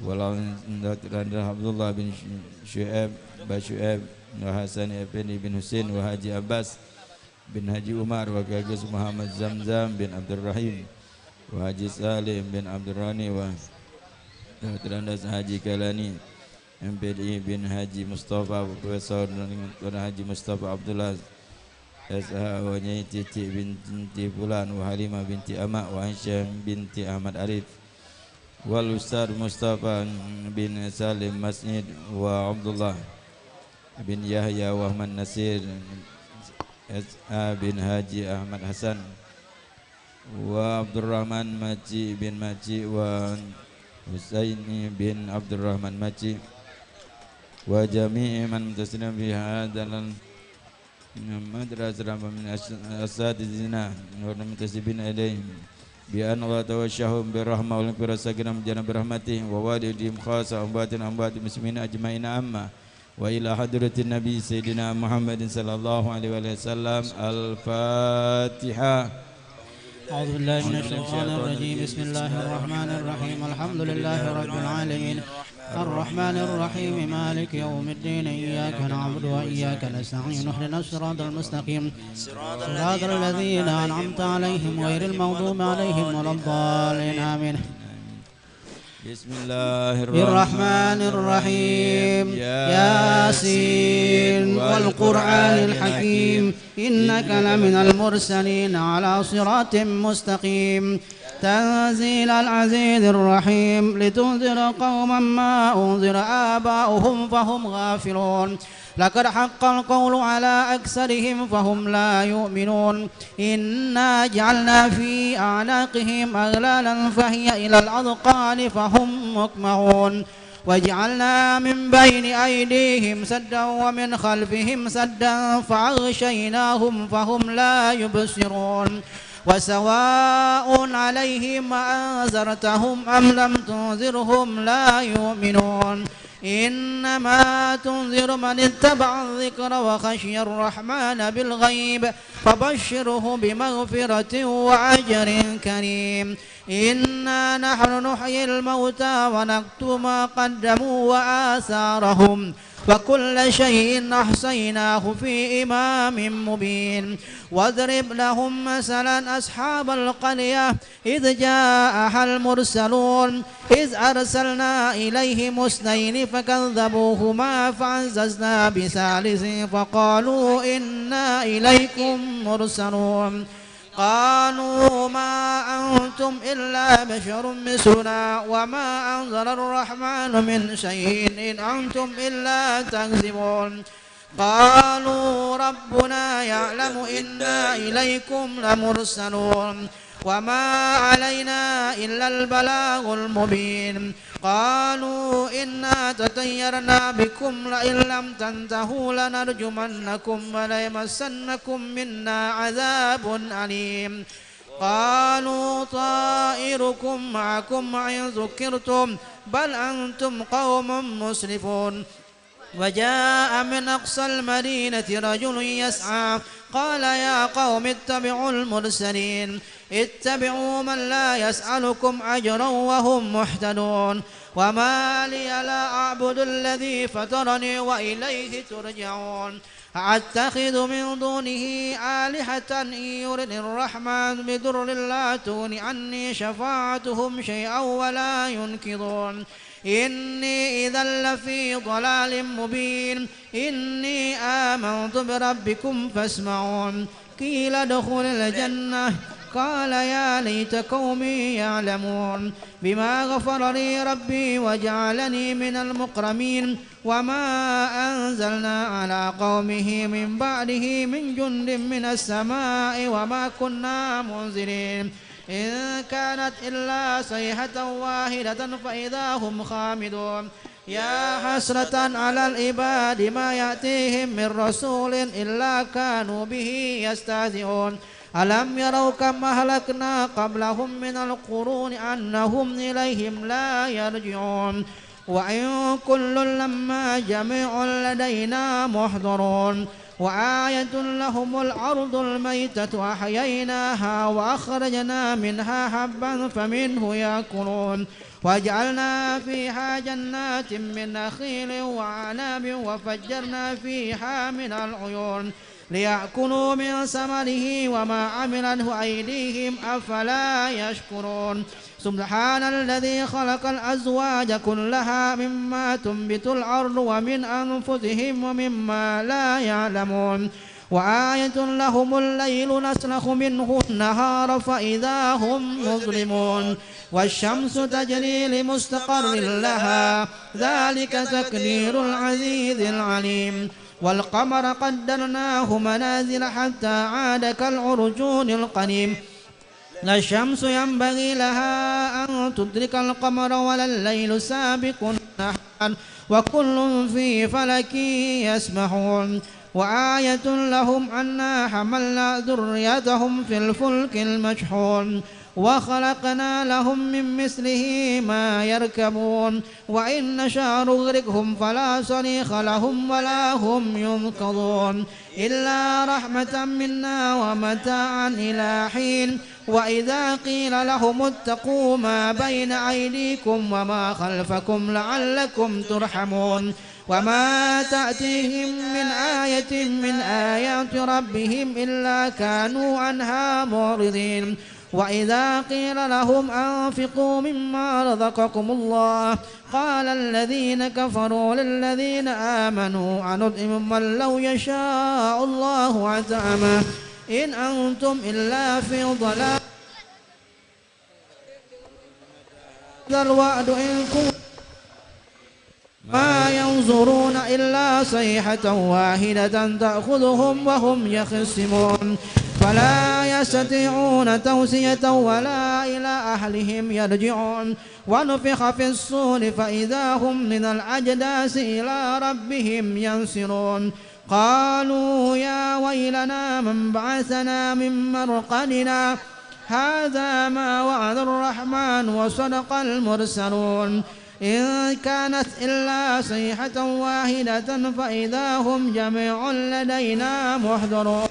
Abdullah bin Syu'aib wa Hasan Effendi bin Husain wa Haji Abbas bin Haji Umar wa Gagas Muhammad Zamzam bin Abdurrahim wa Haji Salim bin Abdurrani wa Terandas Haji Kalani MPDI bin Haji Mustafa Profesor Tuan Haji Mustafa Abdullah SH wa Nyai Cici binti Fulan wa Halimah binti Amak wa Aisyah binti Ahmad Arif wal Ustaz Mustafa bin Salim Masjid wa Abdullah bin Yahya wa Ahmad Nasir SH bin Haji Ahmad Hasan wa Abdurrahman Maci bin Maci wa Husaini bin Abdurrahman Maci wa jami'i man mutasina fi hadzal madrasah min asatidina wa mutasibin ilaihim bi an wa tawashshahum bi rahmah wal firasagina jana bi rahmatih wa walidihim khassa ambatin muslimin ajmain amma wa ila hadratin nabi sayyidina Muhammadin sallallahu alaihi wasallam al-Fatihah. أعوذ بالله من الشيطان الرجيم بسم الله الرحمن الرحيم الحمد لله رب العالمين الرحمن الرحيم مالك يوم الدين إياك نعبد وإياك نستعين اهدنا الصراط المستقيم صراط الذين أنعمت عليهم غير المغضوب عليهم ولا الضالين آمين بسم الله الرحمن الرحيم ياسين والقرآن الحكيم إنك لمن المرسلين على صراط مستقيم تنزيل العزيز الرحيم لتنذر قوما ما أنذر آباؤهم فهم غافلون لقد حق القول على أكثرهم فهم لا يؤمنون إنا جعلنا في أعناقهم أغلالا فهي إلى الأذقان فهم مقمحون وجعلنا من بين أيديهم سدا ومن خلفهم سدا فأغشيناهم فهم لا يبصرون وسواء عليهم أنذرتهم أم لم تنذرهم لا يؤمنون إنما تنذر من اتبع الذكر وخشي الرحمن بالغيب فبشره بمغفرة وأجر كريم إنا نحن نحيي الموتى ونكتب ما قدموا وآثارهم وكل شيء أحصيناه في إمام مبين واضرب لهم مثلا أصحاب القرية إذ جاءها المرسلون إذ أرسلنا إليهم اثنين فكذبوهما فعززنا بثالث فقالوا إنا إليكم مرسلون قالوا ما أنتم إلا بشر مثلنا وما أنزل الرحمن من شيء إن أنتم إلا تكذبون قالوا ربنا يعلم إنا إليكم لمرسلون وما علينا إلا البلاغ المبين قالوا إنا تطيرنا بكم لئن لم تنتهوا لنرجمنكم وليمسنكم منا عذاب أليم قالوا طائركم معكم إن ذكرتم بل أنتم قوم مسرفون وجاء من أقصى المدينة رجل يسعى قال يا قوم اتبعوا المرسلين اتبعوا من لا يسألكم أجرا وهم محتدون وما لي لا أعبد الذي فطرني وإليه ترجعون أتخذ من دونه آلهة إن يردني الرحمن بضر لا تغن عني شفاعتهم شيئا ولا ينقذون إني إذا لفي ضلال مبين إني آمنت بربكم فاسمعون قيل ادخل الجنة قال يا ليت قومي يعلمون بما غفر لي ربي وجعلني من المكرمين وما أنزلنا على قومه من بعده من جند من السماء وما كنا منزلين إن كانت إلا صيحة واحدة فإذا هم خامدون يا حسرة على العباد ما يأتيهم من رسول إلا كانوا به يستهزئون ألم يروا كم أهلكنا قبلهم من القرون أنهم إليهم لا يرجعون وإن كل لما جميع لدينا محضرون وآية لهم الأرض الميتة أحييناها وأخرجنا منها حبا فمنه يأكلون وجعلنا فيها جنات من نخيل وعناب وفجرنا فيها من العيون ليأكلوا من ثمره وما عملته أيديهم أفلا يشكرون سبحان الذي خلق الأزواج كلها مما تنبت الأرض ومن أنفسهم ومما لا يعلمون وآية لهم الليل نسلخ منه النهار فإذا هم مظلمون والشمس تجري لمستقر لها ذلك تقدير العزيز العليم والقمر قدرناه منازل حتى عاد كالعرجون القديم لا الشمس ينبغي لها أن تدرك القمر ولا الليل سابق النهار وكل في فلك يسبحون وآية لهم أنا حملنا ذريتهم في الفلك المشحون وخلقنا لهم من مثله ما يركبون وإن نشاء نغرقهم فلا صريخ لهم ولا هم ينقذون إلا رحمة منا ومتاعا إلى حين وإذا قيل لهم اتقوا ما بين أيديكم وما خلفكم لعلكم ترحمون وما تأتيهم من آية من آيات ربهم إلا كانوا عنها معرضين وإذا قيل لهم أنفقوا مما رزقكم الله قال الذين كفروا للذين آمنوا أنطعم من لو يشاء الله أطعمه إن أنتم إلا في ضلال ذا الوعد إن كنتم ما ينظرون إلا صيحة واحدة تأخذهم وهم يخصمون فلا يستطيعون توصية ولا إلى أهلهم يرجعون ونفخ في الصور فإذا هم من الأجداث إلى ربهم ينسلون قالوا يا ويلنا من بعثنا من مرقدنا هذا ما وعد الرحمن وصدق المرسلون إن كانت إلا صيحة واحدة فإذا هم جميع لدينا محضرون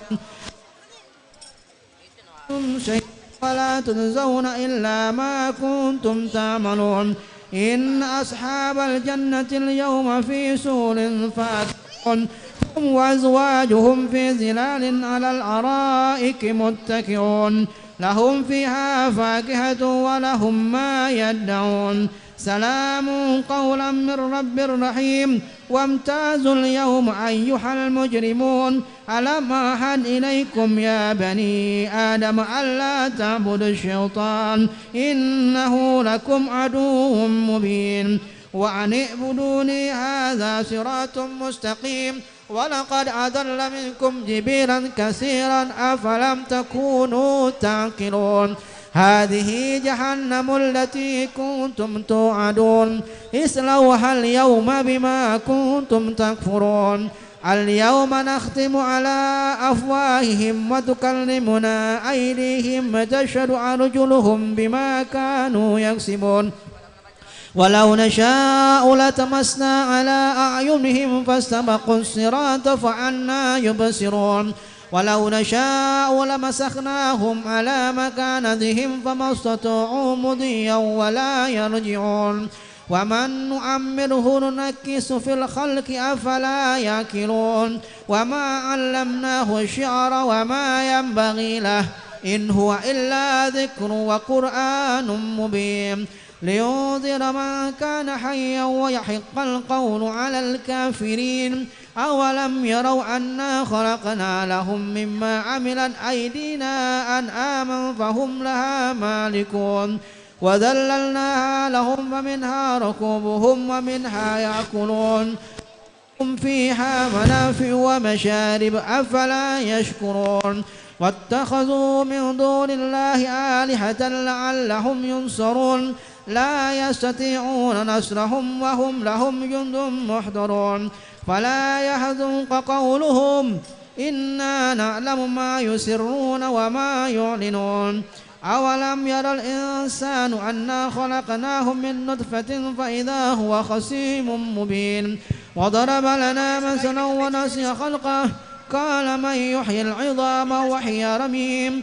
شيء ولا تجزون إلا ما كنتم تعملون إن أصحاب الجنة اليوم في سور فاكهون هم وأزواجهم في ظلال على الأرائك متكئون لهم فيها فاكهة ولهم ما يدعون سلام قولا من رب رحيم وامتازوا اليوم أيها المجرمون ألم أعهد إليكم يا بني آدم ألا تعبدوا الشيطان إنه لكم عدو مبين وأن اعبدوني هذا صراط مستقيم ولقد أضل منكم جبلا كثيرا أفلم تكونوا تعقلون هذه جهنم التي كنتم توعدون اصلوها اليوم بما كنتم تكفرون اليوم نختم على أفواههم وتكلمنا أيديهم وتشهد أرجلهم بما كانوا يكسبون ولو نشاء لتمسنا على أعينهم فاستبقوا الصراط فأنى يبصرون ولو نشاء لمسخناهم على مكانتهم فما استطاعوا مضيا ولا يرجعون ومن نعمره ننكس في الخلق أفلا يأكلون وما علمناه الشعر وما ينبغي له إن هو إلا ذكر وقرآن مبين لينذر من كان حيا ويحق القول على الكافرين أولم يروا أنا خلقنا لهم مما عملت أيدينا أنعاما فهم لها مالكون وذللناها لهم فمنها ركوبهم ومنها يأكلون هم فيها منافع ومشارب أفلا يشكرون واتخذوا من دون الله آلهة لعلهم ينصرون لا يستطيعون نصرهم وهم لهم جند محضرون فلا يحزنك قولهم إنا نعلم ما يسرون وما يعلنون أولم يرى الإنسان أنا خلقناه من نطفة فإذا هو خصيم مبين وضرب لنا مثلا ونسي خلقه قال من يحيي العظام وهي رميم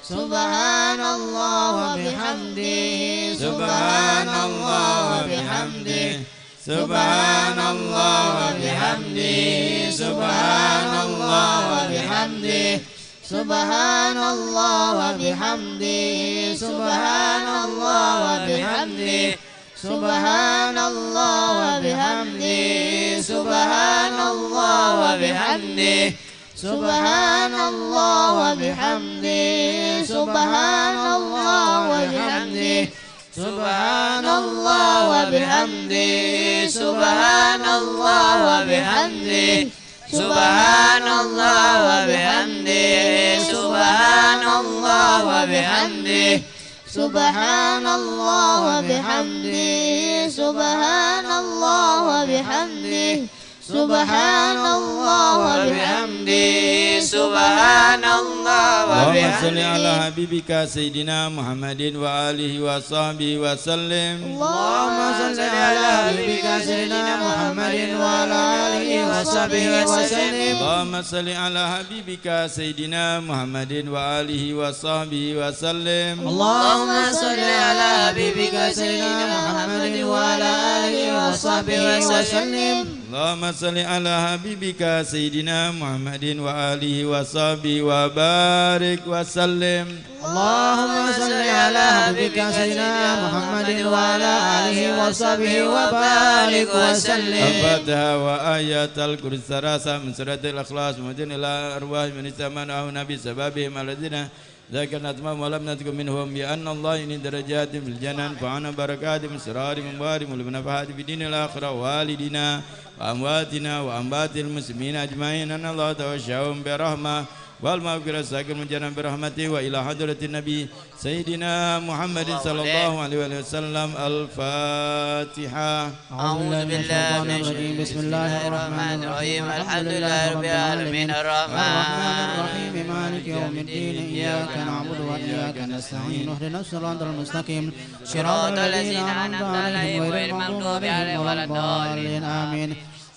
سبحان الله وبحمده سبحان الله وبحمده سبحان الله وبحمده سبحان الله وبحمده سبحان الله وبحمده سبحان الله وبحمده سبحان الله وبحمده سبحان الله وبحمده سبحان الله وبحمده سبحان الله وبحمده سبحان الله وبحمده سبحان الله وبحمده سبحان الله وبحمده سبحان الله وبحمده سبحان الله وبحمده سبحان الله وبحمده سبحان الله وبحمده سبحان الله وبحمده اللهم صل على حبيبك سيدنا محمد وآله وصحبه وسلم اللهم صل على حبيبك سيدنا محمد وعلى آله وصحبه وسلم اللهم صل على حبيبك سيدنا محمد وآله وصحبه وسلم اللهم صل على حبيبك سيدنا محمد وعلى آله وصحبه وسلم اللهم صل على حبيبك سيدنا محمد وآله وصحبه وبارك وسلم اللهم صل على حبيبك سيدنا محمد وعلى آله وصحبه وبارك وسلم الفاتحة وآيات الكرسي الثلاثة من سورة الإخلاص مدين إلى أرواح من استمناه نبي سببهم الذين ذكرنا أتمام ولم نتكن منهم بأن الله إن درجات في الجنة فعنا بركات من سرار من بار ولبنفحات في دين الآخرة والدنا وأمواتنا وأموات المسلمين أجمعين أن الله توشاهم برحمة والمغفرة ساكن مجانا برحمته وإلى حضرة النبي سيدنا محمد صلى الله عليه وسلم الفاتحة. أعوذ بالله من الرجيم بسم الله الرحمن الرحيم الحمد لله رب العالمين الرحمن الرحيم مالك يوم الدين إياك نعبد وإياك نستعين اهدنا الصراط المستقيم صراط الذين أنعمت عليهم غير المغضوب عليهم ولا الضالين آمين.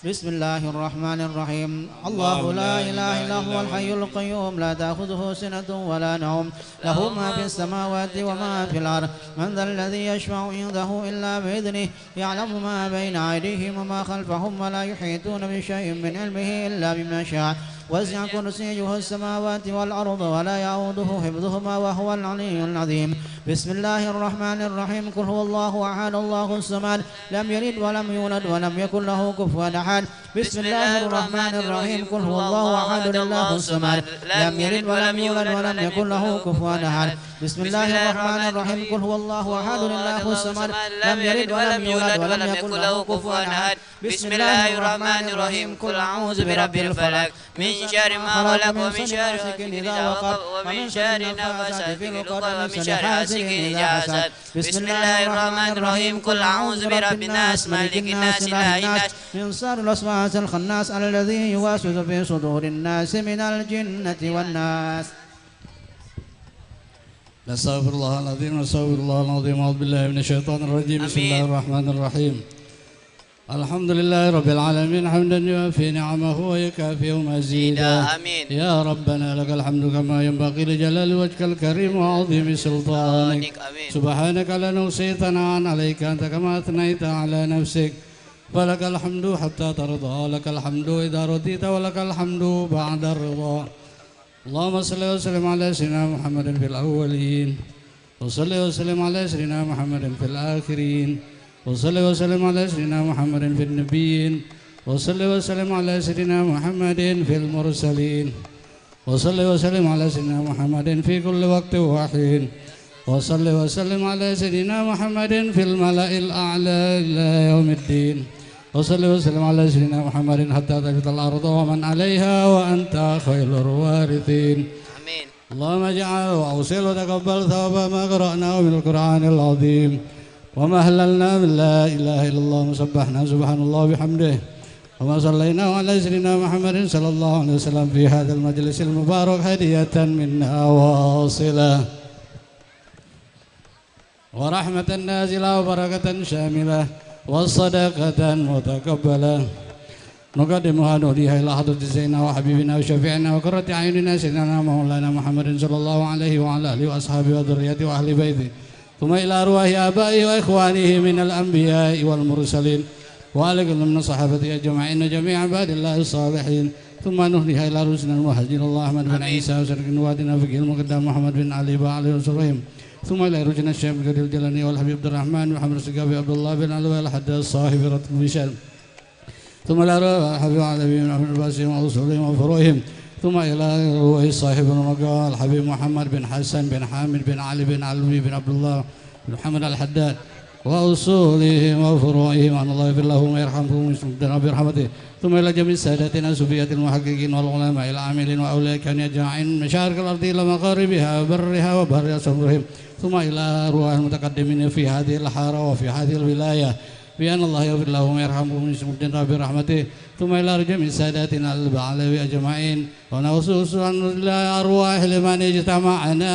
بسم الله الرحمن الرحيم الله لا إله إلا هو الحي القيوم لا تأخذه سنة ولا نوم له ما في السماوات وما في الأرض من ذا الذي يشفع عنده إلا بإذنه يعلم ما بين أيديهم وما خلفهم ولا يحيطون بشيء من علمه إلا بما شاء وسع كرسيه السماوات والأرض ولا يعوده حفظهما وهو العلي العظيم. بسم الله الرحمن الرحيم قل هو الله أحد الله الصمد لم يلد ولم يولد ولم يكن له كفوا أحد. بسم الله الرحمن الرحيم قل هو الله أحد الله الصمد لم يلد ولم يولد ولم يكن له كفوا أحد. بسم الله الرحمن الرحيم قل هو الله أحد الله الصمد لم يلد ولم يولد ولم يكن له كفوا أحد. بسم الله الرحمن الرحيم قل أعوذ برب الفلق من شر ما خلق ومن شر غاسق إذا وقب ومن شر النفاثات في العقد ومن شر حاسد إذا حسد. بسم الله الرحمن الرحيم قل أعوذ برب الناس مالك الناس إله الناس من شر الوسواس الخناس الذي يوسوس في صدور الناس من الجنة والناس. نستغفر الله العظيم نستغفر الله العظيم أعوذ بالله من الشيطان الرجيم. بسم الله الرحمن الرحيم. الحمد لله رب العالمين حمدا يوافي نعمه ويكافئ مزيدا. آمين. يا ربنا لك الحمد كما ينبغي لجلال وجهك الكريم وعظيم سلطانك. سبحانك لا نحصي ثناء عليك أنت كما أثنيت على نفسك فلك الحمد حتى ترضى لك الحمد إذا رضيت ولك الحمد بعد الرضا. اللهم صل وسلم على سيدنا محمد في الأولين وصل وسلم على سيدنا محمد في الآخرين وصل وسلم على سيدنا محمد في النبيين وصل وسلم على سيدنا محمد في المرسلين وصل وسلم على سيدنا محمد في كل وقت وحين وصل وسلم على سيدنا محمد في الملأ الأعلى إلى يوم الدين وصل وسلم على سيدنا محمد حتى تفيض الأرض ومن عليها وأنت خير الوارثين. آمين. اللهم اجعل وأوصل وتقبل ثواب ما قرأناه من القرآن العظيم وما هللنا من لا إله إلا الله وسبحنا سبحان الله بحمده وما صلينا على سيدنا محمد صلى الله عليه وسلم في هذا المجلس المبارك هدية منا واصلة ورحمة نازلة وبركة شاملة وصدقة متقبلة نقدمها نهديها إلى حضرة سيدنا وحبيبنا وشفيعنا وقرة أعيننا سيدنا مولانا محمد صلى الله عليه وعلى آله وأصحابه وذريته وأهل بيته، ثم إلى أرواح آبائه وإخوانه من الأنبياء والمرسلين وعلى كل من صحابته أجمعين جميع عباد الله الصالحين، ثم نهديها إلى رسلنا المهاجر الله أحمد بن عيسى وسرق نوادنا فقيه المقدم محمد بن علي وعلي وسلم، ثم إلى رجنا الشيخ القدير الجلاني والحبيب عبد الرحمن محمد السقافي عبد الله بن علوي الحداد صاحب رتب بشار، ثم إلى الحبيب علي بن محمد الباسم وأصولهم وفروعهم، ثم إلى روح صاحب المقام الحبيب محمد بن حسن بن حامد بن علي بن علوي بن عبد الله بن محمد الحداد وأصولهم وفروعهم، أن الله يغفر لهم ويرحمهم ويسلمنا برحمته، ثم إلى جميع سادتنا صوفية المحققين والعلماء العاملين وأولياء كان أجمعين مشارق الأرض إلى مغاربها وبرها وبحرها صبرهم، ثم إلى أرواح المتقدمين في هذه الحارة وفي هذه الولاية بأن الله يغفر لهم ويرحمهم ويسلمنا برحمته، ثم إلى جميع ساداتنا البعلوي أجمعين، ونخصوص إلى أرواح لمن اجتمعنا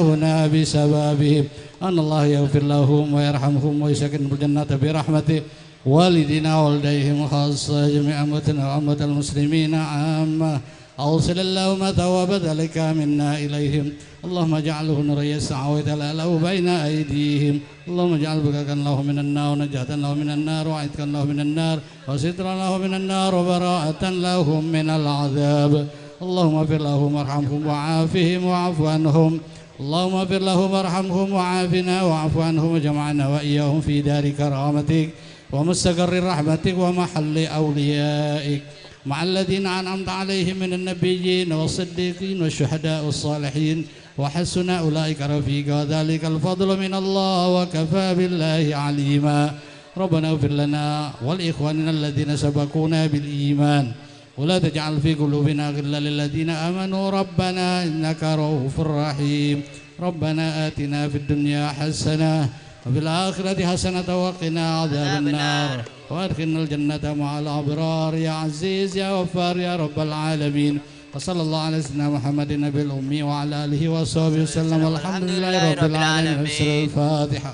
هنا بسببهم، أن الله يغفر لهم ويرحمهم ويسكن الجنة برحمته، والدينا والديهم خاصة جميع أمتنا وأمة المسلمين عامة، أوصل اللهم ثواب ذلك منا إليهم، اللهم اجعله نورا يسعى ويتلألأ بين أيديهم، اللهم اجعل بكاء له من النار ونجاة له من النار وعتقا له من النار وسترا له من النار وبراءة لهم من العذاب، اللهم اغفر لهم وارحمهم وعافهم واعف عنهم، اللهم اغفر لهم وارحمهم وعافنا واعف عنهم وجمعنا وإياهم في دار كرامتك ومستقر رحمتك ومحل أوليائك مع الذين أنعمت عليهم من النبيين والصديقين والشهداء والصالحين وحسن أولئك رفيقا، ذلك الفضل من الله وكفى بالله عليما. ربنا اغفر لنا ولإخواننا الذين سبقونا بالإيمان ولا تجعل في قلوبنا غلا للذين آمنوا ربنا إنك رؤوف رحيم. ربنا آتنا في الدنيا حسنة وفي الآخرة حسنة وقنا عذاب النار وأدخلنا الجنة مع الأبرار يا عزيز يا غفار يا رب العالمين. وصلى الله على سيدنا محمد النبي الأمي وعلى آله وصحبه وسلم والحمد لله رب العالمين. الفاتحة.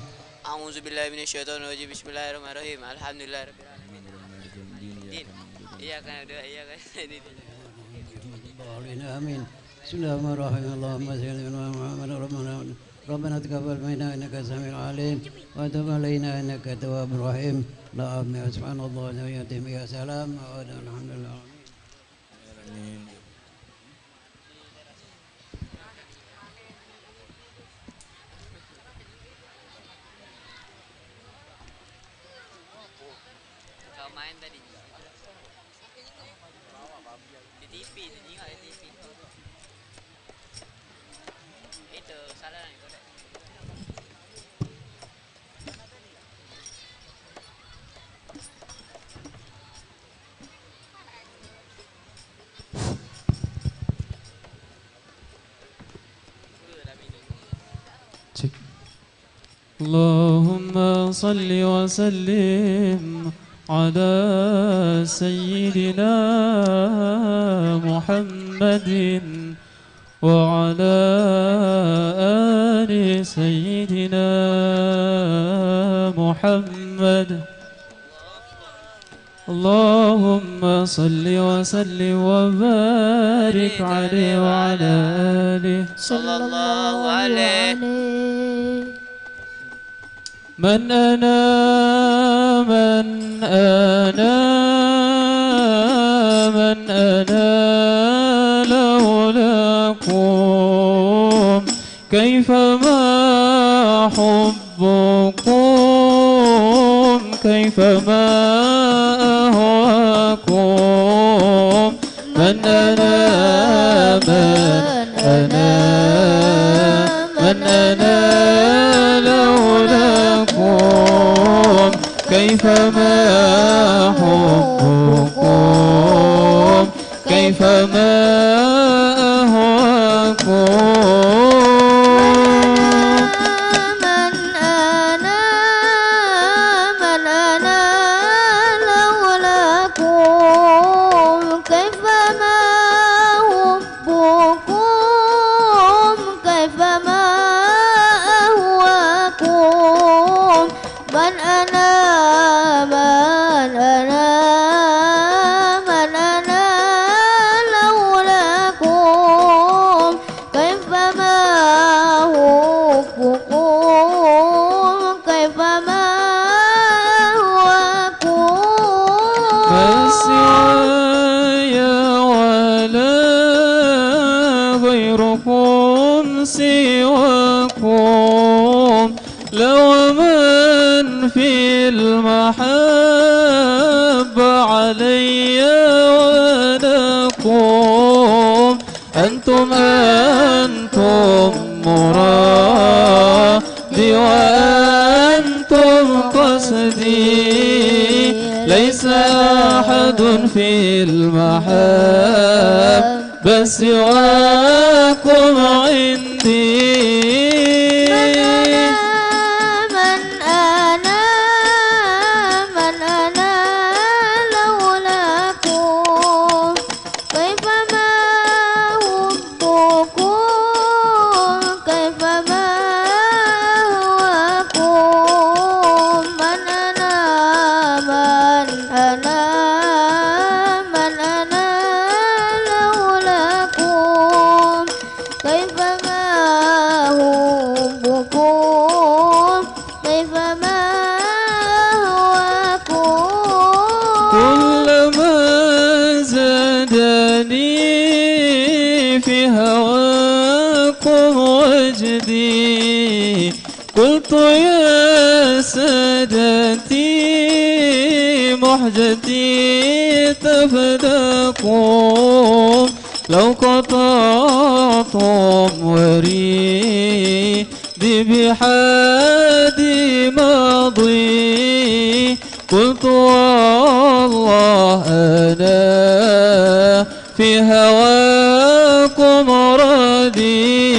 أعوذ بالله من الشيطان الرجيم. بسم الله الرحمن الرحيم. الحمد لله رب العالمين. إياك نعبد وإياك نستعين. آمين. بسم الله الرحمن الرحيم. اللهم صل على محمد ربنا تقبل منا إنك السميع العليم وتب علينا إنك التواب الرحيم. اللهم سبحان الله وبحمده يا سلام والحمد لله. Kau main tadi di TV, tadi nggak di TV. Itu salah nih kau. اللهم صل وسلم على سيدنا محمد وعلى آل سيدنا محمد. اللهم صل وسلم وبارك عليه وعلى آله صلى الله عليه. من أنا من أنا من أنا لولاكم كيفما حبكم كيفما أهواكم من أنا من أنا من أنا لولاكم كيفما حبكم كيفما أهواكم أحب علي ونقوم أنتم مرادي وأنتم قصدي ليس أحد في المحبة سواكم عندي قلت يا سادتي محجتي تفداكم لو قطعتم وريدي بحادي ماضي قلت والله أنا في هواكم ردي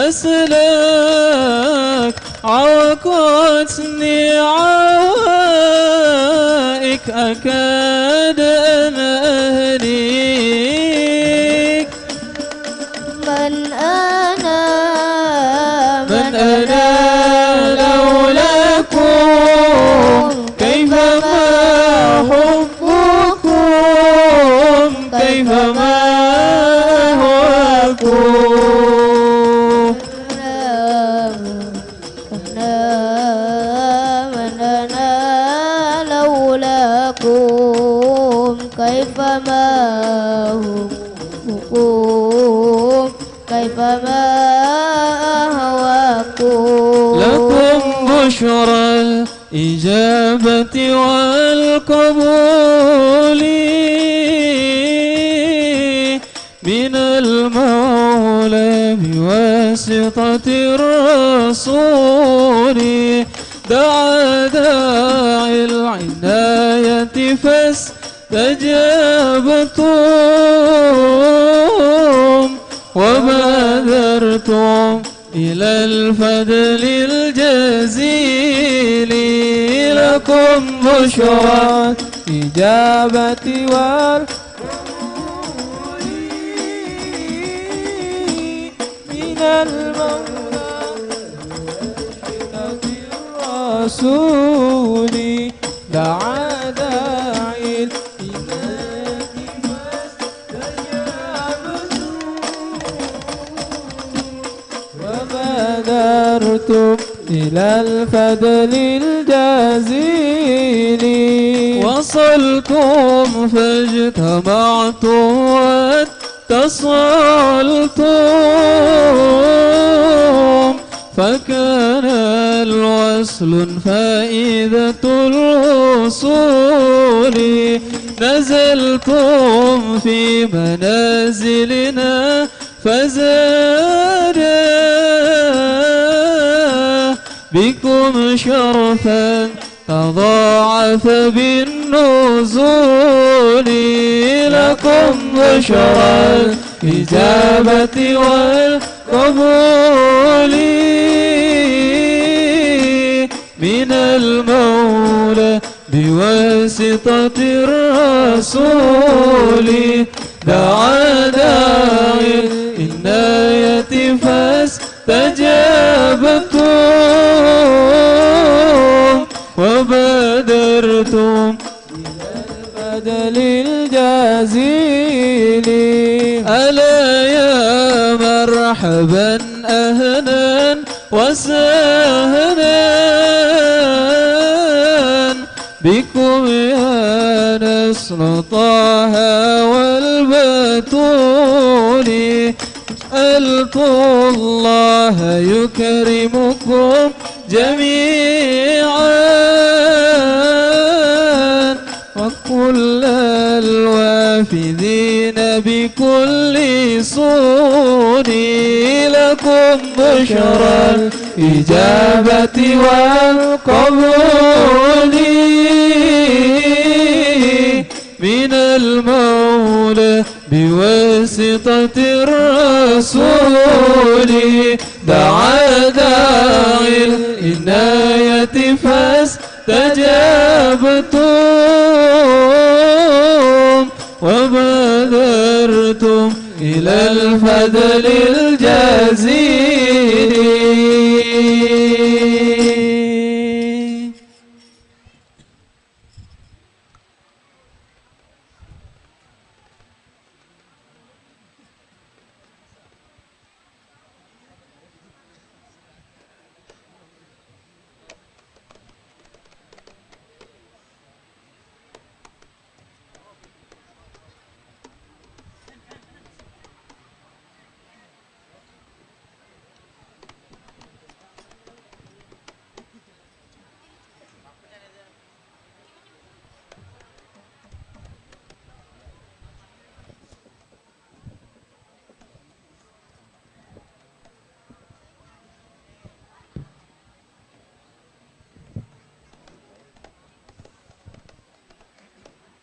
أسلك عوقتني عوائك أكاد أن أهليك من أنا لولاكم كيفما حبكم كيفما هواكم كيفما هواكم لكم بشرى الإجابة والقبول من المولى بواسطة الرسول دعا داعي العناية فاستجابتم وبادرتم إلى الفضل الجزيل لكم بشرى إجابة والقبول من المولى الرسول دعا داعي وبادرتم إلى الفضل الجزيل وصلتم فاجتمعتم اتصلتم فكان الوصل فائدة الوصول نزلتم في منازلنا فزادا بكم شرفا تضاعف بالنزول لكم بشرى الإجابة والقبول من المولى بواسطة الرسول دعا داعي العناية فاستجابتم وبادرتم بدل الجزيل ألا يا مرحبا أهلا وسهلا بكم يا نسل طه والبتول سألت الله يكرمكم جميعا وكل الوافدين بكل صون لكم بشرى الإجابة والقبول من المولى بواسطة الرسول دعا داعي العناية فاستجابتم وبادرتم إلى الفضل الجزيل.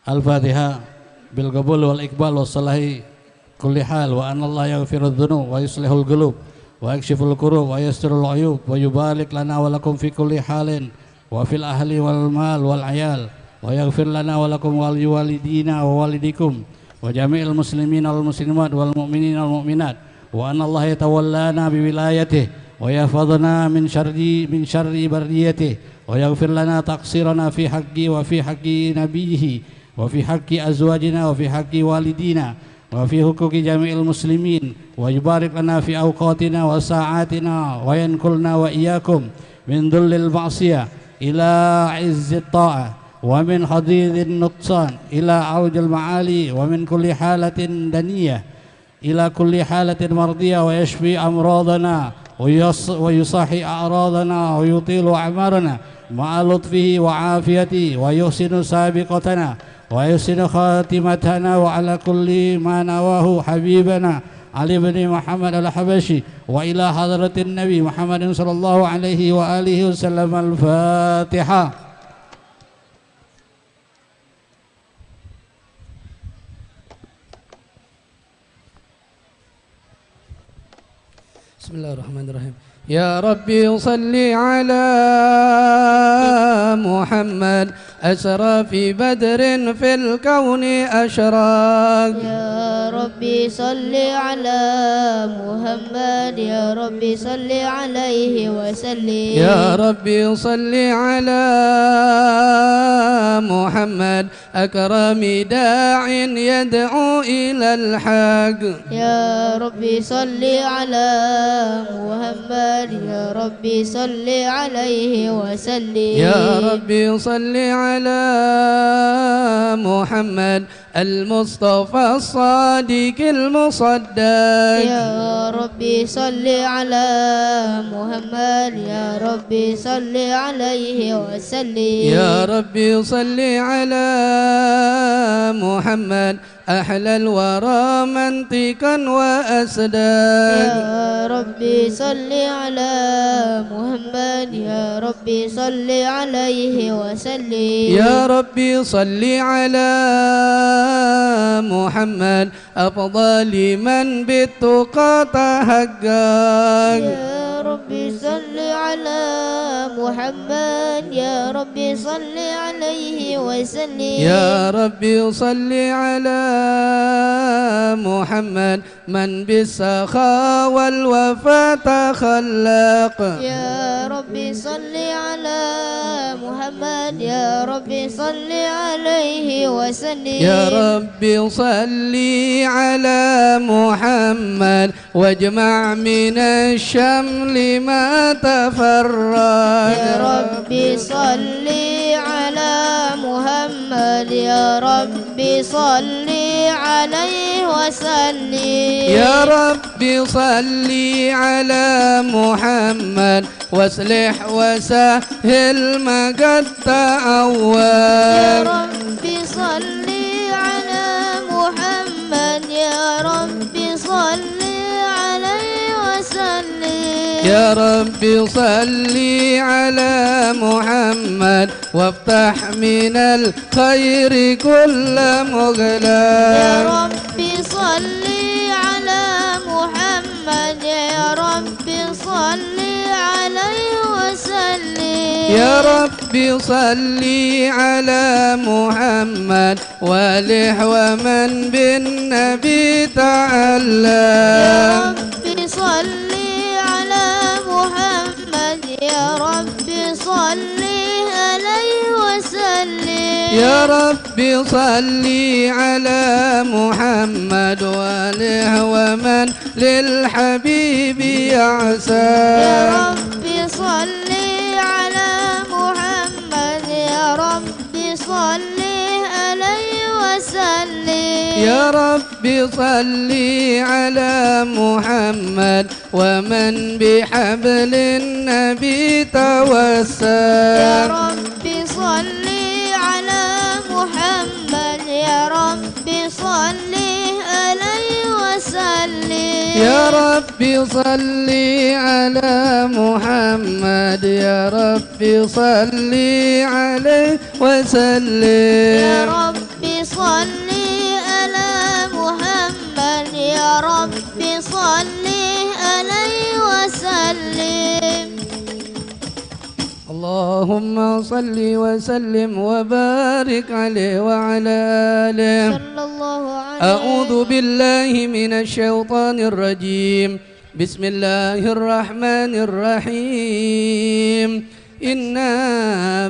Al-Fatihah bil qabul wal iqbal wassalahi kulli hal wa anna Allah yaghfiru dhunub wa yuslihul qulub wa yakshiful kurub wa yastirul uyub wa yubalik lana wa lakum fi kulli halin wa fil ahli wal mal wal ayal wa yaghfir lana wa lakum wal walidina wa walidikum wa jami'il muslimin wal muslimat wal mu'minin wal mu'minat wa anna Allah yatawallana bi wilayatihi wa yahfazna min syarri bariyatihi wa yaghfir lana taqsirana fi haqqi wa fi haqqi nabiyhi wa fi haqqi azwajina wa fi haqqi walidina wa fi huquqi jami'il muslimin wa yubarik lana fi awqatina wa sa'atina wa yankulna wa iyyakum min dhullil ma'siyah ila izzit ta'ah wa min hadidin nuqsan ila aujil ma'ali wa min kulli halatin daniyah ila kulli halatin mardiyah wa yashfi amradana wa yusahi a'radana wa yutilu a'marana ma'a lutfihi wa afiyati wa yuhsinu sabiqatana wa yusinu khatimatana wa ala kulli ma nawahu habibana Ali bin Muhammad al-Habashi wa ila hadratin Nabi Muhammadin sallallahu alaihi wa alihi wasallam. Al-Fatihah. Bismillahirrahmanirrahim. Ya Rabbi salli ala Muhammad asra fi badrin fil kauni ashraq. Ya Rabbi salli ala Muhammad, ya Rabbi salli alaihi wa sallim. Ya Rabbi salli ala Muhammad akrami da'in yad'u ila al-haq. Ya Rabbi salli ala Muhammad, ya Rabbi salli alaihi wa sallim. Ya Rabbi salli ala Muhammad المصطفى الصادق المصدق. يا ربي صل على محمد يا ربي صل عليه وسلم. يا ربي صل على محمد أحلى الورى منطقا وأسدا. يا ربي صل على محمد يا ربي صل عليه وسلم. يا ربي صل على محمد أفضل من بالتقى تحقق. يا ربي صل على محمد يا ربي صل عليه وسلم. يا ربي صل على محمد من بالسخاء والوفاء تخلق. يا ربي صل على محمد يا ربي صل عليه وسلم. يا ربي صل على محمد واجمع من الشمل ما تفرق. يا ربي صل على محمد يا ربي صل عليه وسلم. يا ربي صل على محمد واصلح وسهل ما قد تأول. يا ربي صل على محمد يا ربي صل عليه وسلم. يا ربي صل على محمد وافتح من الخير كل مغلاق. يا ربي صل على محمد يا ربي صل عليه وسلم. يا ربي صل على محمد والح ومن بالنبي تعلق. يا ربي صل على محمد يا ربي صل عليه وسلم. يا ربي صل على محمد والح ومن للحبيب يعسى. يا ربي صل على محمد يا ربي صل عليه وسلم. يا ربي صل على محمد ومن بحبل النبي توسل. يا ربي صل على محمد يا ربي صل عليه وسلم. يا ربي صل على محمد يا ربي صل عليه وسلم. يا ربي صل على محمد يا ربي صل عليه وسلم. اللهم صل وسلم وبارك عليه وعلى آله. صلى الله عليه. أعوذ بالله من الشيطان الرجيم. بسم الله الرحمن الرحيم. إنا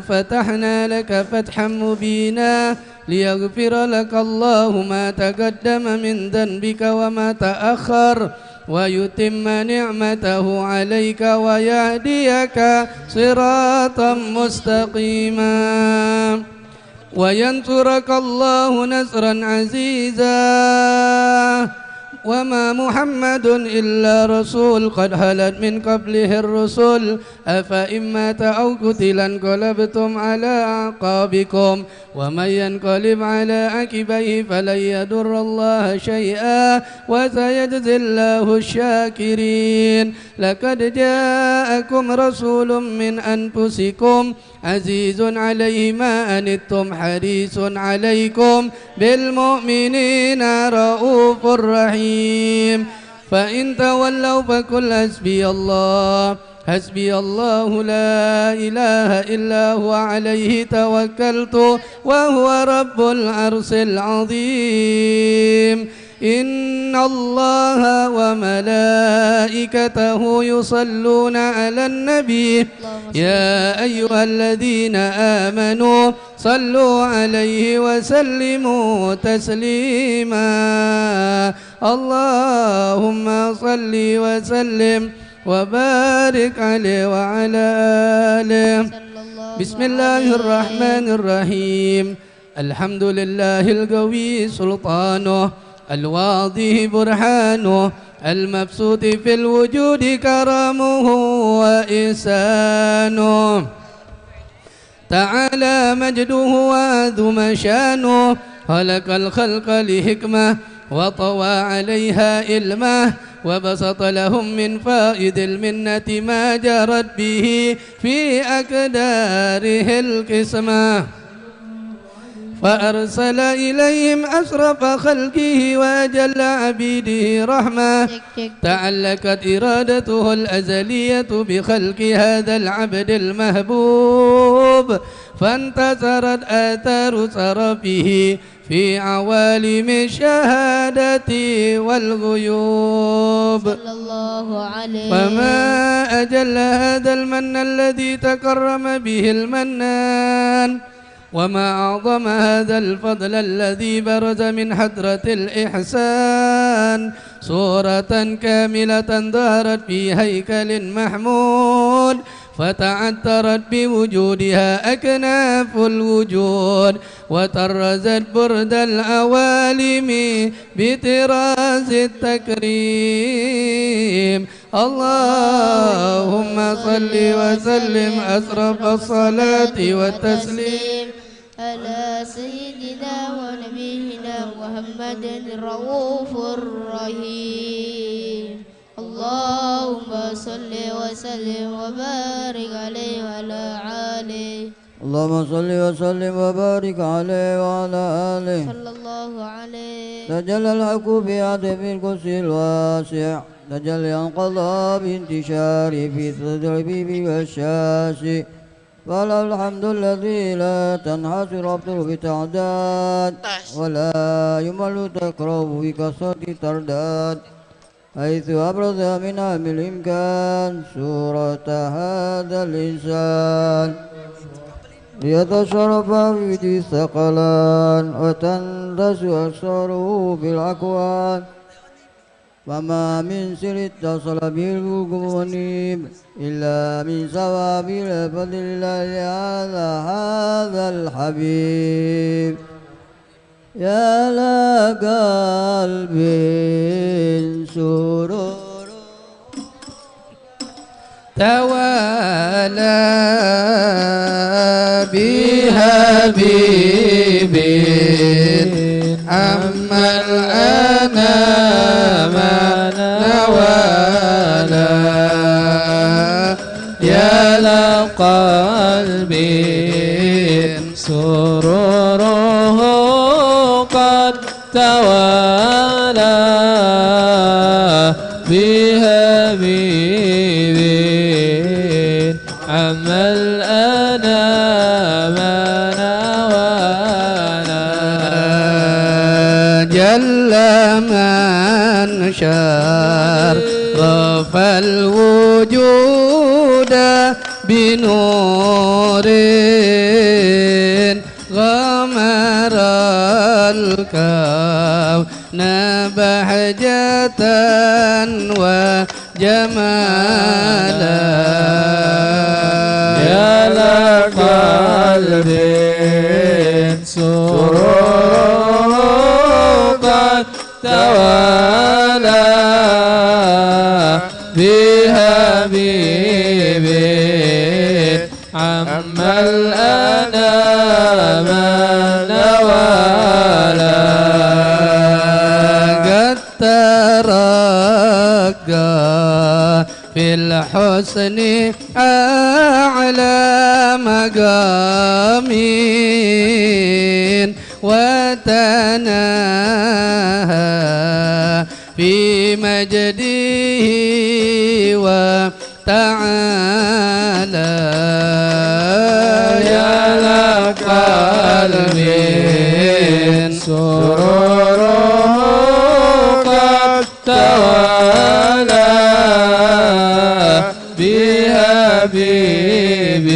فتحنا لك فتحا مبينا ليغفر لك الله ما تقدم من ذنبك وما تأخر ويتم نعمته عليك ويهديك صراطا مستقيما وينصرك الله نصرا عزيزا. وما محمد إلا رسول قد خلت من قبله الرسل أفإن مات أو قتل انقلبتم على أعقابكم ومن ينقلب على عقبيه فلن يضر الله شيئا وسيجزي الله الشاكرين. لقد جاءكم رسول من أنفسكم عزيز عليه ما أنتم حريص عليكم بالمؤمنين رؤوف رحيم. فإن تولوا فقل حسبي الله لا إله إلا هو عليه توكلت وهو رب العرش العظيم. إن الله وملائكته يصلون على النبي يا أيها الذين آمنوا صلوا عليه وسلموا تسليما. اللهم صل وسلم وبارك عليه وعلى آله. بسم الله الرحمن الرحيم. الحمد لله القوي سلطانه الواضح برهانه المبسوط في الوجود كرمه وإحسانه تعالى مجده وعظم شانه خلق الخلق لحكمة وطوى عليها علمه وبسط لهم من فائد المنة ما جرت به في أقداره القسمة فأرسل إليهم أشرف خلقه وأجل عبيده رحمة تعلقت إرادته الأزلية بخلق هذا العبد المهبوب فانتصرت آثار صرفه في عوالم الشهادة والغيوب صلى الله عليه. فما أجل هذا المن الذي تكرم به المنان وما أعظم هذا الفضل الذي برز من حضرة الإحسان صورة كاملة ظهرت في هيكل محمود فتعثرت بوجودها أكناف الوجود وطرزت برد العوالم بطراز التكريم اللهم صل وسلم أشرف الصلاة والتسليم على سيدنا ونبينا محمد الرؤوف الرحيم اللهم صل وسلم وبارك عليه وعلى آله اللهم صل وسلم وبارك عليه وعلى آله صلى الله عليه. تجلى الحق بعدم القدس الواسع تجلى انقضى بانتشار في صدر البيب والشاسع فله الحمد الذي لا تنحصر أبطل بتعداد ولا يمل تقرب بكثرة ترداد حيث أبرز من عام الإمكان صورة هذا الإنسان ليتشرف في الثقلان وتندس أسراره في الأكوان فما من سر اتصل به المنيب إلا من ثواب الفضل الله على هذا الحبيب يا لقلب سرور توالى بحبيب أما الأنام نوالا يا لقلبي سروره قد توالى بحبيب أما الأنام نوالا جل من شرف الوجود بنور غمر الكون بهجة وجمالا يا لقلب سرور قد توالى بحبيب عما الأنام نوالا قد ترقى في الحسن أعلى مقامين وتناهى في مجده وتعالى يا لقلب سروره قد توالى بحبيب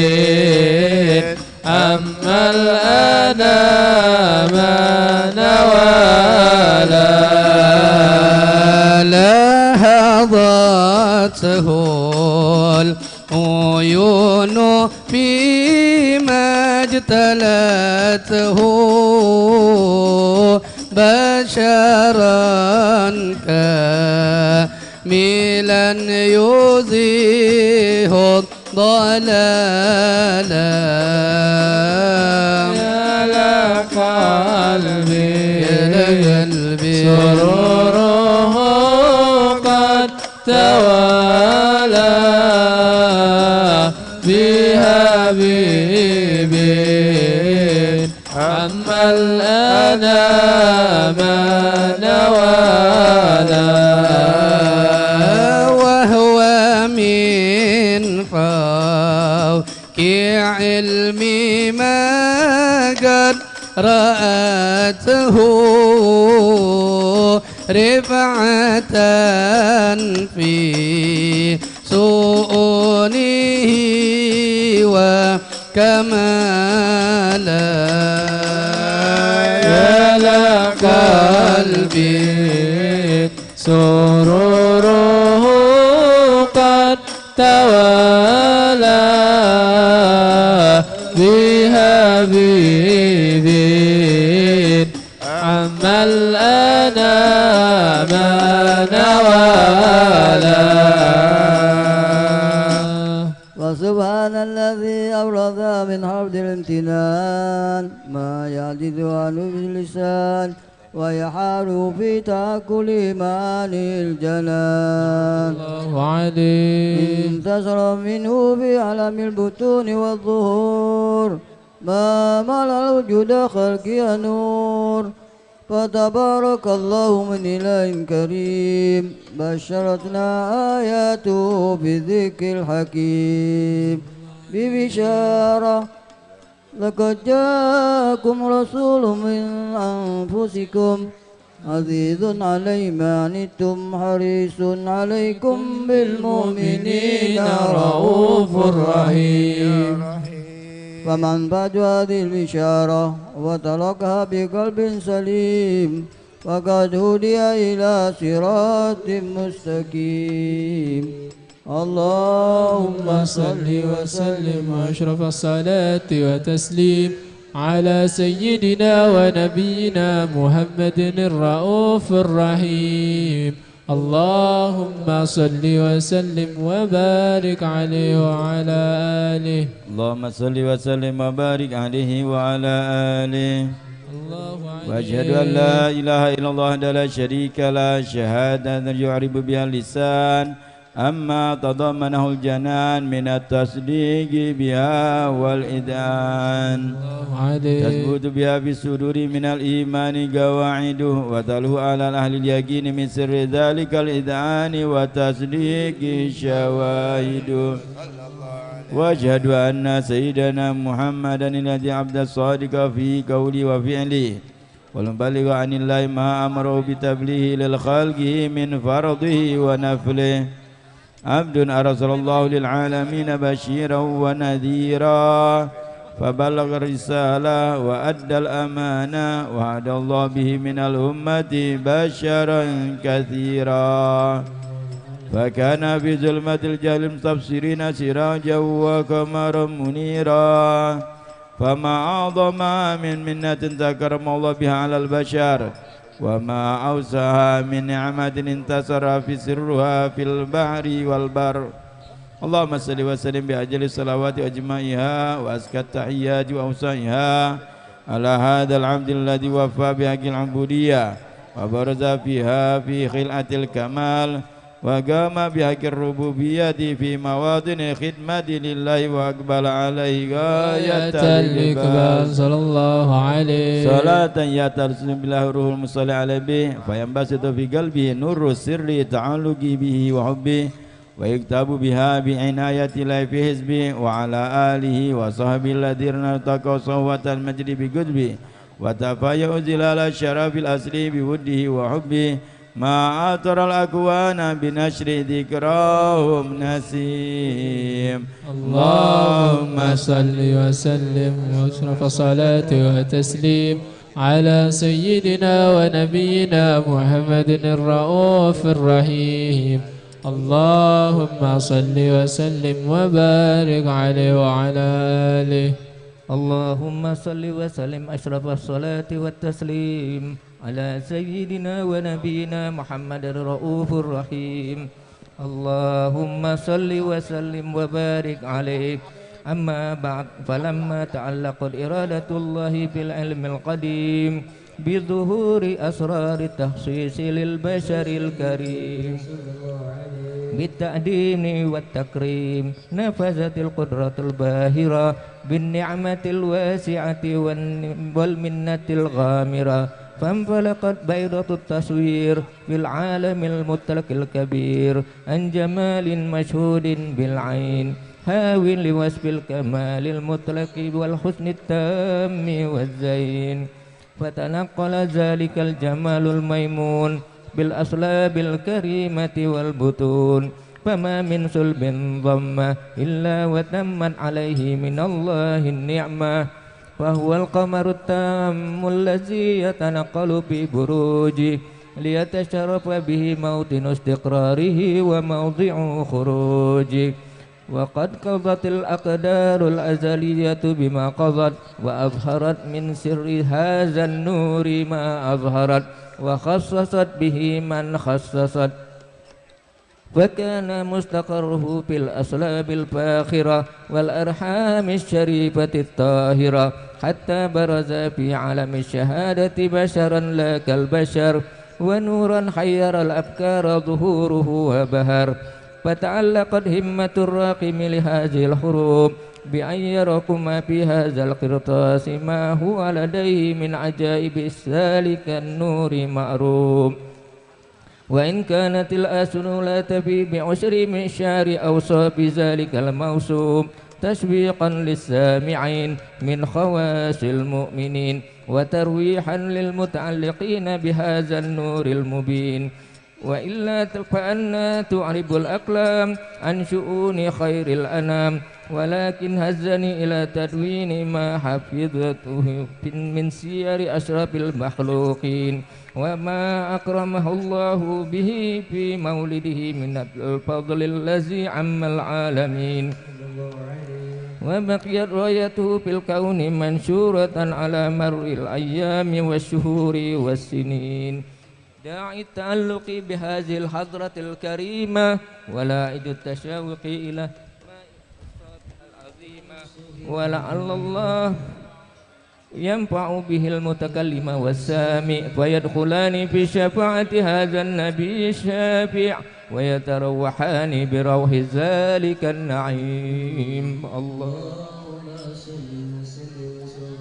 أما الأنام نوالا لهضته العيون فيما اجتلته بشرا كاملا يزيه الضلال يا لقلبي سروره قد توالى بحبيب عما الأنام نوالا وهو من فوق علمي ما قد رأته رفعة في سؤونه وكمالا يا لقلبي سروره قد توالى بحبيب عما الأنام نوالا وسبحان الذي أورد من حرف الامتنان ما يعجز عنه باللسان ويحار في تأكل معاني الجنان الله عليه انتصر منه في علم البطون والظهور ما ملأ الوجود خلقي نور فتبارك الله من إله كريم بشرتنا آياته بالذكر الحكيم ببشارة لقد جاءكم رسول من أنفسكم عزيز عليه ما عنتم حريص عليكم بالمؤمنين رؤوف رحيم فمن بعد هذه البشارة وتركها بقلب سليم فقد هدي إلى صراط مستقيم اللهم صل وسلم واشرف الصلاة وتسليم على سيدنا ونبينا محمد الرؤوف الرحيم اللهم صل وسلم وبارك عليه وعلى آله اللهم صل وسلم وبارك عليه وعلى آله وأشهد أن لا إله إلا الله لا شريك له شهادة يعرب بها اللسان أما تضمنه الجنان من التصديق بها والإذعان تثبت بها في الصدور من الإيمان قواعده وتلو على أهل اليقين من سر ذلك الإذعان وتصديق شواهده وأشهد أن سيدنا محمدا الذي عبد الصادق في قوله وفعله والمبلغ عن الله ما أمره بتبليغه للخلق من فرضه ونفله عبد أرسل الله للعالمين بشيرا ونذيرا فبلغ الرسالة وأدى الأمانة وعد الله به من الأمة بشرا كثيرا فكان في ظلمة الجهل مستبصرين سراجا وقمرا منيرا فما أعظم من منة تكرم الله بها على البشر وما أوسعها من نعمة انتصر في سرها في البحر والبر اللهم صل وسلم بأجل الصلوات أجمعها وأزكى التحيات وأوسعها على هذا العبد الذي وفى بحق العبودية وبرز فيها في خلعة الكمال وقام بحق الربوبية في مواطن الخدمة لله وأقبل عليه غاية الإقبال صلى الله عليه صلاة يترسل بالله روح المصلي عليه به فينبسط في قلبه نور السر تعلق به وحبه ويكتب بها بعناية الله في حزبه وعلى آله وصحبه الذين ارتقوا صهوة المجد بقدبه وتفايأوا زلال الشرف الأصلي بوده وحبه ما أطر الأكوان بنشر ذكراهم نسيم اللهم صل وسلم واشرف صلاة وتسليم على سيدنا ونبينا محمد الرؤوف الرحيم اللهم صل وسلم وبارك عليه وعلى آله. اللهم صل وسلم أشرف الصلاة والتسليم على سيدنا ونبينا محمد الرؤوف الرحيم. اللهم صل وسلم وبارك عليه. أما بعد، فلما تعلقت إرادة الله في العلم القديم بظهور أسرار التخصيص للبشر الكريم بالتأدين والتكريم، نفذت القدرة الباهرة بالنعمة الواسعة والمنة الغامرة، فانفلقت بيضة التصوير في العالم المطلق الكبير عن جمال مشهود بالعين، هاو لوصف الكمال المطلق والحسن التام والزين، فتنقل ذلك الجمال الميمون بالأصلاب الكريمة والبطون، فما من صلب ضم إلا وتمت عليه من الله النعمة، فهو القمر التام الذي يتنقل في بروجه ليتشرف به موطن استقراره وموضع خروجه. وقد قضت الأقدار الأزلية بما قضت، وأظهرت من سر هذا النور ما أظهرت، وخصصت به من خصصت، فكان مستقره في الأصلاب الفاخرة والأرحام الشريفة الطاهرة، حتى برز في عالم الشهادة بشرا لا كالبشر، ونورا حير الأفكار ظهوره وبهر، فتعلقت همة الراقم لهذه الحروب بأن يركم في هذا القرطاس ما هو لديه من عجائب ذلك النور معروف. وإن كانت الأسن لا تفي بعشر معشار أوصاف ذلك الموصوف تشويقا للسامعين من خواص المؤمنين، وترويحا للمتعلقين بهذا النور المبين، وإلا فأنا تعرب الأقلام عن شؤون خير الأنام، ولكن هزني إلى تدوين ما حفظته من سير أشرف المخلوقين، وما أكرمه الله به في مولده من الفضل الذي عم العالمين، وبقيت رايته في الكون منشورة على مر الأيام والشهور والسنين. داعي التعلق بهذه الحضرة الكريمة ولاعد التشوق إلى العظيمة، ولعل الله ينفع به المتكلم والسامع، فيدخلان في شفاعة هذا النبي الشافع، ويتروحان بروح ذلك النعيم. اللهم صل وسلم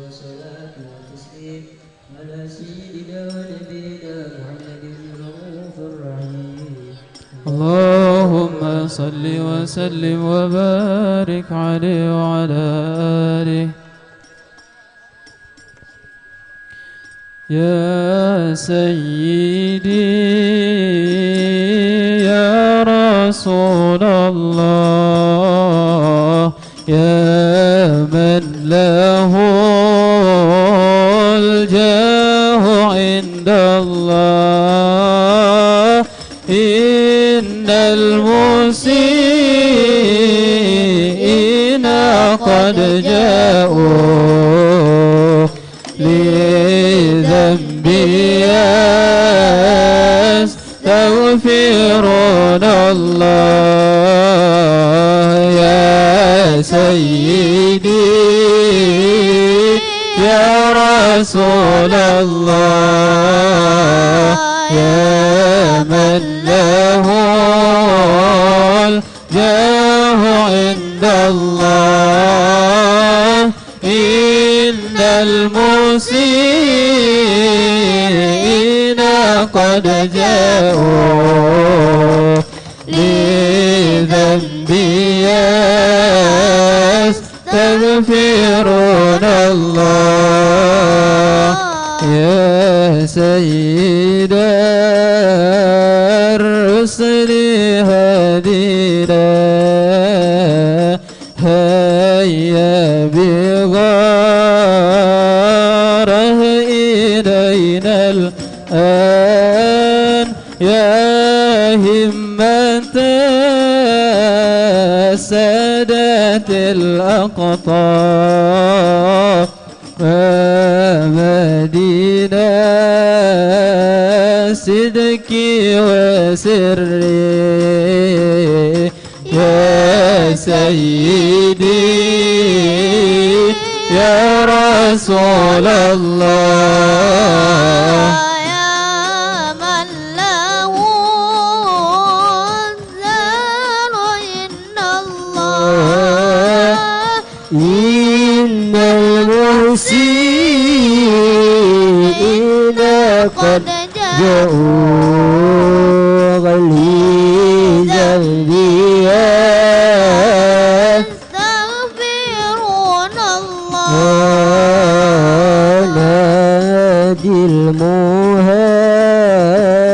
وصلاة وتسليم على سيدنا ونبينا محمد الرؤوف الرحيم. اللهم صل وسلم وبارك عليه وعلى آله. يا سيدي يا رسول الله، يا من له الجاه عند الله، إن المسيئين قد جاءوا لذنبي يستغفرون الله. يا سيدي يا رسول الله، يا من له الجاه عند الله، إن المسيئين قد جاءوا لذنبي يستغفرون الله. يا سيد الرسل هدينا، هيا بغاره إلينا الآن، يا همة الأقطار مدينة صدقي وسري يا سيدي يا رسول الله يا من له الزار إن الله إن المحسنين قد جاءوا غليظ البيان يستغفرون الله نادي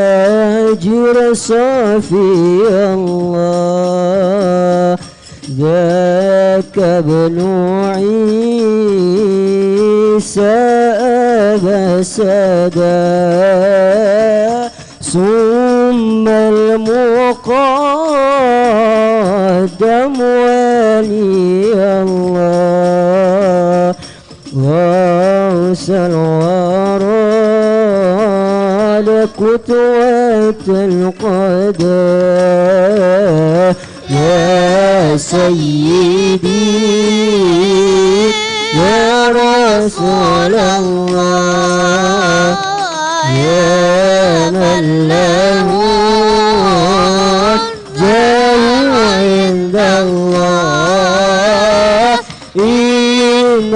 المهاجر صافي الله ذاك ابن عيسى أبا السادة ثم المقدم ولي الله غوث الورى لقدوة القدر يا سيدي يا رسول الله يا من له جاه عند الله إن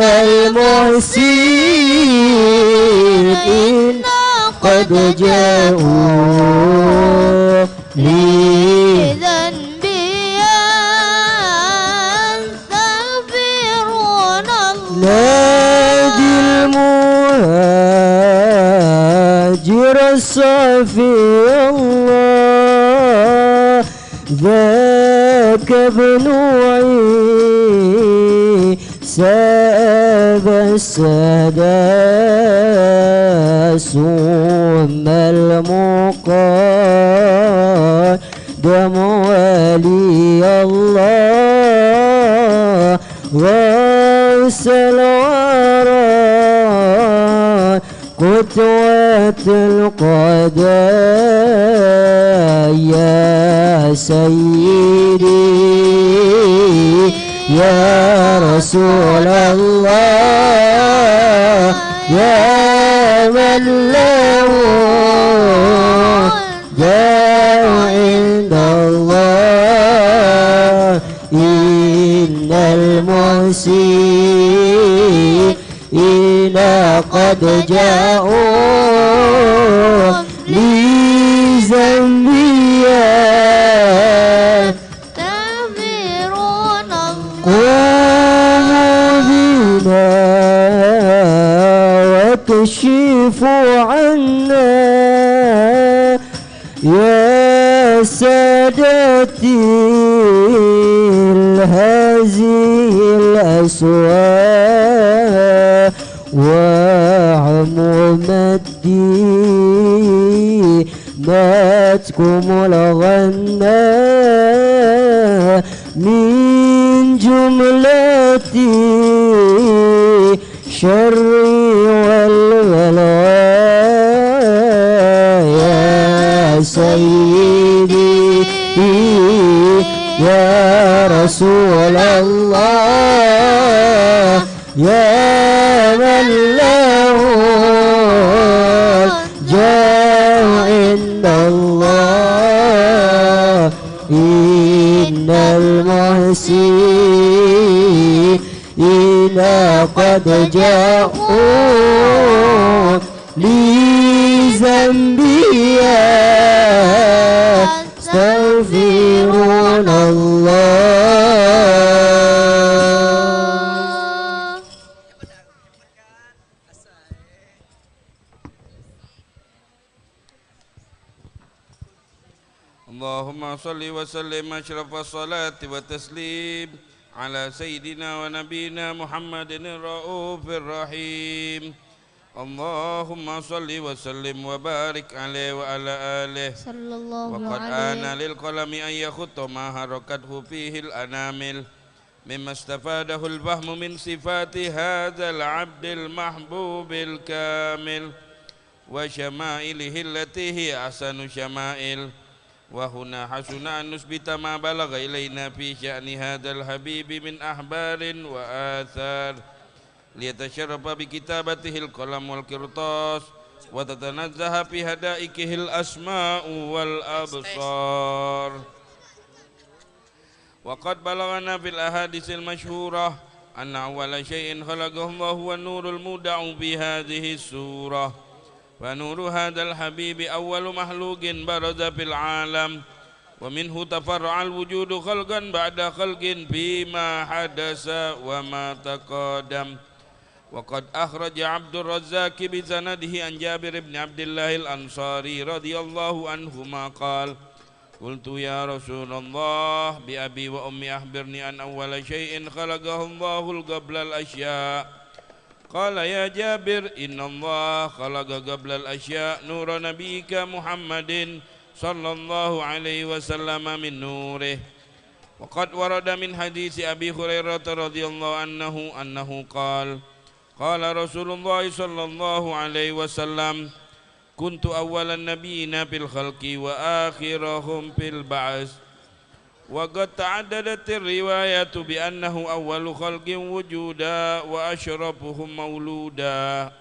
المحسنين قد جاءوا لذنبي يستغفرون الله نادي المهاجر الصافي الله ذاك ابن عيسى أبا السادة ثم المقدم ولي الله غوث الورى قدوة القدر يا سيدي يا رسول الله يا من له جاه عند الله إن المحسنين قد جاءوا لذنبي يستغفرون الله قوموا بنا وكشفوا عنا يا سادتي هذه الأسواق وعمومتي ماتكم الغنى من جملتي شري والبلاء يا سيدي يا رسول الله يا من له جاه عند الله إن المحسنين قد جاءوا لذنبي يستغفرون الله اللهم صل وسلم أشرف الصلاة والتسليم على سيدنا ونبينا محمد الرؤوف الرحيم اللهم صل وسلم وبارك عليه وعلى آله صلى الله وقد عليه آن للقلم أن يخط ما حركته فيه الأنامل مما استفاده الفهم من صفات هذا العبد المحبوب الكامل وشمائله التي هي أحسن شمائل. وهنا حسن أن نثبت ما بلغ إلينا في شأن هذا الحبيب من أخبار وآثار ليتشرف بكتابته القلم والقرطاس وتتنزه في هدائكه الأسماء والأبصار. وقد بلغنا في الأحاديث المشهورة أن أول شيء خلقه الله هو النور المودع في هذه السورة. فنور هذا الحبيب أول مخلوق برز في العالم ومنه تفرع الوجود خلقا بعد خلق فيما حدث وما تقدم. وقد أخرج عبد الرزاق بسنده عن جابر بن عبد الله الأنصاري رضي الله عنهما قال: قلت يا رسول الله بأبي وأمي أخبرني عن أول شيء خلقه الله قبل الأشياء. قال: يا جابر إن الله خلق قبل الأشياء نور نبيك محمد صلى الله عليه وسلم من نوره. وقد ورد من حديث أبي هريرة رضي الله عنه أنه قال: قال رسول الله صلى الله عليه وسلم: كنت أول النبيين في الخلق وآخرهم في البعث. وقد تعددت الروايات بأنه أول خلق وجودا وأشرفهم مولودا.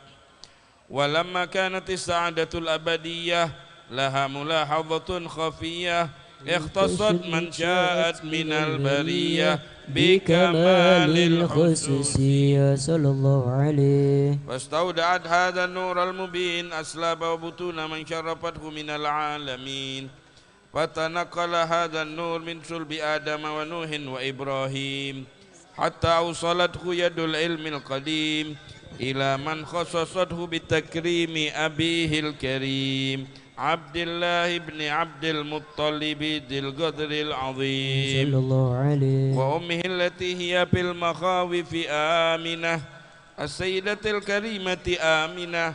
ولما كانت السعادة الأبدية لها ملاحظة خفية اختصت من شاءت من البرية بكمال الخصوصية صلى الله عليه. واستودعت هذا النور المبين أسلاب وبطون من شرفته من العالمين. فتنقل هذا النور من صلب آدم ونوح وإبراهيم حتى أوصلته يد العلم القديم إلى من خصصته بتكريم أبيه الكريم عبد الله بن عبد المطلب ذي القدر العظيم صلى الله عليه، وأمه التي هي في المخاوف آمنة السيدة الكريمة آمنة.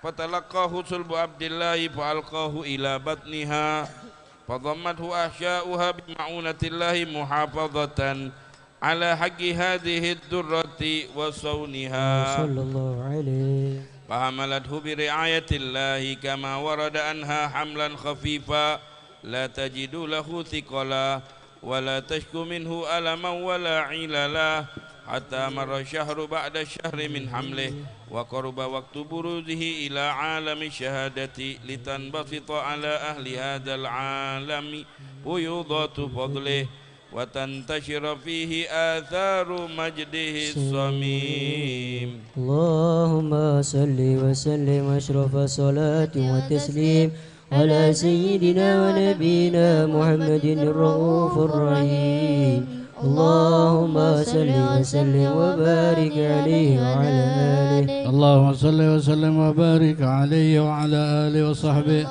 فتلقاه صلب عبد الله فألقاه إلى بطنها فضمته أحشاؤها بمعونة الله محافظة على حق هذه الدرة وصونها صلى الله عليه. فحملته برعاية الله كما ورد عنها حملا خفيفا لا تجد له ثقلا ولا تشكو منه ألما ولا عللا، حتى مر الشهر بعد الشهر من حمله وقرب وقت بروزه إلى عالم الشهادة لتنبسط على أهل هذا العالم فيوضات فضله وتنتشر فيه آثار مجده الصميم. اللهم صل وسلم أشرف الصلاة والتسليم على سيدنا ونبينا محمد الرؤوف الرحيم. اللهم صل وسلم وبارك عليه وعلى آله. اللهم صل وسلم وبارك عليه وعلى آله وصحبه.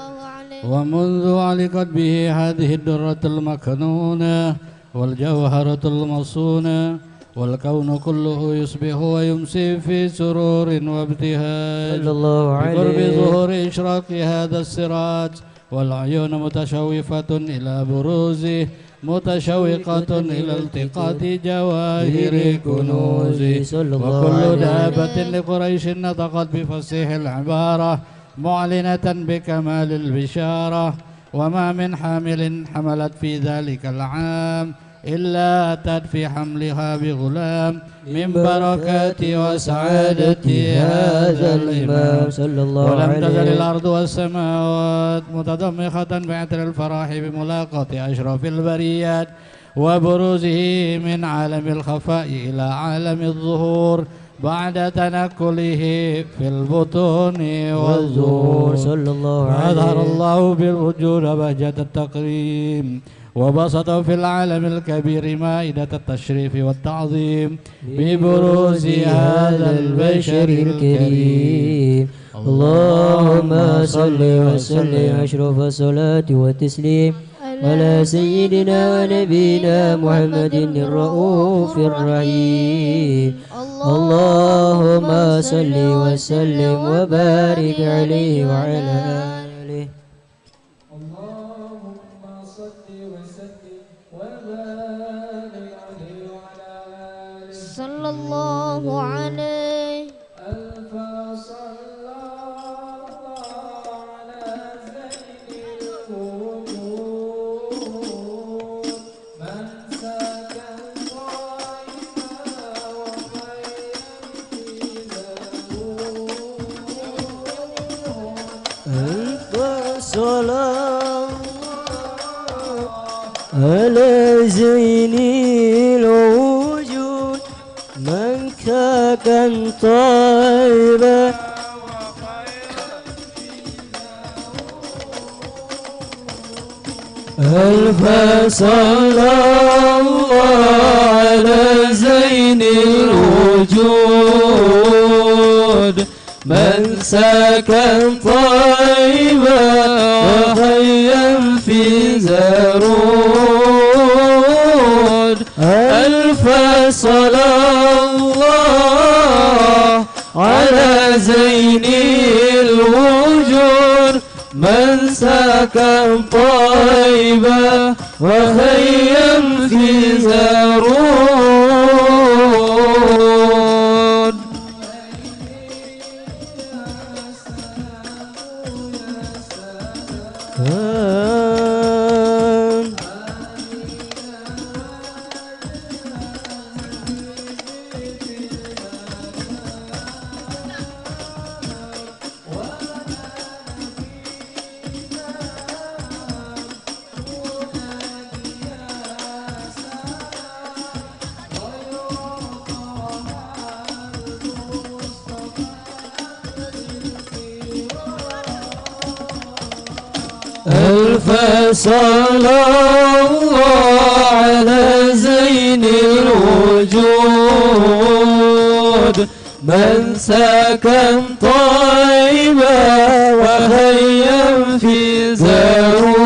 ومنذ علقت به هذه الدرة المكنونة والجوهرة المصونة والكون كله يصبح ويمسي في سرور وابتهاج بقرب ظهور إشراق هذا السراج، والعيون متشوفة إلى بروزه متشوقة إلى التقاط جواهر كنوزه. وكل دابة لقريش نطقت بفصيح العبارة معلنة بكمال البشارة، وما من حامل حملت في ذلك العام إلا أتت في حملها بغلام من بركات وسعادة هذا الإمام صلى الله عليه. ولم تزل الأرض والسماوات متضمخة بعطر الفرح بملاقاة أشرف البريات وبروزه من عالم الخفاء إلى عالم الظهور بعد تنقله في البطون والظهور صلى الله عليه. أظهر الله بالوجود بهجة التكريم وبسط في العالم الكبير مائدة التشريف والتعظيم ببروز هذا البشر الكريم. اللهم صل وسلم أشرف الصلاة والتسليم على سيدنا ونبينا محمد الرؤوف الرحيم. اللهم صل وسلم وبارك عليه وعلى آله. اللهم صل وسلم وبارك عليه وعلى صلى الله عليه على زين الوجود من كان طيبا ألف صلى الله على زين الوجود من سكن طيبا وخيم في زرود ألف صلى الله على زين الوجود من سكن طيبا وخيم في زرود ألف صلى الله على زين الوجود من سكن طيبا وخيم في زرود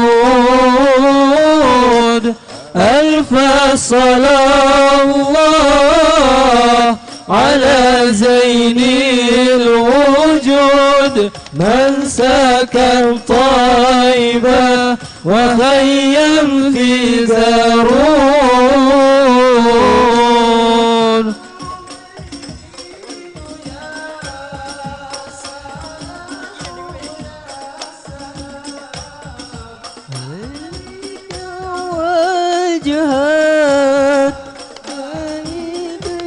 ألف صلى الله على زين الوجود من سكن طيبا وخيم في زرود وجهت قلبي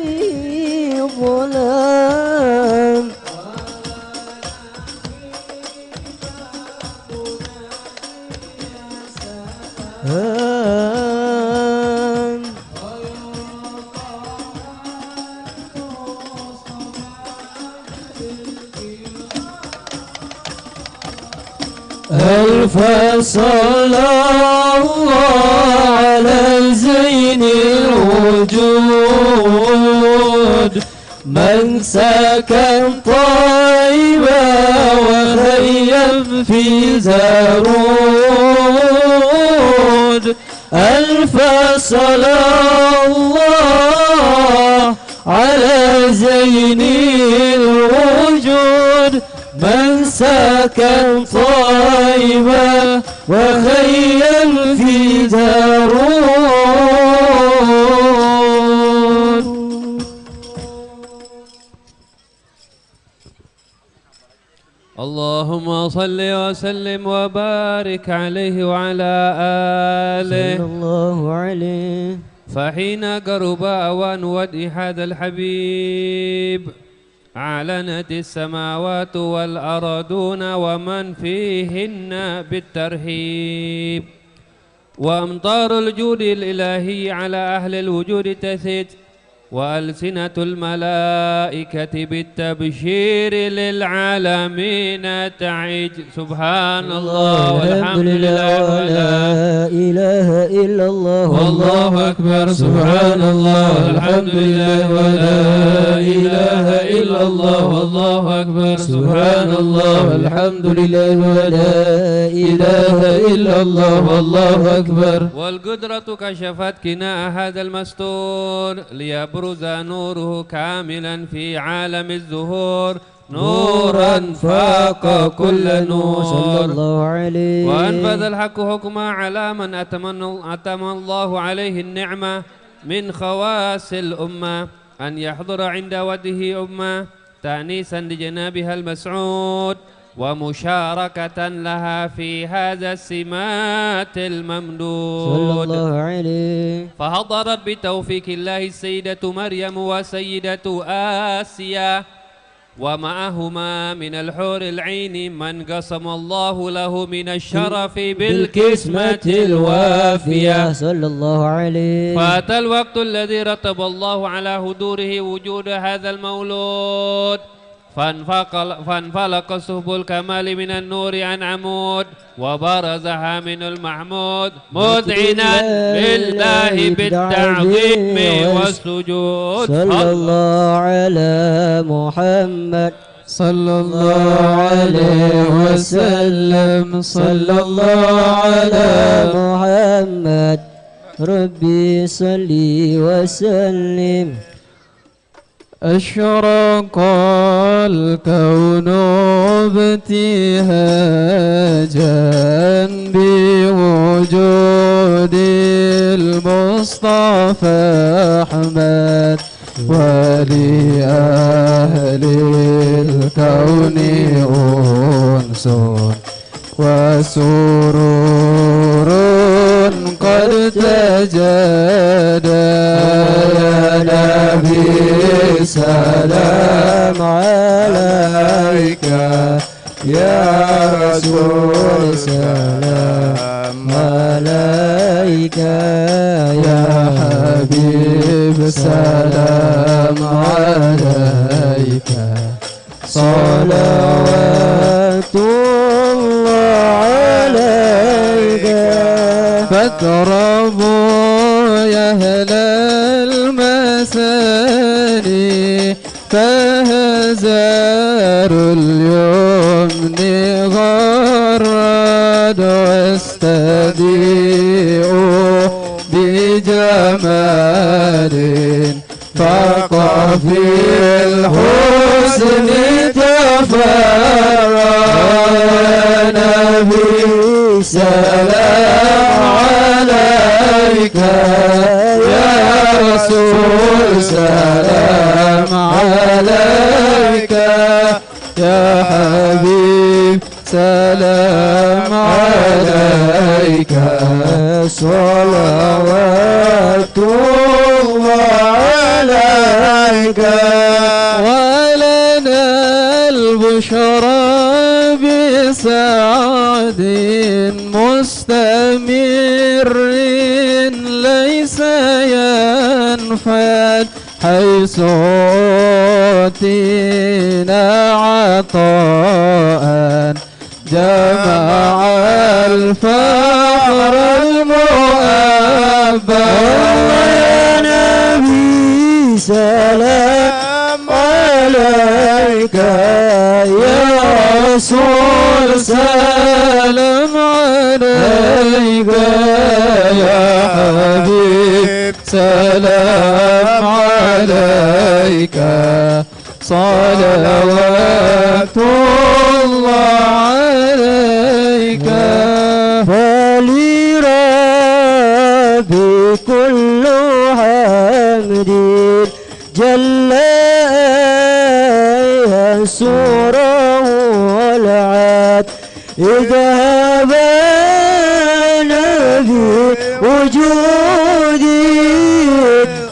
ظلام ألف صلى الله على زين الوجود من سكن طيبا وخيم في زرود ألف صلى الله على زين الوجود من سكن طيبا وخيم في زرود اللهم صل وسلم وبارك عليه وعلى آله صلى الله عليه. فحين قرب أوان ودع هذا الحبيب أعلنت السماوات والأرضون ومن فيهن بالترحيب، وأمطار الجود الإلهي على أهل الوجود تثج، وألسنة الملائكة بالتبشير للعالمين تعج. سبحان الله والحمد لله ولا إله إلا الله والله أكبر. سبحان الله والحمد لله ولا إله إلا الله والله أكبر. سبحان الله والحمد لله ولا إله إلا الله والله أكبر. والقدرة كشفت كناء هذا المستور ليبرز نوره كاملا في عالم الزهور، نورا فاق كل نور صلى الله عليه. وأنفذ الحق حكما على من أتم الله عليه النعمة من خواص الأمة أن يحضر عند وجهه أمة تأنيسا لجنابها المسعود ومشاركة لها في هذا السمات الممدود صلى الله عليه. فحضرت بتوفيق الله السيدة مريم وسيدة آسيا ومعهما من الحور العين من قسم الله له من الشرف بالقسمة الوافية صلى الله عليه. فأتى الوقت الذي رتب الله على حضوره وجود هذا المولود فانفلق صهب الكمال من النور عن عمود وبرز حامل المحمود مذعنا لله بالتعظيم والسجود. صلى الله على محمد صلى الله عليه وسلم. صلى الله على محمد ربي صلي وسلم. أشرق الكون ابتهاجا بوجود المصطفى أحمد ولأهل الكون أنس وسرور قد تجدى. يا نبي سلام عليك يا رسول سلام عليك يا حبيب سلام عليك صلوات الله عليك. فاقربوا يا أهل المساني فهزار اليمن غرد واستديئوا بجمال فاق في الحسن تفرد. نبي سلام عليك يا رسول سلام عليك يا حبيب سلام عليك صلوات الله عليك. ولنا البشرى بسعد مستمر ليس ينفد حيث أوتينا عطاء جمع الفقر المؤبد. يا نبي سلام عليك يا رسول سلام عليك يا حبيب سلام عليك صلوات الله عليك. فلربي كل حمد جل يسوره والعاد اذهب نبي وجودي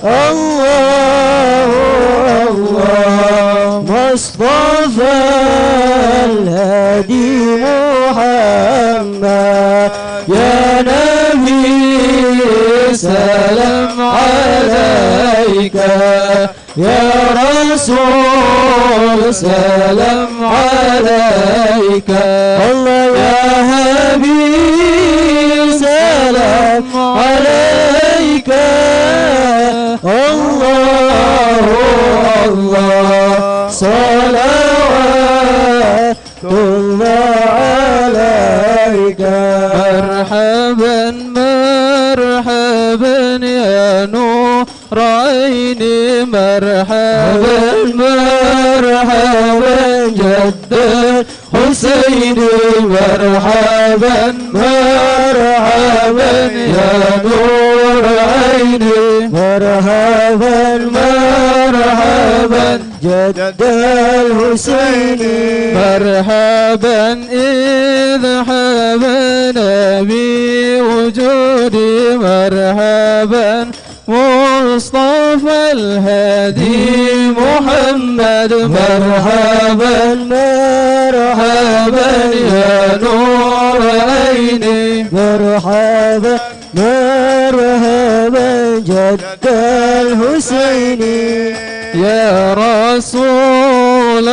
الله الله مصطفى الهادي محمد. يا نبي سلام عليك يا رسول سلام عليك الله يا حبيب سلام عليك الله الله صلوات الله عليك. مرحبا مرحبا يا نور عيني مرحبا مرحبا جد حسين مرحبا مرحبا يا نور عيني مرحبا مرحبا جد الحسين مرحبا إذ حبنا بوجودي مرحبا مصطفى الهادي محمد مرحبا مرحبا يا نور عيني مرحبا مرحبا جد الحسين يا رسول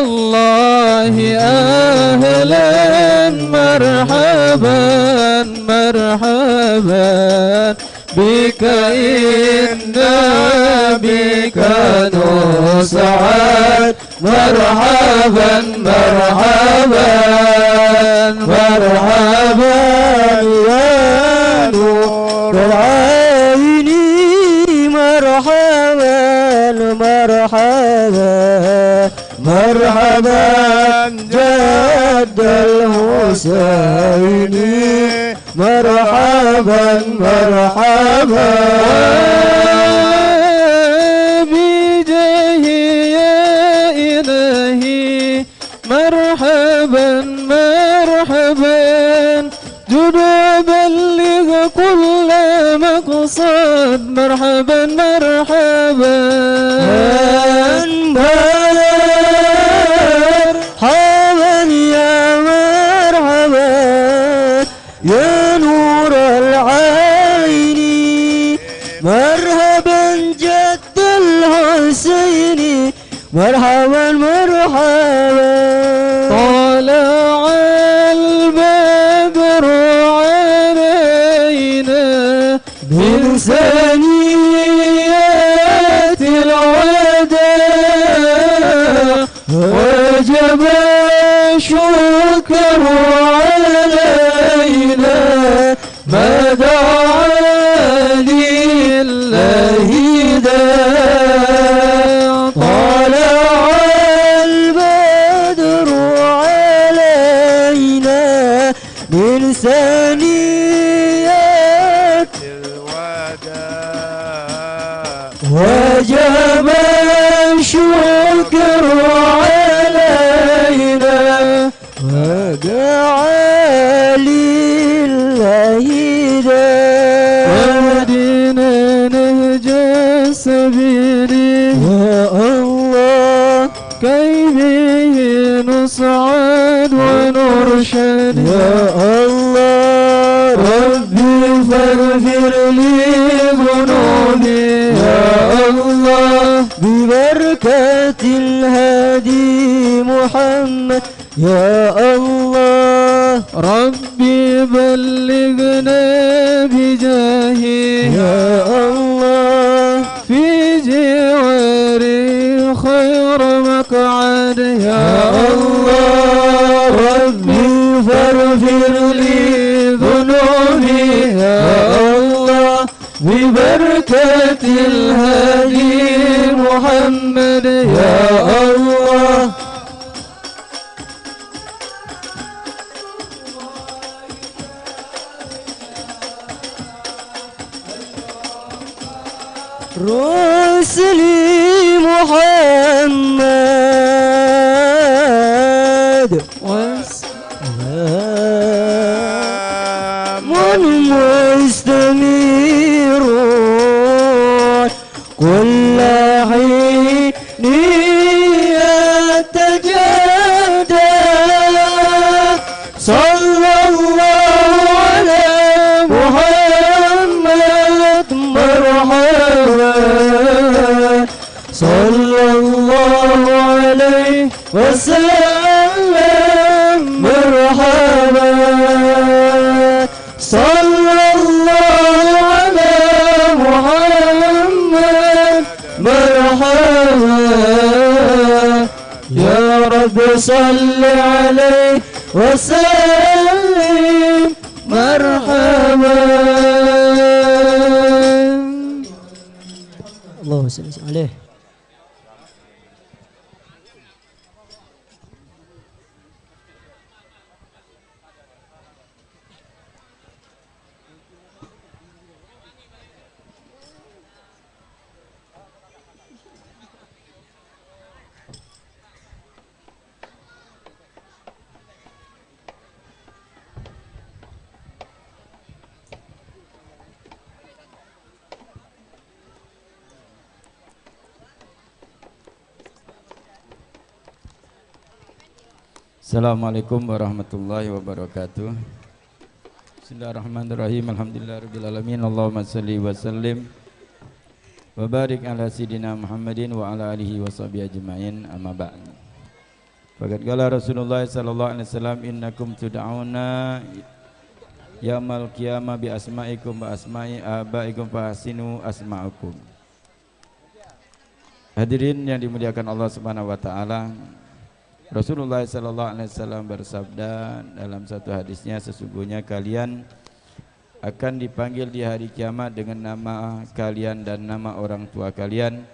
الله أهلا مرحبا مرحبا بك إنا بك نسعد مرحبا مرحبا مرحبا يا نور العين مرحبا مرحبا مرحبا جد الحسين مرحبا مرحبا بجاه يا إلهي مرحبا مرحبا جد بلغ كل مقصد مرحبا مرحبا مرحبا يا مرحبا يا نور العين مرحبا جد الحسين مرحبا مرحبا طلع البدر علينا من ثنيات الوداع وجب الشكر علينا ما دعا لله داع طلع البدر علينا من ثنيات الوداع وجب الشكر علينا ودعا لله داع واهدنا نهج السبيل يا الله كي به نصعد ونرشد يا الله ربي فاغفر لي ذنوبي يا الله ببركة الهادي محمد يا الله ربي بلغنا بجاهي يا الله في جواري خير مقعد يا الله ربي فاغفر لي ذنوبي يا الله ببركة الهادي محمد يا الله رسلي محمد وسلام مستمر كل حين يتجدد صلى الله على محمد مرحبا صلى الله عليه وسلم مرحبا صلى الله على محمد مرحبا يا رب صل عليه وسلم مرحبا اللهم صل عليه. Assalamualaikum warahmatullahi wabarakatuh. Bismillahirrahmanirrahim. Alhamdulillahirabbil alamin. Allahumma shalli wa sallim wa barik ala sayidina Muhammadin wa ala alihi washabihi ajmain. Amma ba'd. Faqad qala Rasulullah sallallahu alaihi wasallam, innakum tud'auna yaumal qiyamah bi asma'ikum wa asma'i abaikum fa ahsinu asma'akum. Hadirin yang dimuliakan Allah Subhanahu wa taala, Rasulullah sallallahu alaihi wasallam bersabda dalam satu hadisnya, sesungguhnya kalian akan dipanggil di hari kiamat dengan nama kalian dan nama orang tua kalian,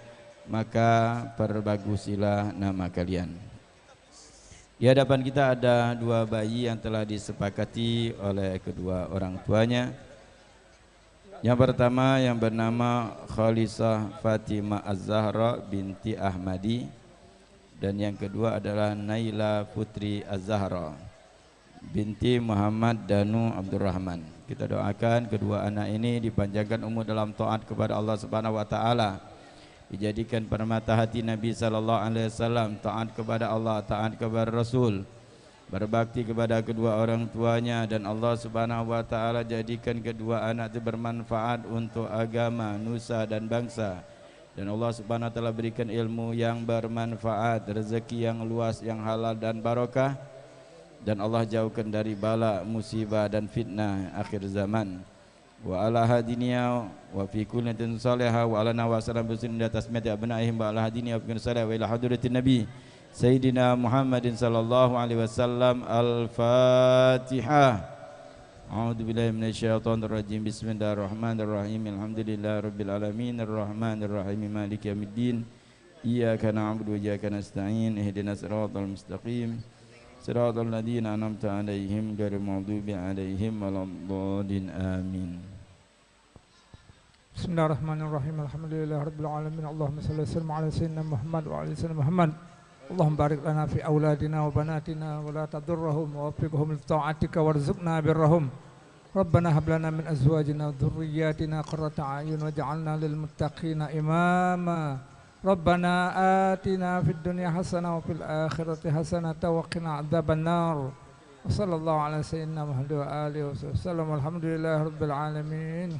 maka perbagusilah nama kalian. Di hadapan kita ada dua bayi yang telah disepakati oleh kedua orang tuanya. Yang pertama yang bernama Khalisah Fatimah Az-Zahra binti Ahmadi, dan yang kedua adalah Naila Putri Az-Zahra binti Muhammad Danu Abdurrahman. Kita doakan kedua anak ini dipanjangkan umur dalam taat kepada Allah Subhanahu wa taala, dijadikan permata hati Nabi sallallahu alaihi wasallam, taat kepada Allah, taat kepada Rasul, berbakti kepada kedua orang tuanya, dan Allah Subhanahu wa taala jadikan kedua anak itu bermanfaat untuk agama, nusa dan bangsa. Dan Allah Subhanahu wa taala berikan ilmu yang bermanfaat, rezeki yang luas, yang halal dan barokah, dan Allah jauhkan dari bala, musibah dan fitnah akhir zaman. Wa ala hadiniya wa fi kullatin salihah wa ala nawasalam bisin di atas mati abnaihim wa ala hadiniya wa fi salih wa ila hadratin nabi Sayyidina Muhammadin sallallahu alaihi wasallam. Al-Fatihah. A'udzu billahi minasyaitonir rajim. Bismillahirrahmanirrahim. Alhamdulillahirabbil alamin arrahmanir rahim maliki yaumiddin. Iyyaka na'budu wa iyyaka nasta'in. Ihdinas siratal mustaqim. Siratal ladzina an'amta 'alaihim ghairil maghdubi 'alaihim waladdallin. Amin. Bismillahirrahmanirrahim. Alhamdulillahirabbil alamin. Allahumma shalli wa sallim ala sayyidina Muhammad wa ala sayyidina Muhammad. Allahumma barik lana fi auladina wa banatina wa la tadurrahum wa waffiqhum li ta'atika warzuqna birrahum. Rabbana hab lana min azwajina wa dhurriyyatina qurrata a'yun waj'alna lil muttaqina imama. Rabbana atina fid dunya hasanah wa fil akhirati hasanah wa qina adzabannar. Wa sallallahu ala sayyidina Muhammad wa alihi wasallam. Alhamdulillahirabbil alamin.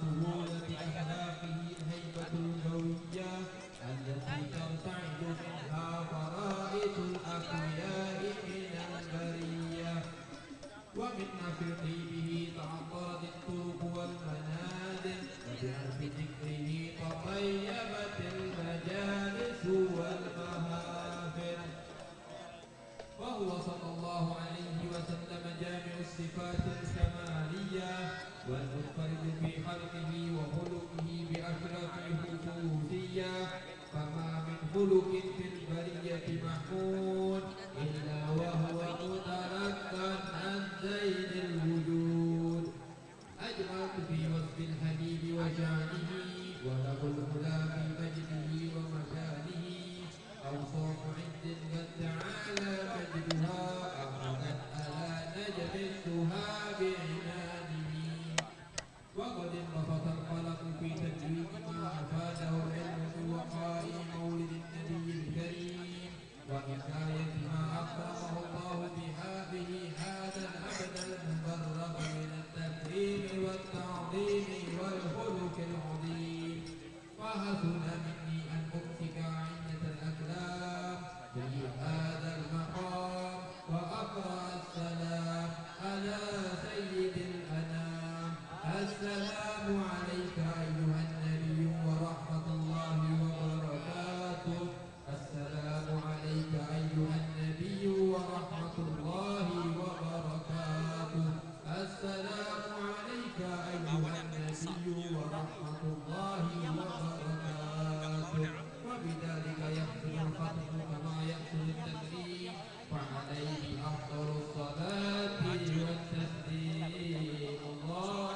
سهولة أخلاقه الهيبة القوية التي ترتعد منها فرائس الأقوياء من البرية ومن نفقه تعطرت الطرق والمنازل وبعرف ذكره تطيبت المجالس والمهافل وهو صلى الله عليه وسلم جامع الصفات الكمالية والمنفرد في خلقه وخلقه بأشرف الخصوصية فما من خلق في البرية محمود إلا وهو متلقى عن زين الوجود أجمل في وصف الحبيب وشانه وله العلا في مجده ومكانه أوصاف عز قد تعالى مجدها أخذت على نجم السها بعنانه وقد انبسط القلق في تجويد ما أفاده العلم في وقاء مولد النبي الكريم وحكاية ما أكرمه الله بها به هذا العبد المبرر من التكريم والتعظيم والخلق العظيم فحسن مني أن أمسك عدة الأكلام في هذا المقام وأقرأ السلام على سيد الأنام السلام عليك أيها النبي ورحمة الله وبركاته السلام عليك أيها النبي ورحمة الله وبركاته السلام عليك أيها النبي ورحمة الله وبركاته وبذلك يحصل الختم كما يحصل التكريم فعليه أفضل الصلاة والتسليم الله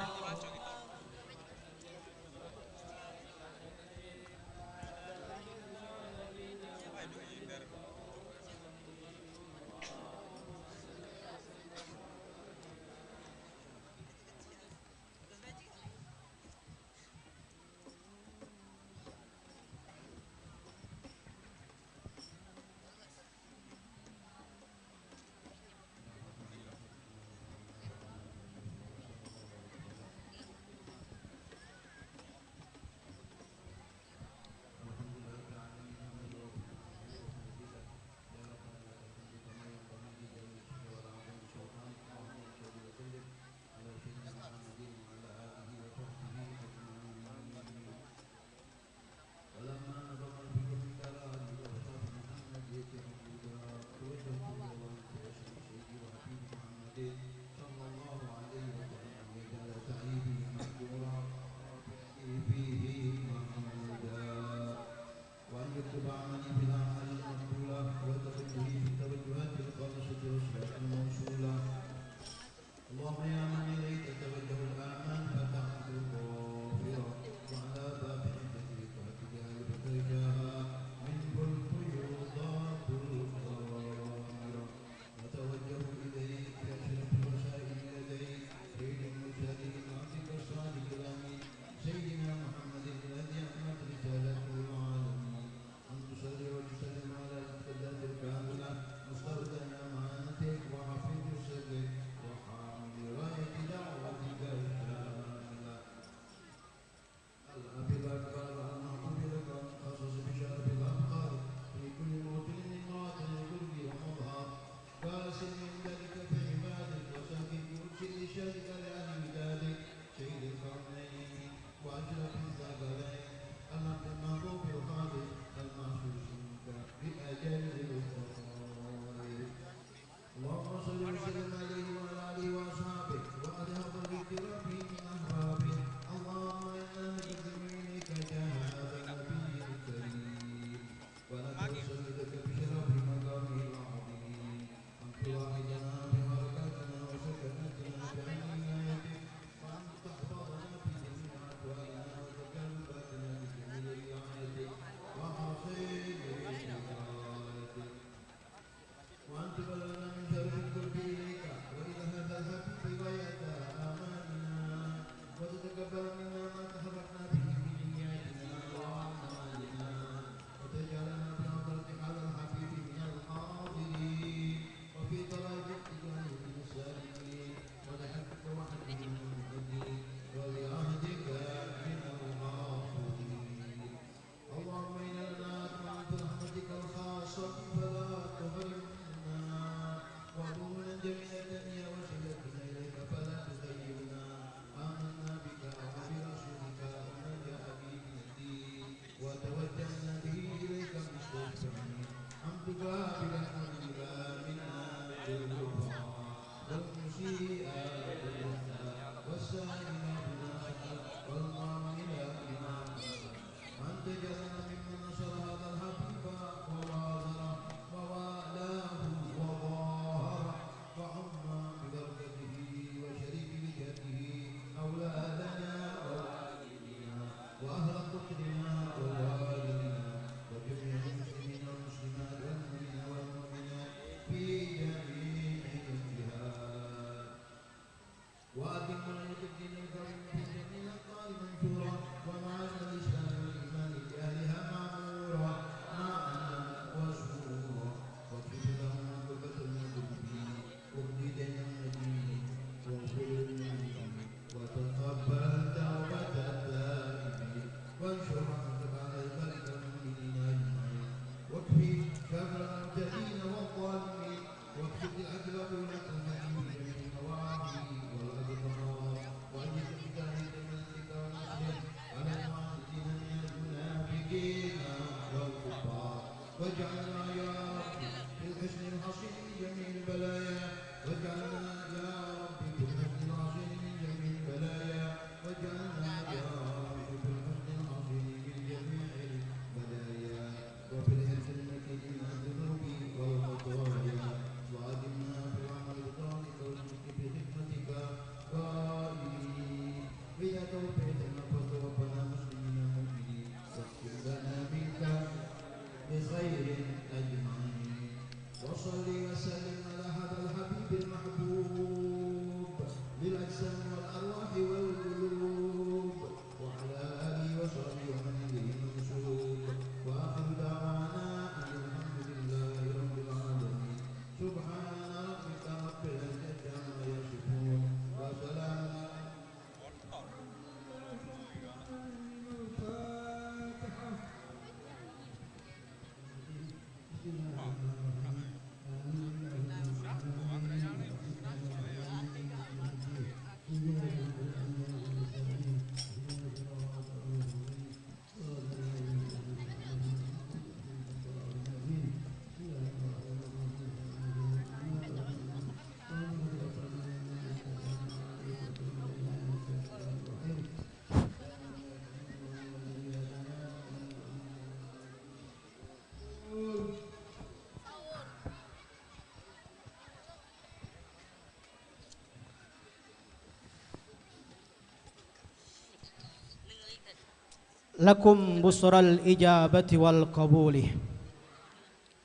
Lakum busral ijabati wal qabuli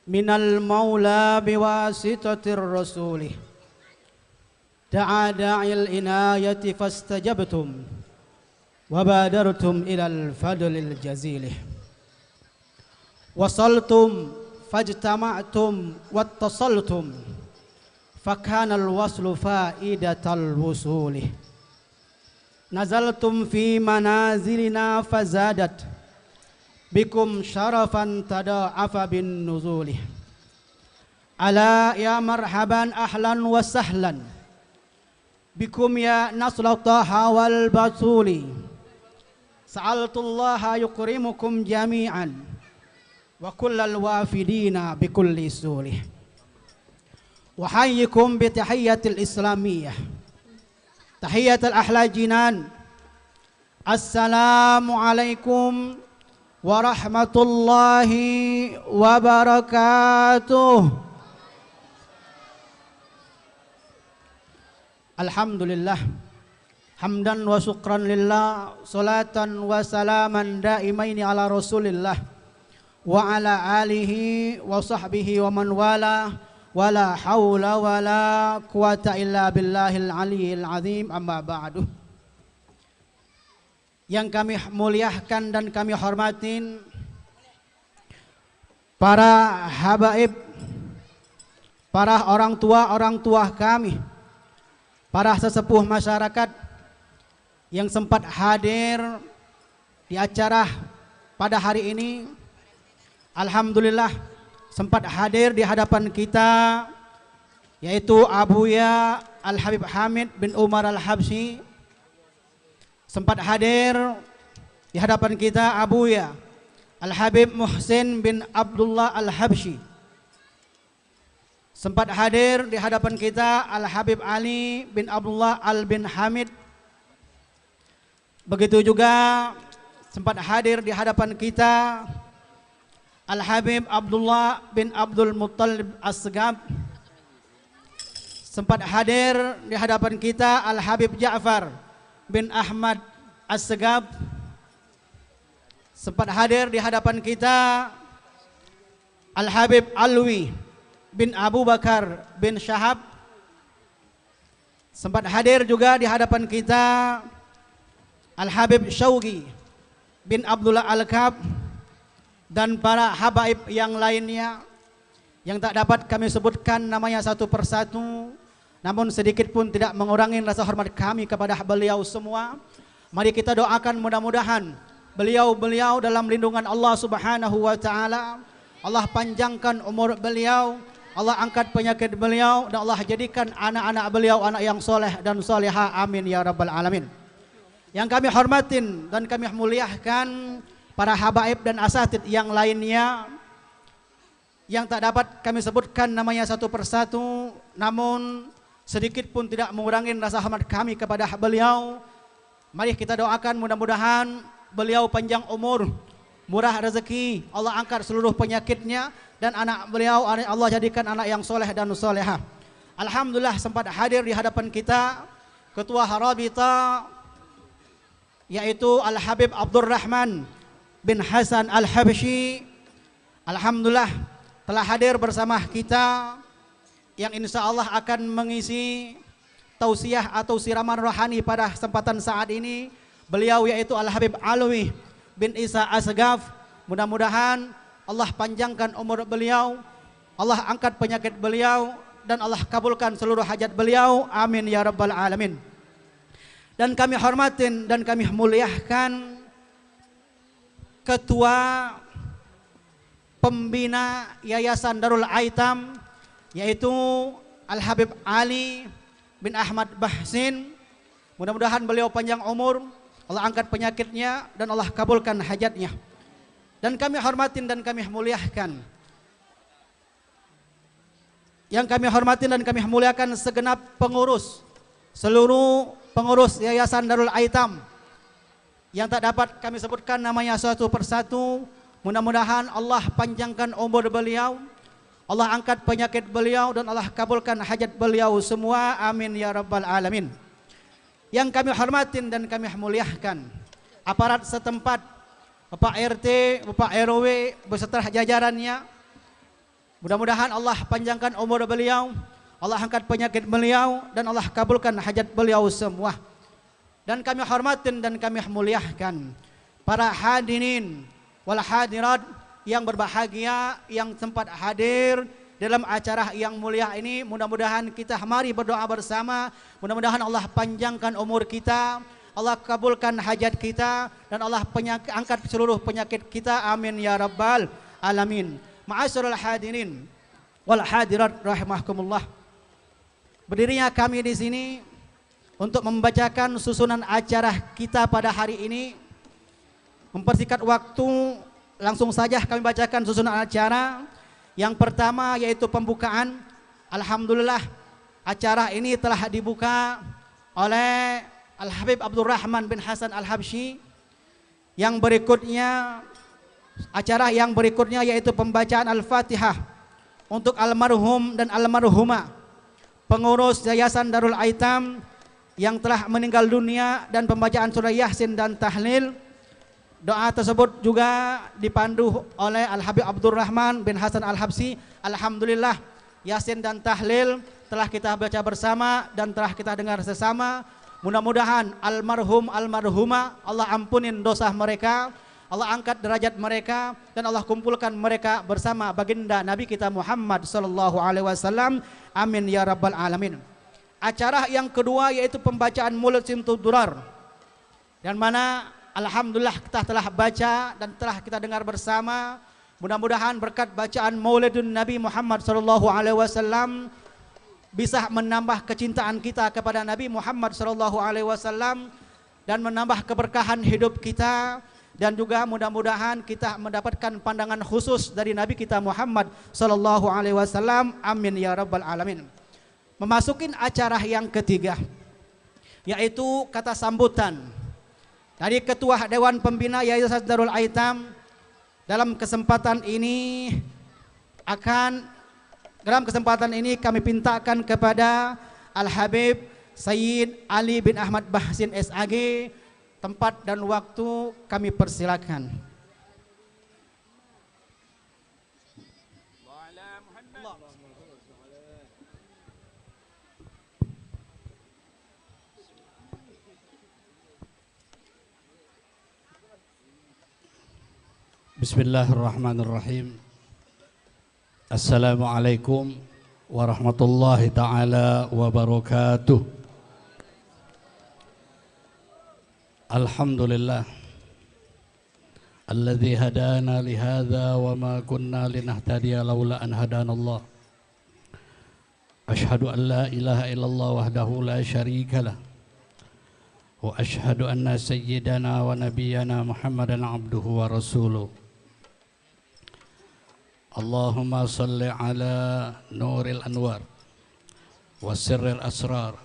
minal maula biwasitatir rasuli da'a da'il inayati fastajabtum wa badartum ilal fadlil jazili wasaltum fajtama'tum wattasaltum fakana alwaslu fa'idatal wusuli nazaltum fi manazilina fazadat bikum syarafan tada'afa bin nuzuli ala ya marhaban ahlan wa sahlan bikum ya naslataha wal basuli sa'altullaha yukrimukum jami'an wa kullal wafidina bikulli suli wa hayyikum bi tahiyyatil islamiyah tahiyatul ahla jinan. Assalamualaikum warahmatullahi wabarakatuh. Alhamdulillah hamdan wa syukran lillah salatan wa salaman daimaini ala rasulillah wa ala alihi wa sahbihi wa man wala wala haula wala quwata illa billahil aliyil azim, amma ba'du. Yang kami muliakan dan kami hormatin para habaib, para orang tua kami, para sesepuh masyarakat yang sempat hadir di acara pada hari ini. Alhamdulillah sempat hadir di hadapan kita, yaitu Abuya Al-Habib Hamid bin Umar Al-Habsyi. Sempat hadir di hadapan kita Abuya Al-Habib Muhsin bin Abdullah Al-Habsyi. Sempat hadir di hadapan kita Al-Habib Ali bin Abdullah Al-bin Hamid. Begitu juga sempat hadir di hadapan kita Al-Habib Abdullah bin Abdul Muttalib As-Segaf. Sempat hadir di hadapan kita Al-Habib Ja'far bin Ahmad As-Segaf. Sempat hadir di hadapan kita Al-Habib Alwi bin Abu Bakar bin Syahab. Sempat hadir juga di hadapan kita Al-Habib Syauqi bin Abdullah Al-Kab dan para habaib yang lainnya yang tak dapat kami sebutkan namanya satu persatu, namun sedikit pun tidak mengurangi rasa hormat kami kepada beliau semua. Mari kita doakan mudah-mudahan beliau dalam lindungan Allah Subhanahu wa taala. Allah panjangkan umur beliau, Allah angkat penyakit beliau, dan Allah jadikan anak-anak beliau anak yang soleh dan soleha, amin ya rabbal alamin. Yang kami hormatin dan kami muliakan para habaib dan asatid yang lainnya yang tak dapat kami sebutkan namanya satu persatu, namun sedikit pun tidak mengurangi rasa hormat kami kepada beliau. Mari kita doakan mudah-mudahan beliau panjang umur, murah rezeki, Allah angkat seluruh penyakitnya, dan anak beliau Allah jadikan anak yang soleh dan solehah. Alhamdulillah sempat hadir di hadapan kita Ketua Harabita yaitu Al-Habib Abdurrahman bin Hasan Al-Habsyi. Alhamdulillah telah hadir bersama kita yang insya Allah akan mengisi tausiah atau siraman rohani pada kesempatan saat ini. Beliau yaitu Al-Habib Alwi bin Isa Asgaf. Mudah-mudahan Allah panjangkan umur beliau, Allah angkat penyakit beliau, dan Allah kabulkan seluruh hajat beliau. Amin ya rabbal alamin. Dan kami hormatin dan kami muliakan Ketua Pembina Yayasan Darul Aitam yaitu Al-Habib Ali bin Ahmad Bahsin. Mudah-mudahan beliau panjang umur, Allah angkat penyakitnya, dan Allah kabulkan hajatnya. Dan kami hormatin dan kami muliakan, yang kami hormatin dan kami muliakan segenap pengurus, seluruh pengurus Yayasan Darul Aitam yang tak dapat kami sebutkan namanya satu persatu. Mudah-mudahan Allah panjangkan umur beliau, Allah angkat penyakit beliau, dan Allah kabulkan hajat beliau semua. Amin ya rabbal alamin. Yang kami hormatin dan kami muliakan aparat setempat, Bapak RT, Bapak RW beserta jajarannya. Mudah-mudahan Allah panjangkan umur beliau, Allah angkat penyakit beliau, dan Allah kabulkan hajat beliau semua. Dan kami hormatin dan kami muliakan para hadirin wal hadirat yang berbahagia yang sempat hadir dalam acara yang mulia ini. Mudah-mudahan kita mari berdoa bersama, mudah-mudahan Allah panjangkan umur kita, Allah kabulkan hajat kita, dan Allah angkat seluruh penyakit kita. Amin ya rabbal alamin. Ma'asyiral hadirin wal hadirat rahimakumullah. Berdirinya kami di sini untuk membacakan susunan acara kita pada hari ini. Mempersingkat waktu, langsung saja kami bacakan susunan acara. Yang pertama yaitu pembukaan. Alhamdulillah acara ini telah dibuka oleh Al-Habib Abdurrahman bin Hasan Al-Habsyi. Yang berikutnya, acara yang berikutnya yaitu pembacaan Al-Fatihah untuk almarhum dan almarhumah pengurus Yayasan Darul Aitam yang telah meninggal dunia, dan pembacaan surah Yasin dan tahlil. Doa tersebut juga dipandu oleh Al-Habib Abdurrahman bin Hasan Al-Habsyi. Alhamdulillah Yasin dan tahlil telah kita baca bersama dan telah kita dengar sesama. Mudah-mudahan almarhum almarhumah Allah ampunin dosa mereka, Allah angkat derajat mereka, dan Allah kumpulkan mereka bersama baginda Nabi kita Muhammad sallallahu alaihi wasallam. Amin ya rabbal alamin. Acara yang kedua yaitu pembacaan Maulid Simtud Durar, yang mana alhamdulillah kita telah baca dan telah kita dengar bersama. Mudah-mudahan berkat bacaan Maulidun Nabi Muhammad sallallahu alaihi wasallam bisa menambah kecintaan kita kepada Nabi Muhammad sallallahu alaihi wasallam dan menambah keberkahan hidup kita, dan juga mudah-mudahan kita mendapatkan pandangan khusus dari Nabi kita Muhammad sallallahu alaihi wasallam. Amin ya rabbal alamin. Memasukin acara yang ketiga yaitu kata sambutan dari Ketua Dewan Pembina Yayasan Darul Aitam. Dalam kesempatan ini kami pintakan kepada Al-Habib Sayyid Ali bin Ahmad Bahsin SAG. Tempat dan waktu kami persilakan. Bismillahirrahmanirrahim. Assalamualaikum warahmatullahi ta'ala wabarakatuh. Alhamdulillah alladzi hadana lihadza wa ma kunna linahtadiya laula an hadanallah. Ashhadu an la ilaha illallah wahdahu la syarika lah. Wa ashhadu anna sayyidana wa nabiyyana Muhammadan abduhu wa rasuluh. Allahumma salli ala nuril anwar wa sirril asrar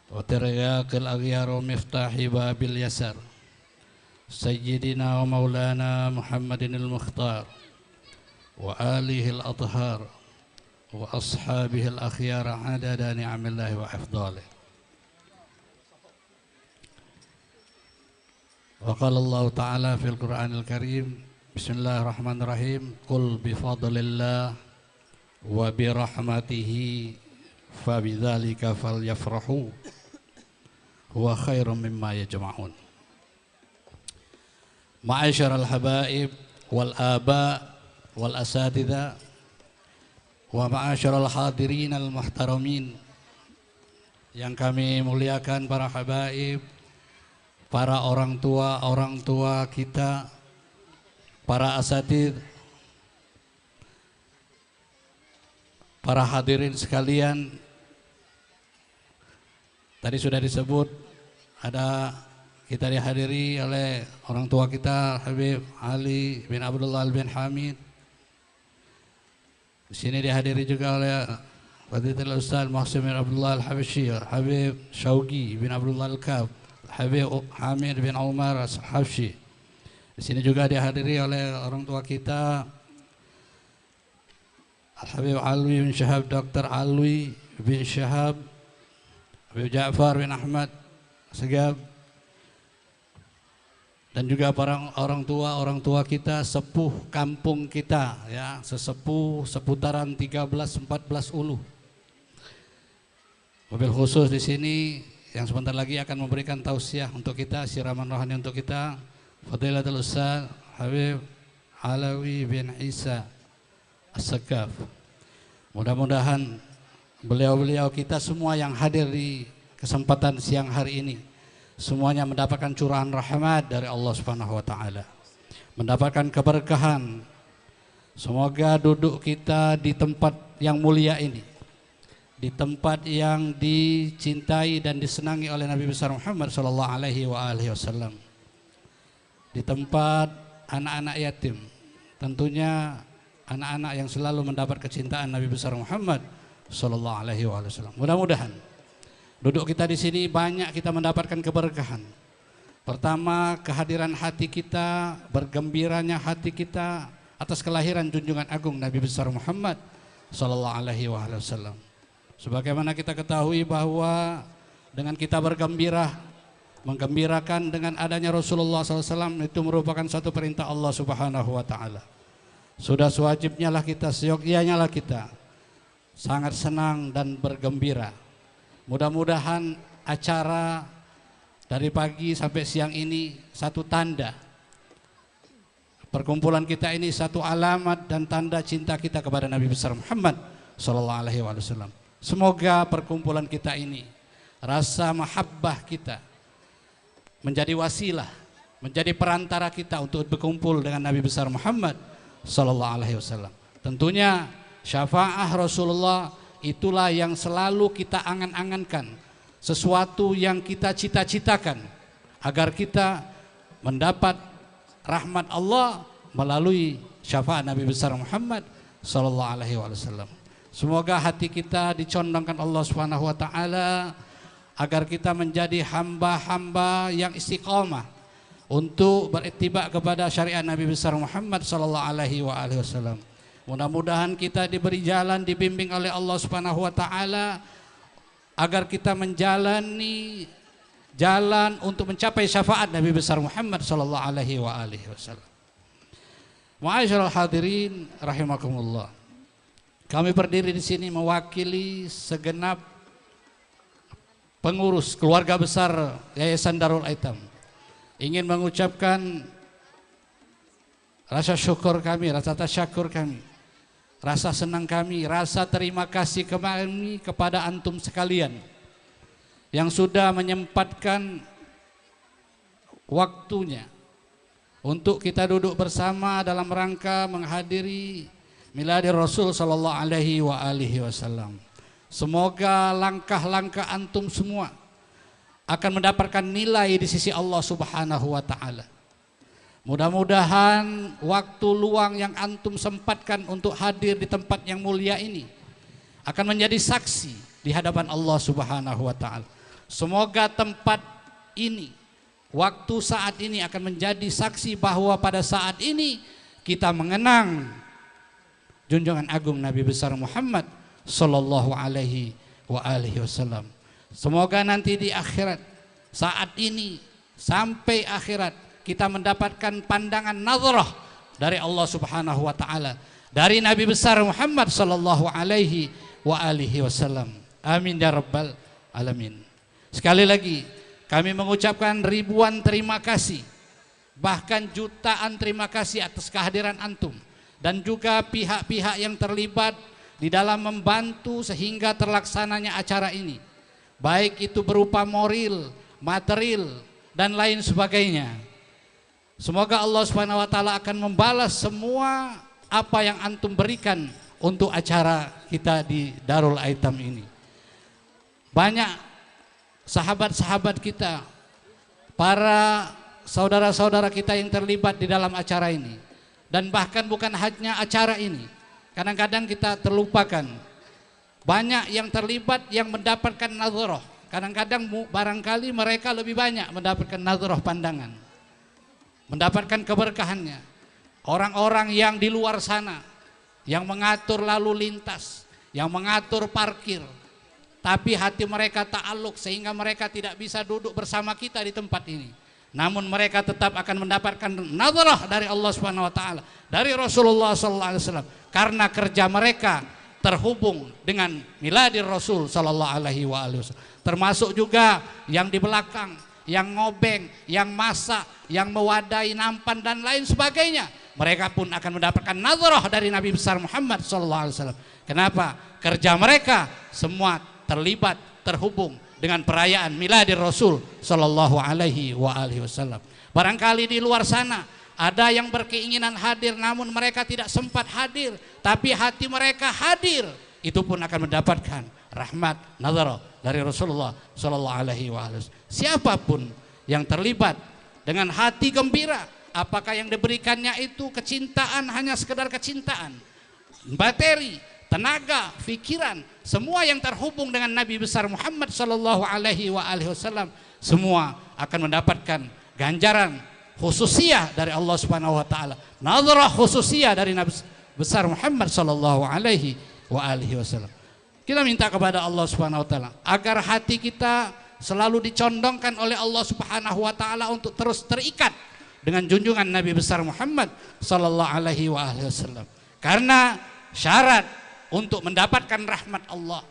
وترياق الأغيار ومفتاح باب اليسر سيدنا ومولانا محمد المختار وآله الأطهار وأصحابه الأخيار عدد نعم الله وأفضاله. وقال الله تعالى في القرآن الكريم بسم الله الرحمن الرحيم قل بفضل الله وبرحمته فبذلك فليفرحوا هو خير مما يجمعون. معاشر الحبائب والآباء والأساتذة ومعاشر الhadirin al-muhtaramin yang kami muliakan, para habaib, para orang tua kita, para asatid, para hadirin sekalian. Tadi sudah disebut ada kita dihadiri oleh orang tua kita Habib Ali bin Abdullah bin Hamid. Di sini dihadiri juga oleh Fadilatul Ustaz Muhsin bin Abdullah Al-Habsyi, Habib Syauqi bin Abdullah Al-Kab, Habib Hamid bin Umar Al-Habsyi. Di sini juga dihadiri oleh orang tua kita Habib Alwi bin Syahab, Dr. Alwi bin Syahab, Habib Ja'far bin Ahmad Segab, dan juga para orang tua kita, sepuh kampung kita, ya, sesepuh seputaran 13-14 ulu. Mobil khusus di sini yang sebentar lagi akan memberikan tausiah untuk kita, siraman rohani untuk kita, Fadilatul Ustaz Habib Alawi bin Isa As-Sakaf. Mudah-mudahan beliau-beliau kita semua yang hadir di kesempatan siang hari ini semuanya mendapatkan curahan rahmat dari Allah Subhanahu wa taala, mendapatkan keberkahan. Semoga duduk kita di tempat yang mulia ini, di tempat yang dicintai dan disenangi oleh Nabi besar Muhammad sallallahu alaihi wasallam, di tempat anak-anak yatim, tentunya anak-anak yang selalu mendapat kecintaan Nabi besar Muhammad sallallahu alaihi wasallam. Mudah-mudahan duduk kita di sini banyak kita mendapatkan keberkahan. Pertama, kehadiran hati kita, bergembiranya hati kita atas kelahiran junjungan agung Nabi besar Muhammad sallallahu alaihi wasallam. Sebagaimana kita ketahui bahwa dengan kita bergembira, menggembirakan dengan adanya Rasulullah SAW itu merupakan satu perintah Allah Subhanahu wa taala. Sudah sewajibnya lah kita, seyogyanya lah kita sangat senang dan bergembira. Mudah-mudahan acara dari pagi sampai siang ini satu tanda, perkumpulan kita ini satu alamat dan tanda cinta kita kepada Nabi besar Muhammad sallallahu alaihi wasallam. Semoga perkumpulan kita ini, rasa mahabbah kita menjadi wasilah, menjadi perantara kita untuk berkumpul dengan Nabi besar Muhammad sallallahu alaihi wasallam. Tentunya syafaat Rasulullah itulah yang selalu kita angan-angankan, sesuatu yang kita cita-citakan agar kita mendapat rahmat Allah melalui syafaat Nabi besar Muhammad sallallahu alaihi wasallam. Semoga hati kita dicondongkan Allah Subhanahu wa taala agar kita menjadi hamba-hamba yang istiqamah untuk berittiba kepada syariat Nabi besar Muhammad sallallahu alaihi wasallam. Mudah-mudahan kita diberi jalan, dibimbing oleh Allah Subhanahu wa taala agar kita menjalani jalan untuk mencapai syafaat Nabi besar Muhammad sallallahu alaihi wasallam. Ma'asyiral hadirin rahimakumullah. Kami berdiri di sini mewakili segenap pengurus keluarga besar Yayasan Darul Aitam. Ingin mengucapkan rasa syukur kami, rasa tasyakur kami, rasa senang kami, rasa terima kasih kami kepada antum sekalian yang sudah menyempatkan waktunya untuk kita duduk bersama dalam rangka menghadiri Miladir Rasul sallallahu alaihi wasallam. Semoga langkah-langkah antum semua akan mendapatkan nilai di sisi Allah Subhanahu wa taala. Mudah-mudahan waktu luang yang antum sempatkan untuk hadir di tempat yang mulia ini akan menjadi saksi di hadapan Allah Subhanahu wa taala. Semoga tempat ini, waktu saat ini akan menjadi saksi bahwa pada saat ini kita mengenang junjungan agung Nabi besar Muhammad sallallahu alaihi wa alihi wasallam. Semoga nanti di akhirat, saat ini sampai akhirat, kita mendapatkan pandangan nazarah dari Allah Subhanahu wa taala, dari Nabi besar Muhammad sallallahu alaihi wa alihi wasallam. Amin ya rabbal alamin. Sekali lagi kami mengucapkan ribuan terima kasih, bahkan jutaan terima kasih atas kehadiran antum dan juga pihak-pihak yang terlibat di dalam membantu sehingga terlaksananya acara ini, baik itu berupa moral, material dan lain sebagainya. Semoga Allah Subhanahu wa taala akan membalas semua apa yang antum berikan untuk acara kita di Darul Aitam ini. Banyak sahabat-sahabat kita, para saudara-saudara kita yang terlibat di dalam acara ini, dan bahkan bukan hanya acara ini, kadang-kadang kita terlupakan banyak yang terlibat yang mendapatkan nazarah. Kadang-kadang barangkali mereka lebih banyak mendapatkan nazarah pandangan, mendapatkan keberkahannya. Orang-orang yang di luar sana yang mengatur lalu lintas, yang mengatur parkir, tapi hati mereka ta'aluk sehingga mereka tidak bisa duduk bersama kita di tempat ini. Namun mereka tetap akan mendapatkan nazarah dari Allah Subhanahu wa taala, dari Rasulullah sallallahu alaihi wasallam, karena kerja mereka terhubung dengan miladir Rasul sallallahu alaihi wasallam. Termasuk juga yang di belakang, yang ngobeng, yang masak, yang mewadai nampan dan lain sebagainya. Mereka pun akan mendapatkan nazarah dari Nabi besar Muhammad sallallahu alaihi wasallam. Kenapa? Kerja mereka semua terlibat, terhubung dengan perayaan miladir Rasul sallallahu alaihi wasallam. Barangkali di luar sana ada yang berkeinginan hadir namun mereka tidak sempat hadir, tapi hati mereka hadir, itu pun akan mendapatkan rahmat nazarah dari Rasulullah sallallahu alaihi wasallam. Siapapun yang terlibat dengan hati gembira, apakah yang diberikannya itu kecintaan, hanya sekedar kecintaan, materi, tenaga, pikiran, semua yang terhubung dengan Nabi besar Muhammad sallallahu alaihi wasallam, semua akan mendapatkan ganjaran khususiyah dari Allah Subhanahu wa taala, nazarah khususiyah dari Nabi besar Muhammad sallallahu alaihi wasallam. Kita minta kepada Allah Subhanahu wa taala agar hati kita selalu dicondongkan oleh Allah Subhanahu wa taala untuk terus terikat dengan junjungan Nabi besar Muhammad sallallahu alaihi wasallam. Karena syarat untuk mendapatkan rahmat Allah,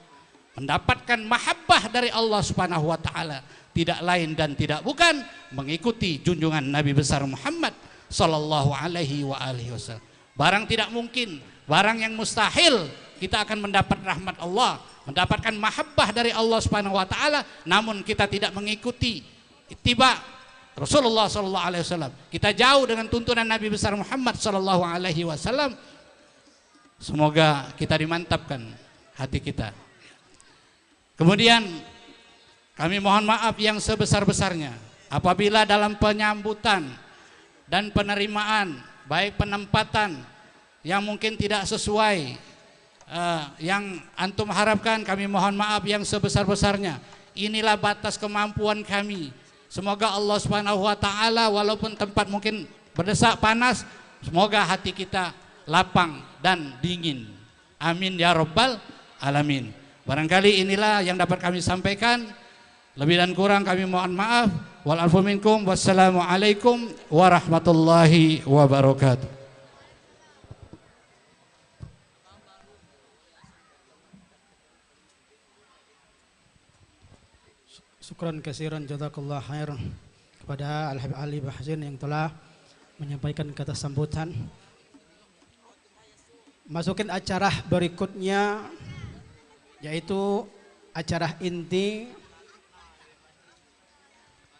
mendapatkan mahabbah dari Allah Subhanahu wa taala, tidak lain dan tidak bukan mengikuti junjungan Nabi besar Muhammad sallallahu alaihi wasallam. Barang tidak mungkin, barang yang mustahil kita akan mendapat rahmat Allah, mendapatkan mahabbah dari Allah Subhanahu wa taala, namun kita tidak mengikuti ittiba Rasulullah sallallahu alaihi wasallam. Kita jauh dengan tuntunan Nabi besar Muhammad sallallahu alaihi wasallam. Semoga kita dimantapkan hati kita. Kemudian kami mohon maaf yang sebesar-besarnya apabila dalam penyambutan dan penerimaan, baik penempatan yang mungkin tidak sesuai yang antum harapkan, kami mohon maaf yang sebesar-besarnya. Inilah batas kemampuan kami. Semoga Allah Subhanahu wa taala, walaupun tempat mungkin berdesak panas, semoga hati kita lapang dan dingin. Amin ya rabbal alamin. Barangkali inilah yang dapat kami sampaikan. Lebih dan kurang kami mohon maaf. Wal afu minkum. Wassalamualaikum warahmatullahi wabarakatuh. Syukran kasiran jazakallah khair kepada Al-Habib Ali Bahzin yang telah menyampaikan kata sambutan. Masukin acara berikutnya, yaitu acara inti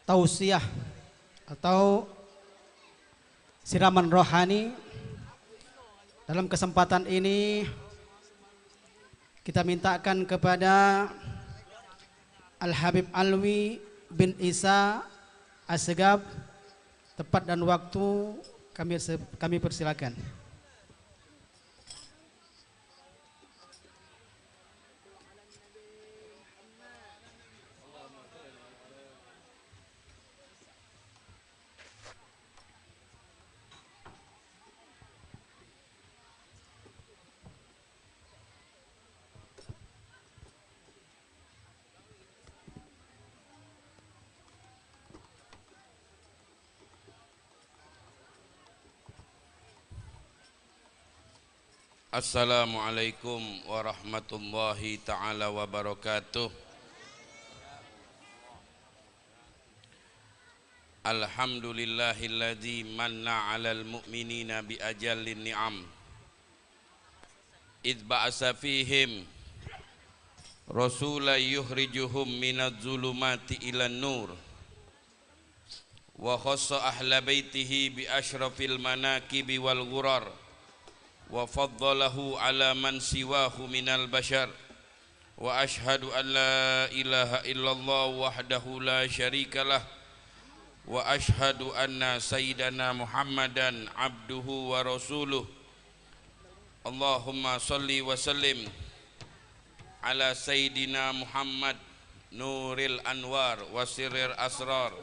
tausiah atau siraman rohani. Dalam kesempatan ini kita mintakan kepada Al-Habib Alwi bin Isa Assegaf, tepat dan waktu kami persilakan. Assalamualaikum warahmatullahi ta'ala wabarakatuh. Alhamdulillahilladzi manna 'alal mu'minina bi ajallin ni'am idh ba'asa fihim rasulan yukhrijuhum minadz zulumati ilan nur wa khassa ahla baitihi bi asyrafil manaqibi wal ghurar wa faddalahu ala man siwahu minal bashar wa ashhadu an la ilaha illallah wahdahu la syarikalah wa ashhadu anna sayyidana Muhammadan abduhu wa rasuluh. Allahumma salli wa sallim ala sayyidina Muhammad nuril anwar wa sirril asrar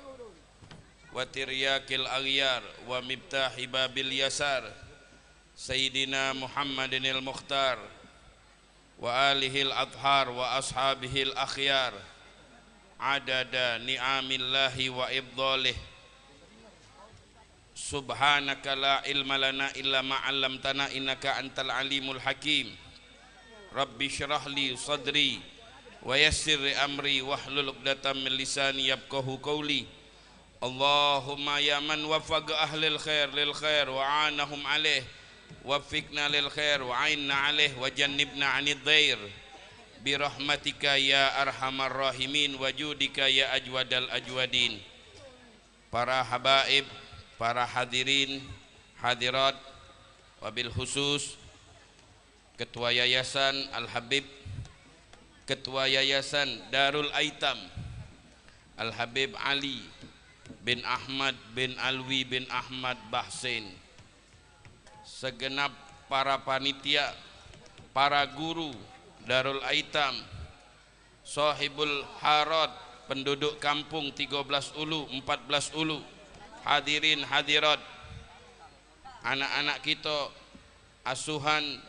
wa tiryakil aghyar wa miftahi babil yasar Sayyidina Muhammadinil Mukhtar wa alihil adhar wa ashabihil akhyar adada ni'amillahi wa ibdalih. Subhanaka la ilma lana illa ma 'allamtana innaka antal alimul hakim. Rabbi syrah li sadri wa yassir li amri wahlul 'uqdatam min lisani yafqahu qawli. Allahumma ya man wafaqa ahlil khair lil khair wa 'anahum 'alaih wafiqna lil khair wa a'inna 'alaih wa jannibna 'anid dhair bi rahmatika ya arhamar rahimin wa judika ya ajwadal ajwadin. Para habaib, para hadirin hadirat, wabil khusus Ketua Yayasan Al Habib, Ketua Yayasan Darul Aitam Al Habib Ali bin Ahmad bin Alwi bin Ahmad Bahsin, segenap para panitia, para guru Darul Aitam, Sahibul Harad, penduduk kampung 13 Ulu, 14 Ulu, hadirin hadirat, anak-anak kita asuhan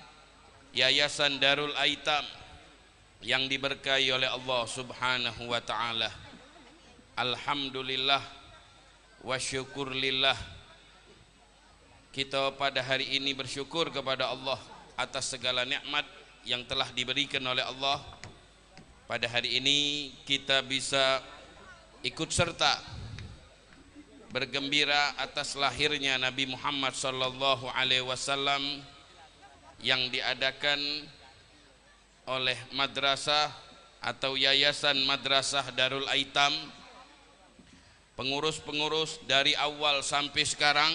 Yayasan Darul Aitam yang diberkahi oleh Allah Subhanahu wa taala. Alhamdulillah wa syukurlillah, kita pada hari ini bersyukur kepada Allah atas segala nikmat yang telah diberikan oleh Allah. Pada hari ini kita bisa ikut serta bergembira atas lahirnya Nabi Muhammad sallallahu alaihi wasallam yang diadakan oleh madrasah atau Yayasan Madrasah Darul Aitam. Pengurus-pengurus dari awal sampai sekarang,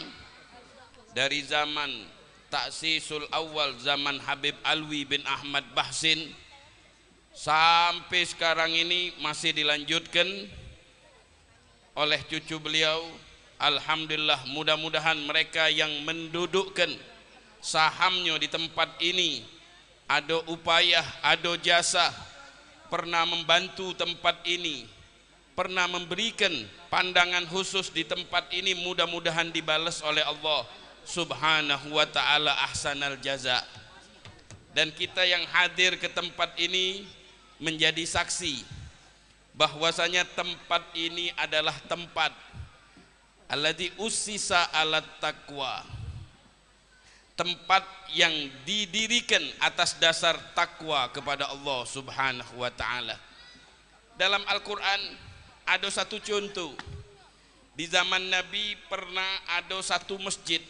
dari zaman Ta'sisul awal zaman Habib Alwi bin Ahmad Bahsin sampai sekarang ini masih dilanjutkan oleh cucu beliau. Alhamdulillah, mudah-mudahan mereka yang mendudukkan sahamnya di tempat ini ada upaya, ada jasa, pernah membantu tempat ini, pernah memberikan pandangan khusus di tempat ini, mudah-mudahan dibalas oleh Allah Subhanahu wa ta'ala ahsanal jaza. Dan kita yang hadir ke tempat ini menjadi saksi bahwasanya tempat ini adalah tempat alladzi ussisa alat taqwa, tempat yang didirikan atas dasar takwa kepada Allah Subhanahu wa ta'ala. Dalam Al-Quran ada satu contoh, di zaman Nabi pernah ada satu masjid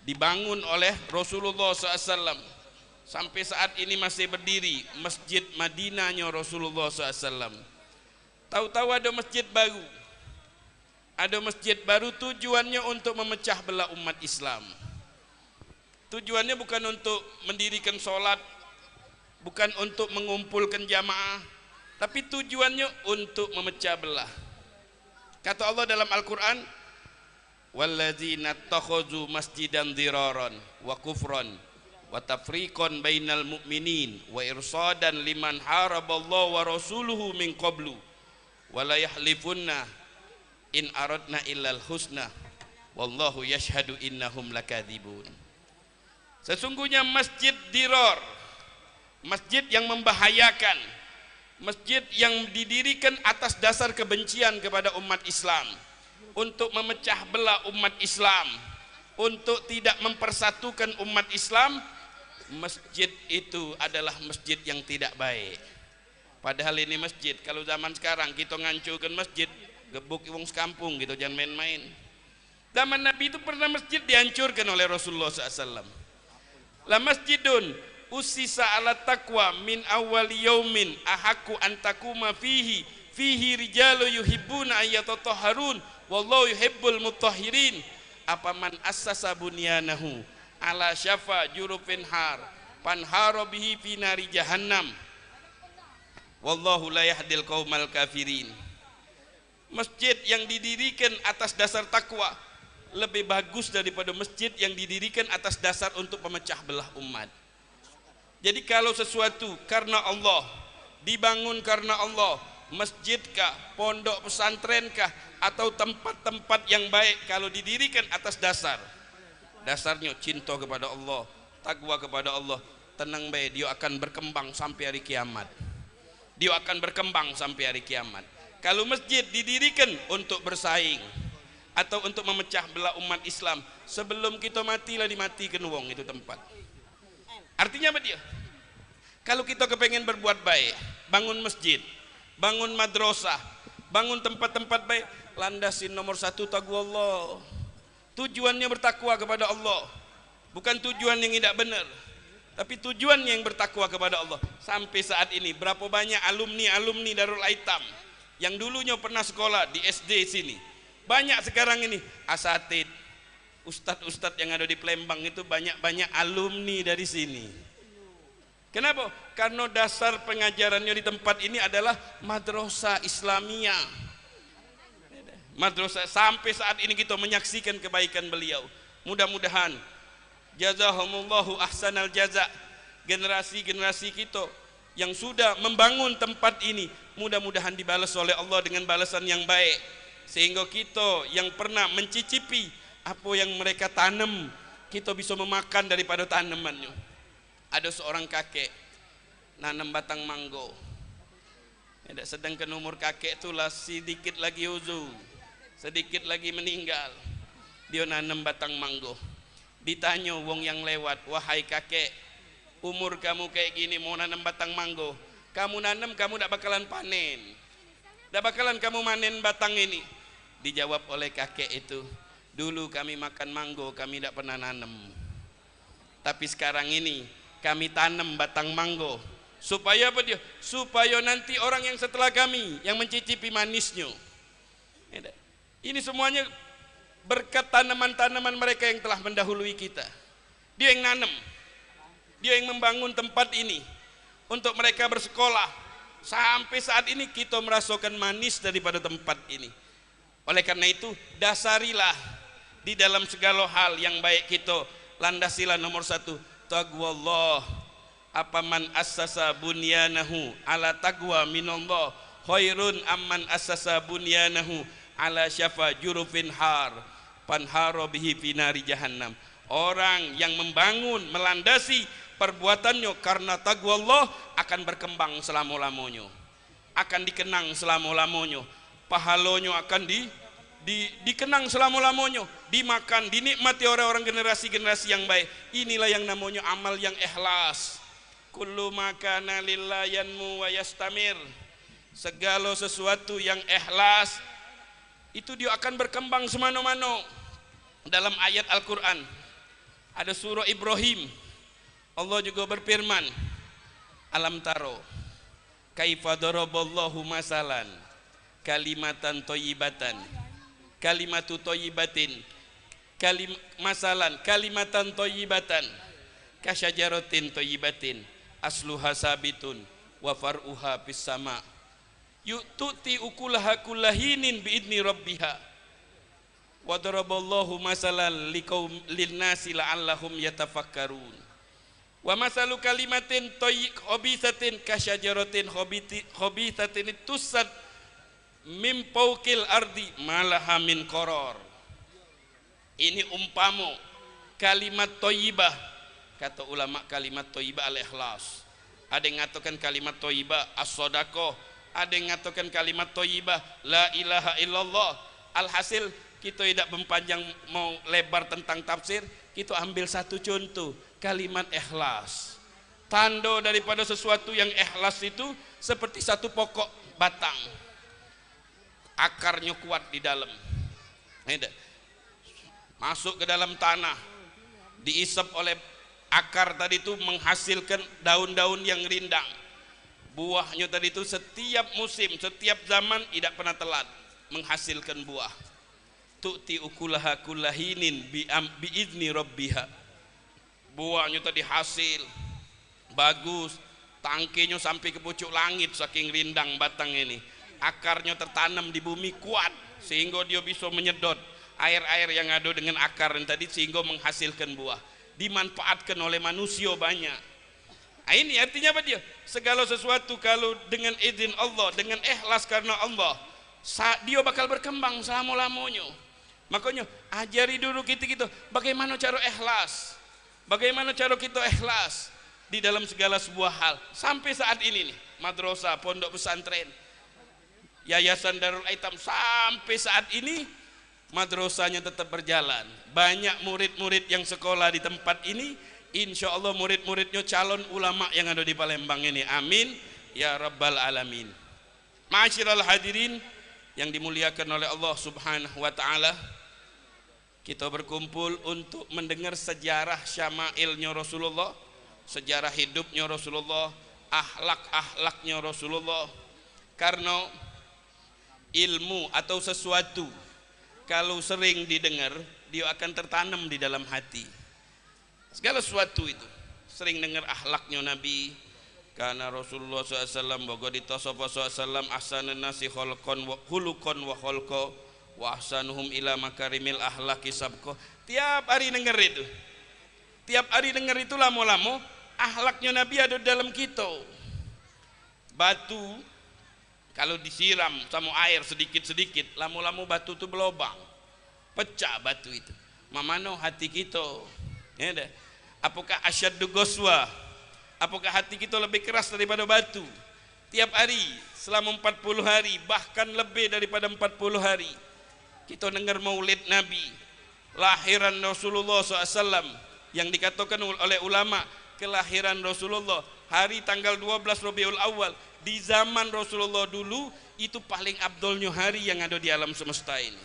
dibangun oleh Rasulullah SAW, sampai saat ini masih berdiri, Masjid Madinahnya Rasulullah SAW. Tahu-tahu ada masjid baru, tujuannya untuk memecah belah umat Islam. Tujuannya bukan untuk mendirikan sholat, bukan untuk mengumpulkan jamaah, tapi tujuannya untuk memecah belah. Kata Allah dalam Al-Quran, walladzina takhuzu masjidan diraran wa kufran wa tafriqan bainal mu'minin wa irsadan liman haraballahu wa rasuluhu min qablu wa la yahlifunna in aradna illal husna wallahu yashhadu innahum lakadzibun. Sesungguhnya masjid dirar, masjid yang membahayakan, masjid yang didirikan atas dasar kebencian kepada umat Islam, untuk memecah belah umat Islam, untuk tidak mempersatukan umat Islam, masjid itu adalah masjid yang tidak baik. Padahal ini masjid. Kalau zaman sekarang kita ngancurkan masjid, gebuk wong sekampung gitu, jangan main-main. Zaman Nabi itu pernah masjid dihancurkan oleh Rasulullah SAW. La masjidun usisa ala taqwa min awwali yaumin ahaqqu an taquma fihi rijalu yuhibbuna ayyatatahharun wallahu yuhibbul mutahhirin. Apaman assasa bunyanahu ala syafa jurufin har panharo bihi fi nari jahannam wallahu la yahdil qaumal kafirin. Masjid yang didirikan atas dasar takwa lebih bagus daripada masjid yang didirikan atas dasar untuk memecah belah umat. Jadi kalau sesuatu karena Allah, dibangun karena Allah, masjidkah, pondok pesantrenkah, atau tempat-tempat yang baik, kalau didirikan atas dasarnya cinta kepada Allah, takwa kepada Allah, tenang baik, dia akan berkembang sampai hari kiamat. Dia akan berkembang sampai hari kiamat. Kalau masjid didirikan untuk bersaing atau untuk memecah belah umat Islam, sebelum kita matilah dimatikan wong itu tempat. Artinya apa dia? Kalau kita kepengen berbuat baik, bangun masjid, bangun madrasah, bangun tempat-tempat baik, landasin nomor satu takwa Allah. Tujuannya bertakwa kepada Allah, bukan tujuan yang tidak benar, tapi tujuannya yang bertakwa kepada Allah. Sampai saat ini berapa banyak alumni Darul Aitam yang dulunya pernah sekolah di SD sini, banyak sekarang ini asatid, ustadz-ustadz yang ada di Palembang itu banyak alumni dari sini. Kenapa? Karena dasar pengajarannya di tempat ini adalah madrasah Islamiyah. Madrasah, sampai saat ini kita menyaksikan kebaikan beliau. Mudah-mudahan jazahumullahu ahsanal jaza, generasi-generasi kita yang sudah membangun tempat ini, mudah-mudahan dibalas oleh Allah dengan balasan yang baik, sehingga kita yang pernah mencicipi apa yang mereka tanam, kita bisa memakan daripada tanamannya. Ada seorang kakek nanam batang manggo, sedangkan umur kakek itulah sedikit lagi uzur, sedikit lagi meninggal. Dia nanam batang manggo. Ditanya wong yang lewat, wahai kakek, umur kamu kayak gini mau nanam batang manggo, kamu nanam kamu tidak bakalan panen, tidak bakalan kamu manen batang ini. Dijawab oleh kakek itu, dulu kami makan manggo kami tidak pernah nanam, tapi sekarang ini kami tanam batang manggo. Supaya apa dia? Supaya nanti orang yang setelah kami yang mencicipi manisnya. Ini semuanya berkat tanaman-tanaman mereka yang telah mendahului kita. Dia yang nanam, dia yang membangun tempat ini untuk mereka bersekolah. Sampai saat ini kita merasakan manis daripada tempat ini. Oleh karena itu, dasarilah di dalam segala hal yang baik kita, landasilah nomor satu taqwa Allah. Apaman assasa bunyanahu ala taqwa minallah khairun amman assasa bunyanahu ala syafa jurufin har panharo bihi finari jahannam. Orang yang membangun, melandasi perbuatannya karena taqwa Allah akan berkembang selama-lamanya, akan dikenang selama-lamanya, pahalanya akan dikenang selama-lamanya, dimakan, dinikmati orang-orang generasi-generasi yang baik. Inilah yang namanya amal yang ikhlas. Kullu makana lillahi yanmu wa yastamir. Segala sesuatu yang ikhlas itu dia akan berkembang semana-mana. Dalam ayat Al-Quran ada surah Ibrahim, Allah juga berfirman, alam taro kaifa daraballahu masalan kalimatan thayyibatan kalimatu thayyibatin masalan kalimatan thayyibatan kasyajaratin thayyibatin asluha sabitun wa far'uha fis sama yu'ti ukulaha kullahinin biidni rabbiha wa daraballahu masalan linnasi la'allahum yatafakkarun wa masalu kalimatin khabisatin kasyajaratin khabisatin tusad mim fawqil ardi malaha min qaror. Ini umpama kalimat thayyibah. Kata ulama kalimat thayyibah al-ikhlas. Ada yang mengatakan kalimat thayyibah as-shadaqah, ada yang mengatakan kalimat thayyibah la ilaha illallah. Alhasil kita tidak mempanjang mau lebar tentang tafsir, kita ambil satu contoh. kalimat ikhlas. Tanda daripada sesuatu yang ikhlas itu seperti satu pokok batang, akarnya kuat di dalam, masuk ke dalam tanah, diisap oleh akar tadi itu menghasilkan daun-daun yang rindang. Buahnya tadi itu setiap musim, setiap zaman tidak pernah telat menghasilkan buah. Tu'ti ukulaha kullahinin bi'izni rabbiha. Buahnya tadi hasil bagus, tangkinya sampai ke pucuk langit saking rindang batang ini. Akarnya tertanam di bumi kuat sehingga dia bisa menyedot air-air yang ada dengan akar yang tadi sehingga menghasilkan buah. Dimanfaatkan oleh manusia banyak. Ini artinya apa dia? Segala sesuatu kalau dengan izin Allah, dengan ikhlas karena Allah, dia bakal berkembang selama-lamanya. Makanya ajari dulu kita bagaimana cara ikhlas, bagaimana cara kita ikhlas di dalam segala sebuah hal. Sampai saat ini nih, madrasah, pondok pesantren, yayasan Darul Aitam, sampai saat ini madrasahnya tetap berjalan. Banyak murid-murid yang sekolah di tempat ini, insya Allah murid-muridnya calon ulama yang ada di Palembang ini. Amin ya rabbal alamin. Ma'asyiral hadirin yang dimuliakan oleh Allah subhanahu wa ta'ala, kita berkumpul untuk mendengar sejarah syama'ilnya Rasulullah, sejarah hidupnya Rasulullah, akhlak-akhlaknya Rasulullah. Karena ilmu atau sesuatu kalau sering didengar, dia akan tertanam di dalam hati. Segala sesuatu itu sering dengar akhlaknya Nabi. Karena Rasulullah SAW bagadita sapa SAW ahsanan nasi khalqan wa khuluqan wa khalqa wa ahsanuhum ila makarimil akhlaqi sabqa. Tiap hari dengar itu, tiap hari dengar itu, lama-lama akhlaknya Nabi ada dalam kita. Batu kalau disiram sama air sedikit-sedikit, lama-lama batu itu berlubang, pecah batu itu. Mamano hati kita, ya dah. Apakah asyaddu ghaswa? Apakah hati kita lebih keras daripada batu? Tiap hari selama 40 hari, bahkan lebih daripada 40 hari, kita dengar maulid Nabi, lahiran Rasulullah SAW, yang dikatakan oleh ulama kelahiran Rasulullah hari tanggal 12 Rabiul Awal di zaman Rasulullah dulu itu paling abdolnya hari yang ada di alam semesta ini.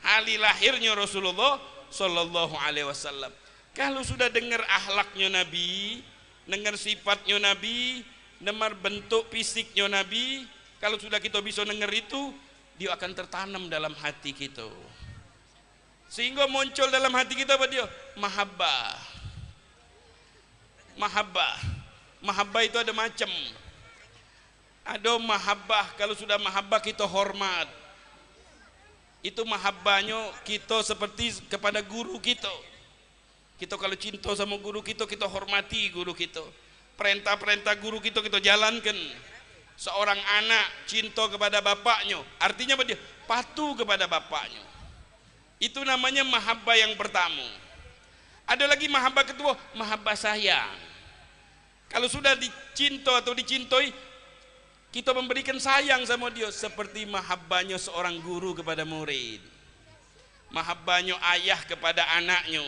Hari lahirnya Rasulullah Sallallahu Alaihi Wasallam. Kalau sudah dengar akhlaknya Nabi, dengar sifatnya Nabi, dengar bentuk fisiknya Nabi, kalau sudah kita bisa dengar itu, dia akan tertanam dalam hati kita. Sehingga muncul dalam hati kita apa dia? Mahabbah. Mahabbah. Mahabbah itu ada macam. Ada mahabbah, kalau sudah mahabbah kita hormat. Itu mahabbahnya kita seperti kepada guru kita. Kita kalau cinta sama guru kita, kita hormati guru kita. Perintah-perintah guru kita jalankan. Seorang anak cinta kepada bapaknya, artinya apa dia? Patuh kepada bapaknya. Itu namanya mahabbah yang pertama. Ada lagi mahabbah kedua, mahabbah sayang. Kalau sudah dicinta atau dicintai, kita memberikan sayang sama dia seperti mahabbahnya seorang guru kepada murid. Mahabbahnya ayah kepada anaknya.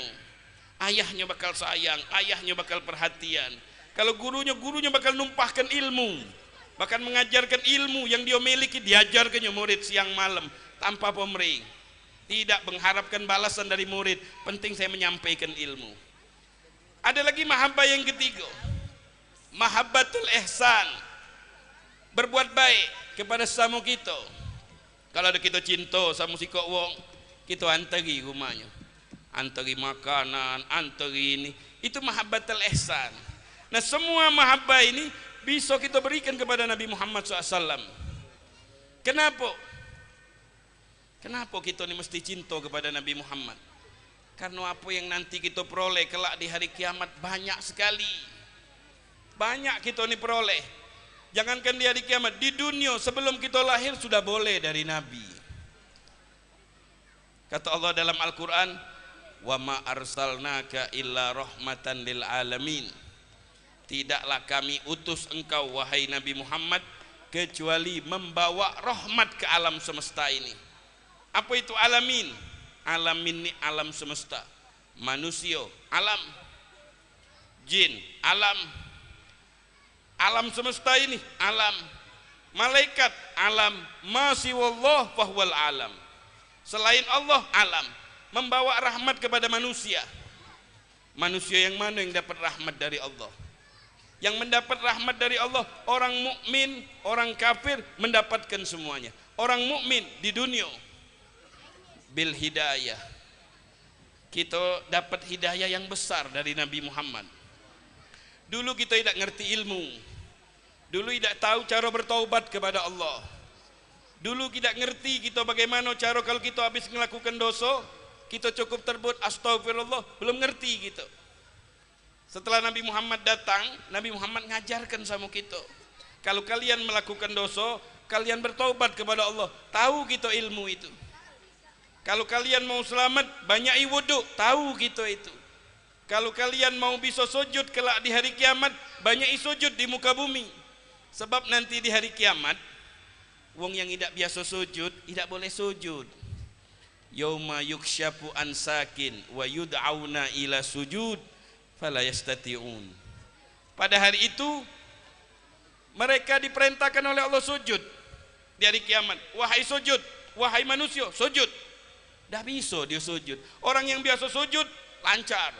Ayahnya bakal sayang, ayahnya bakal perhatian. Kalau gurunya bakal numpahkan ilmu, bahkan mengajarkan ilmu yang dia miliki, diajarkannya murid siang malam tanpa pamrih. Tidak mengharapkan balasan dari murid, penting saya menyampaikan ilmu. Ada lagi mahabbah yang ketiga, mahabbatul ihsan, berbuat baik kepada sesama kita. Kalau ada kita cinta sama si kok wong, kita antari rumahnya, antari makanan, antari ini, itu mahabbatul ihsan. Nah semua mahabbah ini bisa kita berikan kepada Nabi Muhammad SAW. Kenapa? Kenapa kita ini mesti cinta kepada Nabi Muhammad? Karena apa yang nanti kita peroleh kelak di hari kiamat banyak sekali. Banyak kita ini peroleh. Jangankan di hari kiamat, di dunia sebelum kita lahir sudah boleh dari Nabi. Kata Allah dalam Al-Quran, wa ma arsalnaka illa rahmatan lil alamin. Tidaklah kami utus engkau wahai Nabi Muhammad kecuali membawa rahmat ke alam semesta ini. Apa itu alamin? Alamin ini alam semesta, manusia, alam. jin, alam, alam semesta ini, alam, malaikat, alam, masiwallah fahwal alam. Selain Allah, alam, membawa rahmat kepada manusia. Manusia yang mana yang dapat rahmat dari Allah? Yang mendapat rahmat dari Allah, orang mukmin, orang kafir mendapatkan semuanya. Orang mukmin di dunia bil hidayah. Kita dapat hidayah yang besar dari Nabi Muhammad. Dulu kita tidak ngerti ilmu. Dulu tidak tahu cara bertaubat kepada Allah. Dulu tidak ngerti kita bagaimana cara kalau kita habis melakukan dosa, kita cukup terbut astagfirullah, belum ngerti gitu. Setelah Nabi Muhammad datang, Nabi Muhammad ngajarkan sama kita. Kalau kalian melakukan dosa, kalian bertaubat kepada Allah. Tahu kita ilmu itu. Kalau kalian mau selamat, banyak wudu, tahu kita itu. Kalau kalian mau bisa sujud kelak di hari kiamat, banyak sujud di muka bumi. Sebab nanti di hari kiamat, wong yang tidak biasa sujud, tidak boleh sujud. Yauma yuksyafu an sakin wa yud'auna ila sujud fala yastati'un. Pada hari itu mereka diperintahkan oleh Allah sujud di hari kiamat. Wahai sujud, wahai manusia, sujud. Dah bisa dia sujud. Orang yang biasa sujud lancar.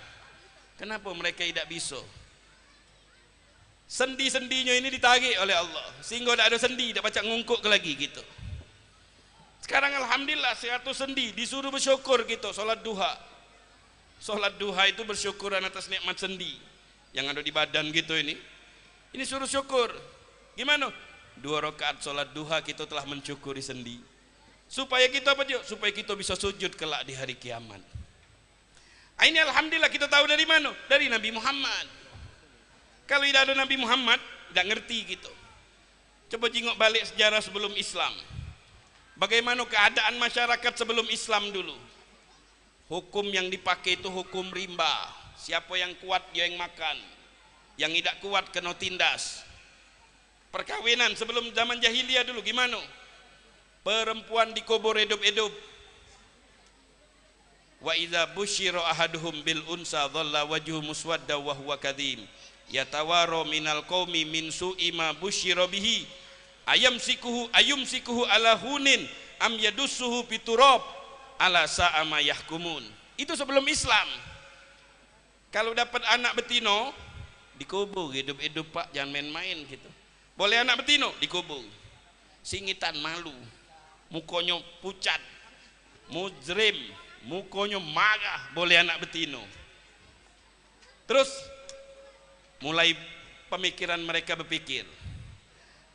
Kenapa mereka tidak bisa? Sendi-sendinya ini ditarik oleh Allah sehingga tidak ada sendi, tidak baca ngungkuk lagi gitu. Sekarang alhamdulillah 100 sendi, disuruh bersyukur gitu, sholat duha. Sholat duha itu bersyukuran atas nikmat sendi yang ada di badan gitu ini. Ini suruh syukur. Gimana? 2 rakaat sholat duha kita telah mensyukuri sendi. Supaya kita apa dia? Supaya kita bisa sujud kelak di hari kiamat. Ini alhamdulillah kita tahu dari mana? Dari Nabi Muhammad. Kalau tidak ada Nabi Muhammad, tidak ngerti gitu. Coba jengok balik sejarah sebelum Islam. Bagaimana keadaan masyarakat sebelum Islam dulu? Hukum yang dipakai itu hukum rimba. Siapa yang kuat dia yang makan, yang tidak kuat kena tindas. Perkawinan sebelum zaman jahiliyah dulu gimana? Perempuan dikubur hidup-hidup. Wa idza busyira ahaduhum bil unsa dhalla wajhu muswadda wa huwa kadhim yatawaro minal qaumi min su'i ma busyira bihi ayumsikuhu ala hunin am yadussuhu fiturab ala sa'a ma yahkumun. Itu sebelum Islam. Kalau dapat anak betino dikubur hidup-hidup Pak, jangan main-main gitu. Boleh anak betino dikubur. Singitan malu, mukanya pucat, mujrim, mukanya marah, boleh anak betino. Terus mulai pemikiran mereka berpikir,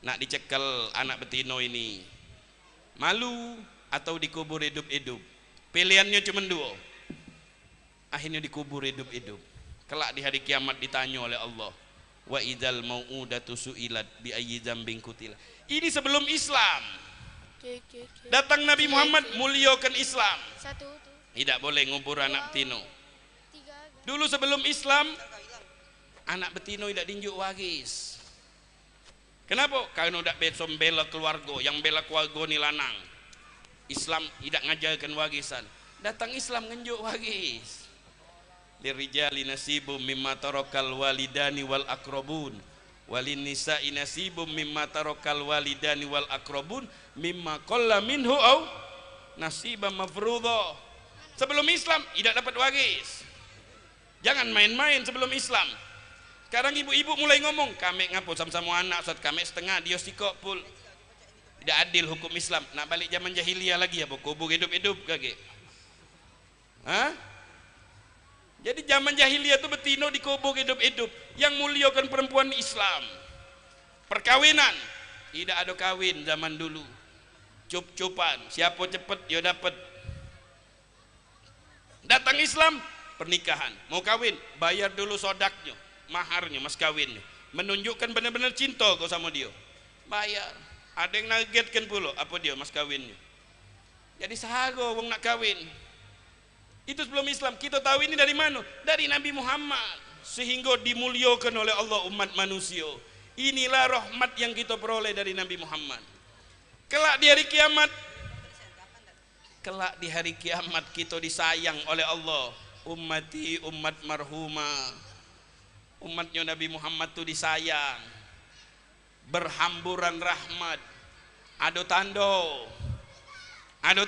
nak dicekel anak betino ini malu atau dikubur hidup-hidup. Pilihannya cuma 2. Akhirnya dikubur hidup-hidup. Kelak di hari kiamat ditanya oleh Allah, wa idzal mau'udatu su'ilat bi ayyi dzambin qutila. Ini sebelum Islam. Datang Nabi Muhammad muliakan Islam. Tidak boleh ngubur anak betino. Dulu sebelum Islam anak betino tidak dinjuk waris. Kenapa? Karena tidak besom bela keluarga, yang bela keluarga ni lanang. Islam tidak ngajarkan warisan. Datang Islam ngenjuk waris. Lirijali nasibum mimma tarakal walidani wal akrabun walin nisa'i nasibum mimma tarakal walidani wal akrabun mimma qalla minhu au nasiban mafruḍa. Sebelum Islam tidak dapat waris. Jangan main-main sebelum Islam. Sekarang ibu-ibu mulai ngomong, kami ngapo sama-sama anak, Ustaz, kami setengah, dia sikok pul. Tidak adil hukum Islam. Nak balik zaman jahiliyah lagi ya, kubur hidup-hidup kage. Hah? Jadi zaman jahiliyah itu betino dikubur hidup-hidup. Yang muliakan perempuan Islam. Perkawinan, tidak ada kawin zaman dulu. Cup-cupan, siapa cepat dia dapat. Datang Islam, pernikahan, mau kawin, bayar dulu sodaknya, maharnya, mas kawinnya, menunjukkan benar-benar cinta kau sama dia, bayar. Ada yang nagetkan pula apa dia mas kawinnya. Jadi sahago wong nak kawin. Itu sebelum Islam. Kita tahu ini dari mana? Dari Nabi Muhammad. Sehingga dimuliakan oleh Allah umat manusia. Inilah rahmat yang kita peroleh dari Nabi Muhammad. Kelak di hari kiamat, kelak di hari kiamat kita disayang oleh Allah. Ummati ummat marhumah. Umatnya Nabi Muhammad tuh disayang, berhamburan rahmat. Ado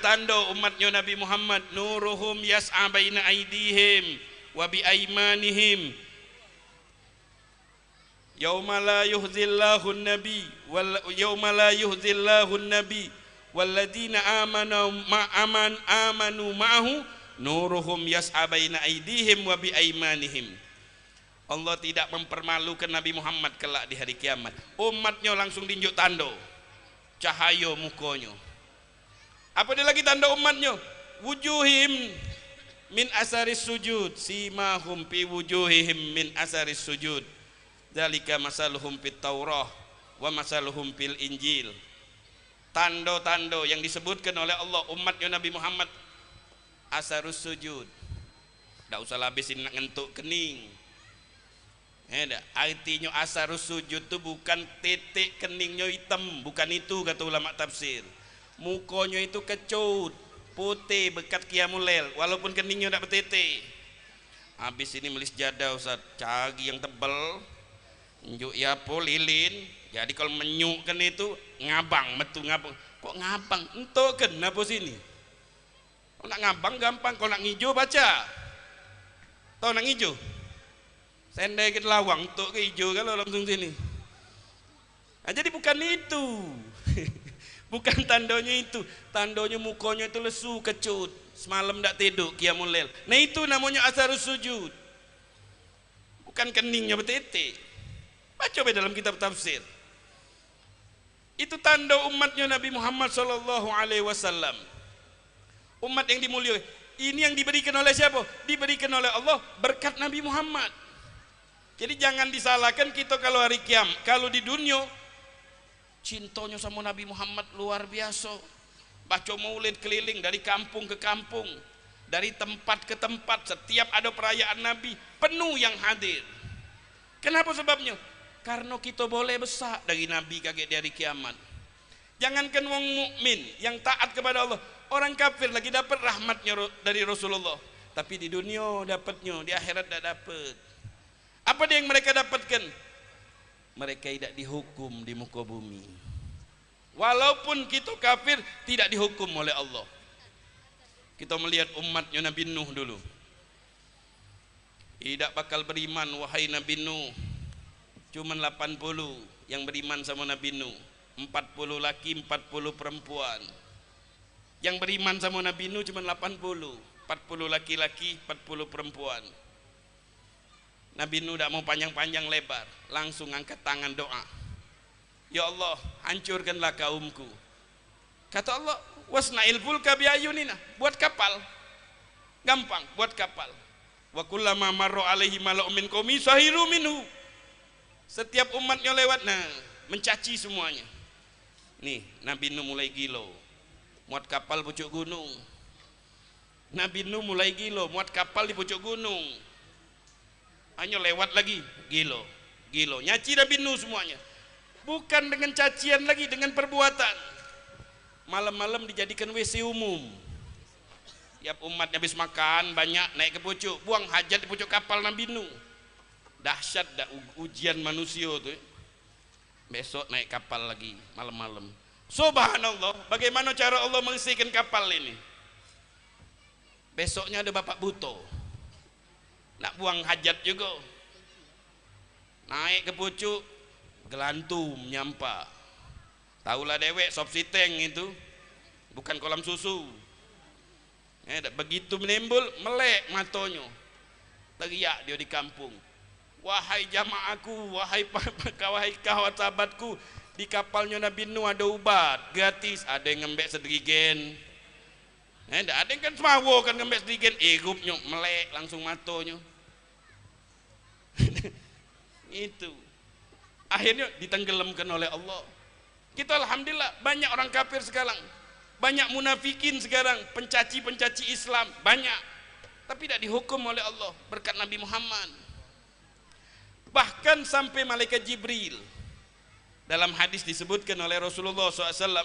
tando umatnya Nabi Muhammad, nuruhum yas'a baina aidihim wa bi aimanihim yauma la yuhzillahu an-nabi wal yauma la yuhzillahu an-nabi walladzina amanu ma'ahu nuruhum yas'a baina aidihim wa bi aimanihim. Allah tidak mempermalukan Nabi Muhammad kelak di hari kiamat. Umatnya langsung tinjuk tando cahaya mukonyo. Apa dia lagi tanda umatnya? Wujuhim min asaris sujud, simahum fi wujuhihim min asaris sujud. Dzalika masaluhum fit Taurah wa masaluhum fil Injil. Tanda-tanda yang disebutkan oleh Allah umatnya Nabi Muhammad, asarus sujud. Tidak usah habisin nak ngentuk kening. Artinya asarus sujud itu bukan titik keningnya hitam, bukan itu kata ulama tafsir. Mukonya itu kecut, putih, bekat qiyamul lail, walaupun keningnya tidak bertitik. Habis ini melis jadah Ustaz, cari yang tebal, njuk ya po lilin. Jadi kalau menyukkan itu ngabang, metu ngabang. Kok ngabang? Entuk kenapa sini? Kalau nak ngabang gampang, kalau nak ngijo baca. Tahu nak ngijo? Sendai ke lawang untuk ke hijau kalau langsung sini. Nah, jadi bukan itu. Bukan tandanya itu. Tandanya mukonya itu lesu, kecut. Semalam tak tidur, qiyamul lail. Nah itu namanya asarus sujud. Bukan keningnya bertitik. Baca dalam kitab tafsir. Itu tanda umatnya Nabi Muhammad SAW. Umat yang dimuliakan. Ini yang diberikan oleh siapa? Diberikan oleh Allah berkat Nabi Muhammad. Jadi jangan disalahkan kita kalau hari kiamat, kalau di dunia cintanya sama Nabi Muhammad luar biasa. Baca maulid keliling dari kampung ke kampung, dari tempat ke tempat, setiap ada perayaan Nabi penuh yang hadir. Kenapa sebabnya? Karena kita boleh besar dari Nabi kaget di hari kiamat. Jangankan wong mukmin yang taat kepada Allah, orang kafir lagi dapat rahmatnya dari Rasulullah, tapi di dunia dapatnya, di akhirat tidak dapat. Apa dia yang mereka dapatkan? Mereka tidak dihukum di muka bumi. Walaupun kita kafir tidak dihukum oleh Allah. Kita melihat umatnya Nabi Nuh dulu. Tidak bakal beriman wahai Nabi Nuh. Cuman 80 yang beriman sama Nabi Nuh. 40 laki, 40 perempuan. Yang beriman sama Nabi Nuh cuma 80. 40 laki-laki, 40 perempuan. Nabi Nuh tidak mau panjang-panjang lebar, langsung angkat tangan doa. Ya Allah, hancurkanlah kaumku. Kata Allah, wasna'il fulka biayunina, buat kapal. Gampang, buat kapal. Wa kullama marra alaihi mala'un min qaumi sahiru minhu. Setiap umatnya lewat, nah, mencaci semuanya. Nih, Nabi Nuh mulai gilo. Muat kapal pucuk gunung. Nabi Nuh mulai gilo, muat kapal di pucuk gunung. Hanya lewat lagi, gilo, nyaci Nabi Nuh semuanya. Bukan dengan cacian lagi, dengan perbuatan. Malam-malam dijadikan WC umum. Tiap umat habis makan banyak naik ke pucuk, buang hajat di pucuk kapal Nabi Nuh. Dahsyat dah ujian manusia tuh. Besok naik kapal lagi malam-malam. Subhanallah, bagaimana cara Allah mengisikan kapal ini? Besoknya ada bapak buto. Nak buang hajat juga, naik ke pucuk, gelantum nyampa. Tahulah dewek sop siteng itu bukan kolam susu. Begitu menimbul melek matonya, teriak dia di kampung, wahai jamaahku, wahai kawan sahabatku, di kapalnya Nabi Nuh ada ubat gratis. Ada yang ngembek sedrigen, ada yang kan semawo kan ngembek sedrigen, igupnya melek langsung matonya. Itu akhirnya ditenggelamkan oleh Allah. Kita alhamdulillah banyak orang kafir sekarang, banyak munafikin sekarang, pencaci Islam banyak, tapi tidak dihukum oleh Allah berkat Nabi Muhammad. Bahkan sampai malaikat Jibril, dalam hadis disebutkan oleh Rasulullah SAW,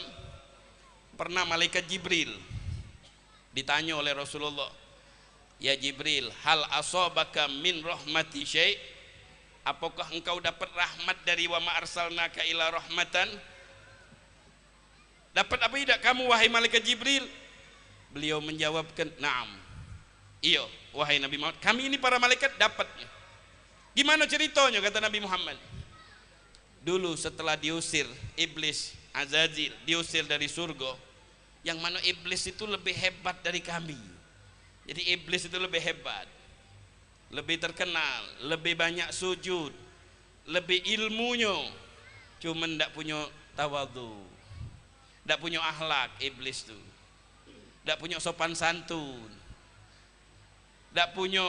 pernah malaikat Jibril ditanya oleh Rasulullah, ya Jibril, hal asabaka min rahmati syai', apakah engkau dapat rahmat dari wa ma arsalnaka ila rahmatan? Dapat apa tidak kamu wahai malaikat Jibril? Beliau menjawabkan, "Na'am." Iya, wahai Nabi Muhammad, kami ini para malaikat dapatnya. Gimana ceritanya, kata Nabi Muhammad? Dulu setelah diusir iblis, Azazil, diusir dari surga, yang mana iblis itu lebih hebat dari kami. Jadi iblis itu lebih hebat, lebih terkenal, lebih banyak sujud, lebih ilmunya, cuman tidak punya tawadhu, tidak punya akhlak. Iblis itu tidak punya sopan santun, tidak punya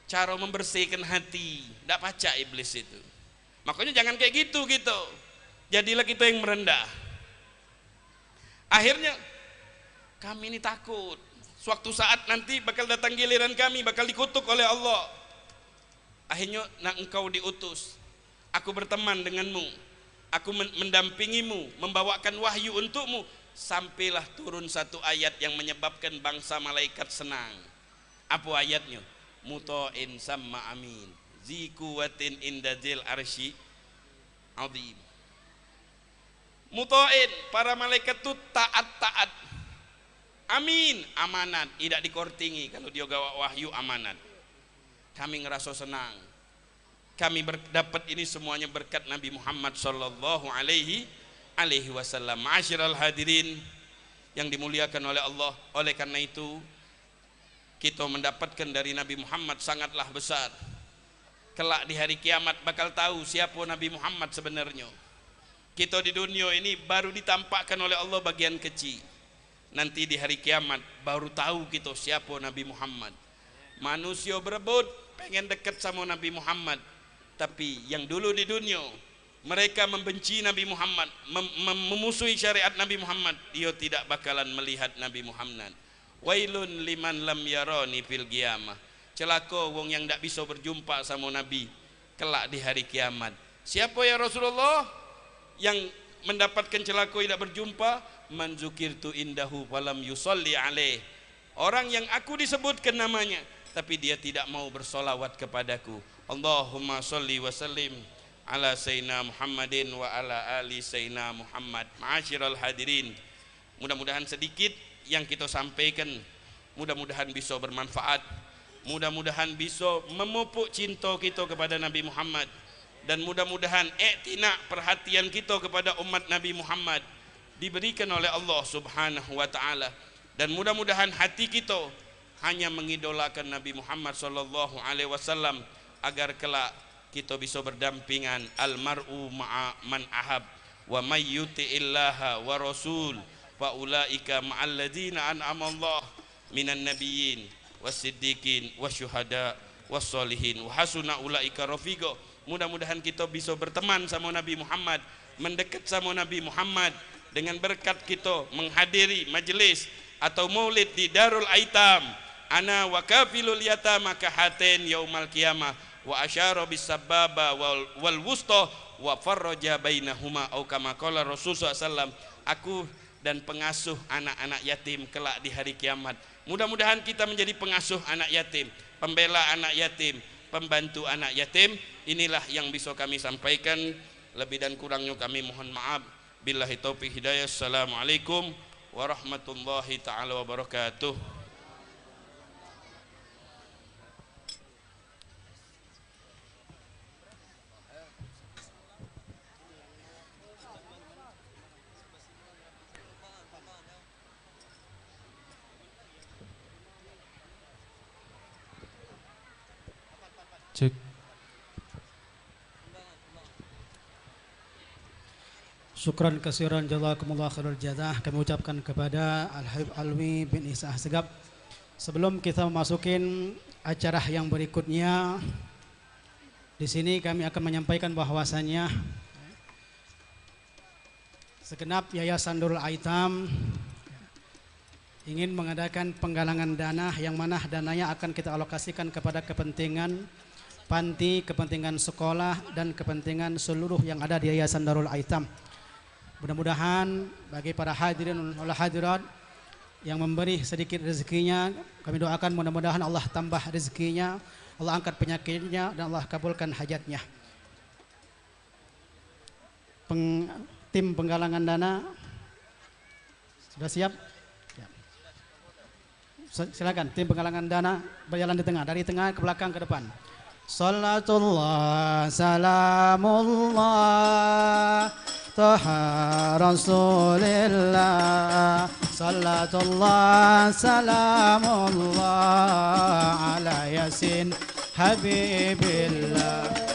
cara membersihkan hati, tidak pacak iblis itu. Makanya jangan kayak gitu. Jadilah kita yang merendah. Akhirnya kami ini takut, suatu saat nanti bakal datang giliran kami, bakal dikutuk oleh Allah. Akhirnya, nah engkau diutus, aku berteman denganmu, aku mendampingimu, membawakan wahyu untukmu, sampailah turun satu ayat yang menyebabkan bangsa malaikat senang. Apa ayatnya? Muto'in sama amin, zikuwatin indazil arsy azim. Muto'in, para malaikat itu taat, amin, amanat, tidak dikortingi. Kalau dia gawa wahyu amanat. Kami ngerasa senang, kami dapat ini semuanya berkat Nabi Muhammad sallallahu alaihi wasallam. Ma'asyiral hadirin yang dimuliakan oleh Allah, oleh karena itu kita mendapatkan dari Nabi Muhammad sangatlah besar. Kelak di hari kiamat bakal tahu siapa Nabi Muhammad sebenarnya. Kita di dunia ini baru ditampakkan oleh Allah bagian kecil. Nanti di hari kiamat baru tahu kita siapa Nabi Muhammad. Manusia berebut pengen dekat sama Nabi Muhammad, tapi yang dulu di dunia mereka membenci Nabi Muhammad, memusuhi syariat Nabi Muhammad, dia tidak bakalan melihat Nabi Muhammad. Wailun liman lam yarani fil qiyamah. Celaka wong yang tidak bisa berjumpa sama Nabi kelak di hari kiamat. Siapa ya Rasulullah yang mendapatkan celaka tidak berjumpa? Man zukirtu indahu falam yusalli alaih. Orang yang aku disebutkan namanya tapi dia tidak mau bersolawat kepadaku. Allahumma salli wa sallim ala sayyidina Muhammadin wa ala ali sayyidina Muhammad. Ma'asyiral hadirin, mudah-mudahan sedikit yang kita sampaikan mudah-mudahan bisa bermanfaat, mudah-mudahan bisa memupuk cinta kita kepada Nabi Muhammad, dan mudah-mudahan iktina perhatian kita kepada umat Nabi Muhammad diberikan oleh Allah Subhanahu wa taala, dan mudah-mudahan hati kita hanya mengidolakan Nabi Muhammad sallallahu alaihi wasallam agar kelak kita bisa berdampingan. Almar'u ma'a man ahab wa may yuti'illaha wa rasul fa ulaika ma'al ladzina an'ama Allah minan nabiyyin wasiddiqin wasyuhada wassolihin wa hasuna ulaika rafiqa. Mudah-mudahan kita bisa berteman sama Nabi Muhammad, mendekat sama Nabi Muhammad dengan berkat kita menghadiri majelis atau maulid di Darul Aitam. Ana wa kafilul yatama kahatin yaumal qiyamah wa asyara bis sababa wal wusta wa farraja bainahuma au kama qala Rasulullah sallallahu. Aku dan pengasuh anak-anak yatim kelak di hari kiamat. Mudah-mudahan kita menjadi pengasuh anak yatim, pembela anak yatim, pembantu anak yatim. Inilah yang bisa kami sampaikan. Lebih dan kurangnya kami mohon maaf. Billahi taufiq hidayah. Assalamualaikum warahmatullahi taala wabarakatuh. Cek. Syukran kasiran jazakumullah khairul jazah kami ucapkan kepada Al-Habib Alwi bin Isa Segap. Sebelum kita memasukin acara yang berikutnya, di sini kami akan menyampaikan bahwasannya segenap Yayasan Darul Aitam ingin mengadakan penggalangan dana yang mana dananya akan kita alokasikan kepada kepentingan panti, kepentingan sekolah, dan kepentingan seluruh yang ada di Yayasan Darul Aitam. Mudah-mudahan bagi para hadirin wal hadirat yang memberi sedikit rezekinya, kami doakan mudah-mudahan Allah tambah rezekinya, Allah angkat penyakitnya dan Allah kabulkan hajatnya. Tim penggalangan dana sudah siap? Ya. Silakan tim penggalangan dana berjalan di tengah, dari tengah ke belakang ke depan. Salatullah salamullah taha rasulillah. Salatullah salamullah ala yasin habibillah.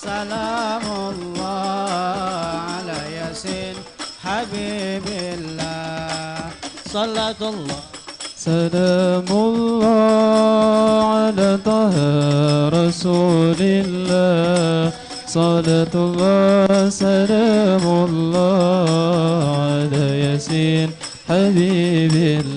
Salamullah ala yasin habibillah. Salatullah salamullah ala taha rasulillah. Salatullah salamullah ala yasin habibillah.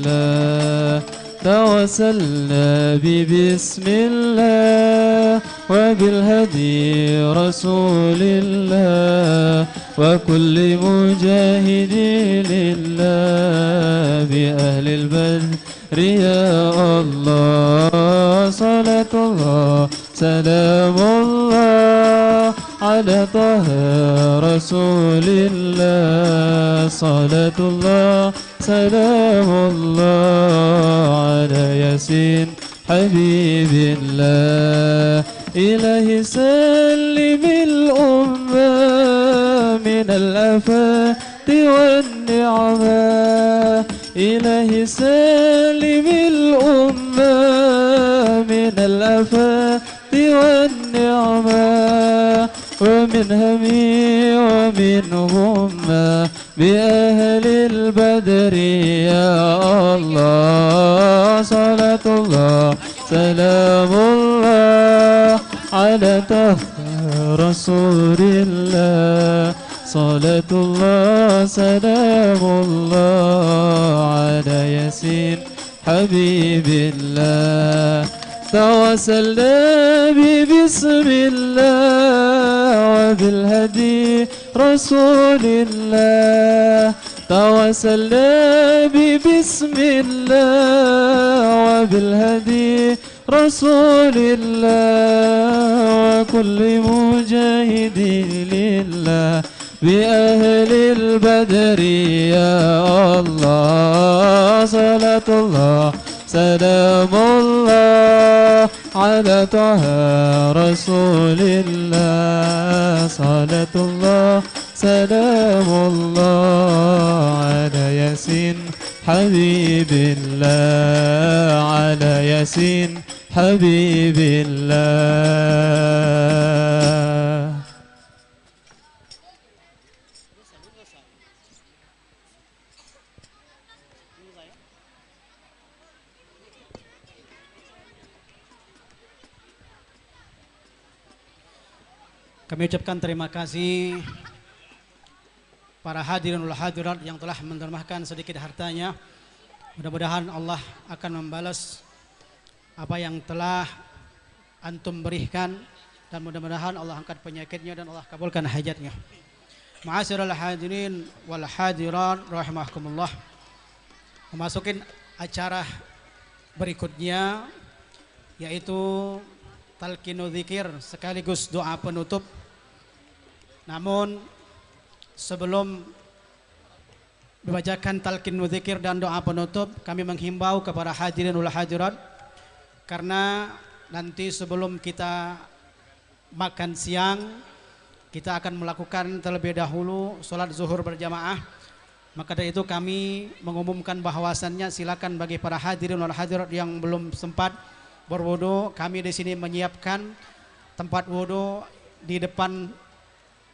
توسلنا ببسم الله وبالهدي رسول الله وكل مجاهد لله بأهل البدر يا الله. صلاة الله سلام الله على طه رسول الله. صلاة الله سلام الله على ياسين حبيب الله. إلهي سلم الأمة من الآفات والنعمة. إلهي سلم الأمة من الآفات والنعمة ومن همي ومن غمة بأهل البدر يا الله. صلاة الله سلام الله على طه رسول الله. صلاة الله سلام الله على ياسين حبيب الله. توسلنا ببسم الله وبالهدي رسول الله. توسلنا ببسم الله وبالهدي رسول الله وكل مجاهد لله بأهل البدر يا الله. صلاة الله سلام الله على طه رسول الله. صلاة الله سلام الله على ياسين حبيب الله. على ياسين حبيب الله. Kami ucapkan terima kasih para hadirin wal hadirat yang telah menerjemahkan sedikit hartanya. Mudah-mudahan Allah akan membalas apa yang telah antum berikan dan mudah-mudahan Allah angkat penyakitnya dan Allah kabulkan hajatnya. Ma'asyiral hadirin wal hadirat rahimakumullah. Memasukin acara berikutnya yaitu talqinu dzikir sekaligus doa penutup. Namun sebelum dibacakan talqinu dzikir dan doa penutup, kami menghimbau kepada hadirin wal hadirat karena nanti sebelum kita makan siang kita akan melakukan terlebih dahulu sholat zuhur berjamaah. Maka dari itu kami mengumumkan bahwasannya silakan bagi para hadirin wal hadirat yang belum sempat berwudu, kami di sini menyiapkan tempat wudu di depan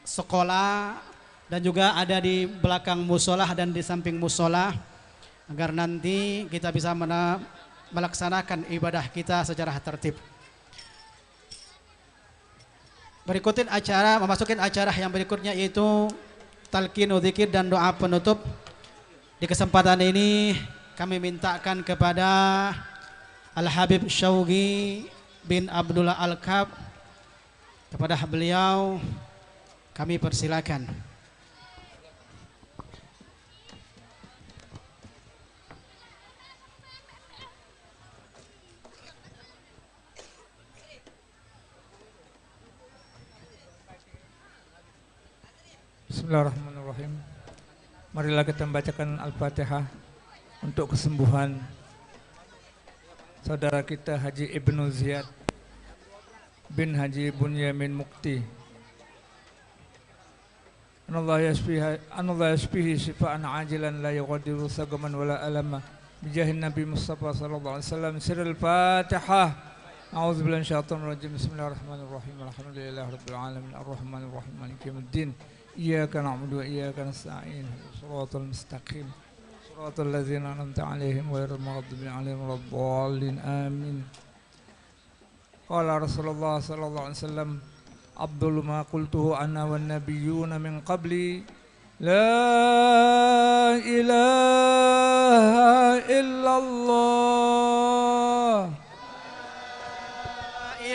sekolah dan juga ada di belakang musola dan di samping musola agar nanti kita bisa melaksanakan ibadah kita secara tertib. Berikutin acara, memasukin acara yang berikutnya yaitu talqinu dzikir dan doa penutup. Di kesempatan ini kami mintakan kepada Al-Habib Syauqi bin Abdullah Al-Kab, kepada beliau Kami persilakan. Bismillahirrahmanirrahim. Marilah kita membacakan Al-Fatihah untuk kesembuhan saudara kita Haji Ibnu Ziyad bin Haji Bunyamin Mukti. Anallah yashfihi shifaan ajilan la yughadiru saqaman wala alama bijahin Nabi Mustafa sallallahu alaihi wasallam. Sirrul Fatihah. A'udzubillahi minasyaitonir rajim. Bismillahirrahmanirrahim. Alhamdulillahirabbil alamin arrahmanir rahim maliki yaumiddin. Iyyaka na'budu wa iyyaka nasta'in. Shiratal mustaqim. Shiratal ladzina an'amta 'alaihim ghairil maghdubi 'alaihim waladdallin. Amin. Qala Rasulullah sallallahu alaihi wasallam, Abdul ma qultuhu ana wan nabiyyuna min qabli, la ilaha illallah.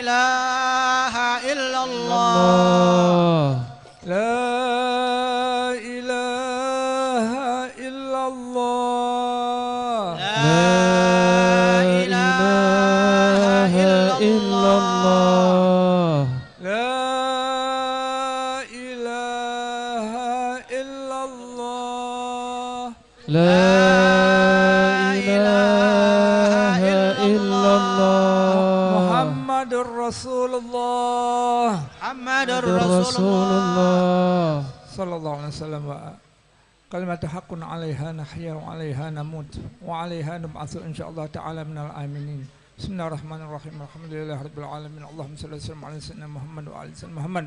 La ilaha illallah. La ilaha illallah. La ilaha illallah. La ilaha illallah. La ilaha illallah. Muhammadur Rasulullah. Muhammadur Rasulullah sallallahu alaihi wasallam. Kalimatu haqqun 'alaiha nahya wa 'alaiha namut wa 'alaiha nub'atsu insyaallah ta'ala minal aminin. Bismillahirrahmanirrahim. Alhamdulillahirabbil alamin. Allahumma shalli wa sallim 'ala sayyidina Muhammad wa ali sayyidina Muhammad.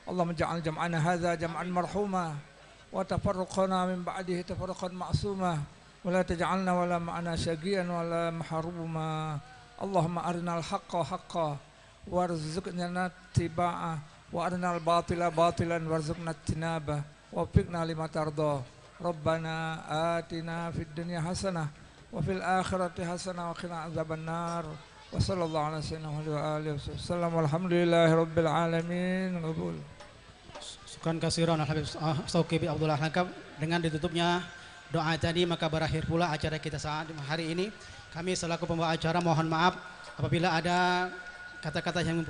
Allahumma ja'al jam'ana hadza jam'an marhuma wa tafarruqana min ba'dihi tafarruqan ma'suma wa la taj'alna wa la ma'ana syaqiyan wa la mahruma. Allahumma arinal haqqa haqqan warzuqna ittiba'ah wa arinal batila batilan warzuqna ijtinabah wa fiqna lima tarda. Rabbana atina fid dunya hasanah wa fil akhirati hasanah wa qina adzabannar. Wa sallallahu ala sayyidina Muhammad wa alihi wasallam. Alhamdulillahirabbil alamin. Qabul. Syukran kasiran Al-Habib Sauqi Abdul Hakam. Dengan ditutupnya doa tadi maka berakhir pula acara kita saat hari ini. Kami selaku pembawa acara mohon maaf apabila ada kata-kata yang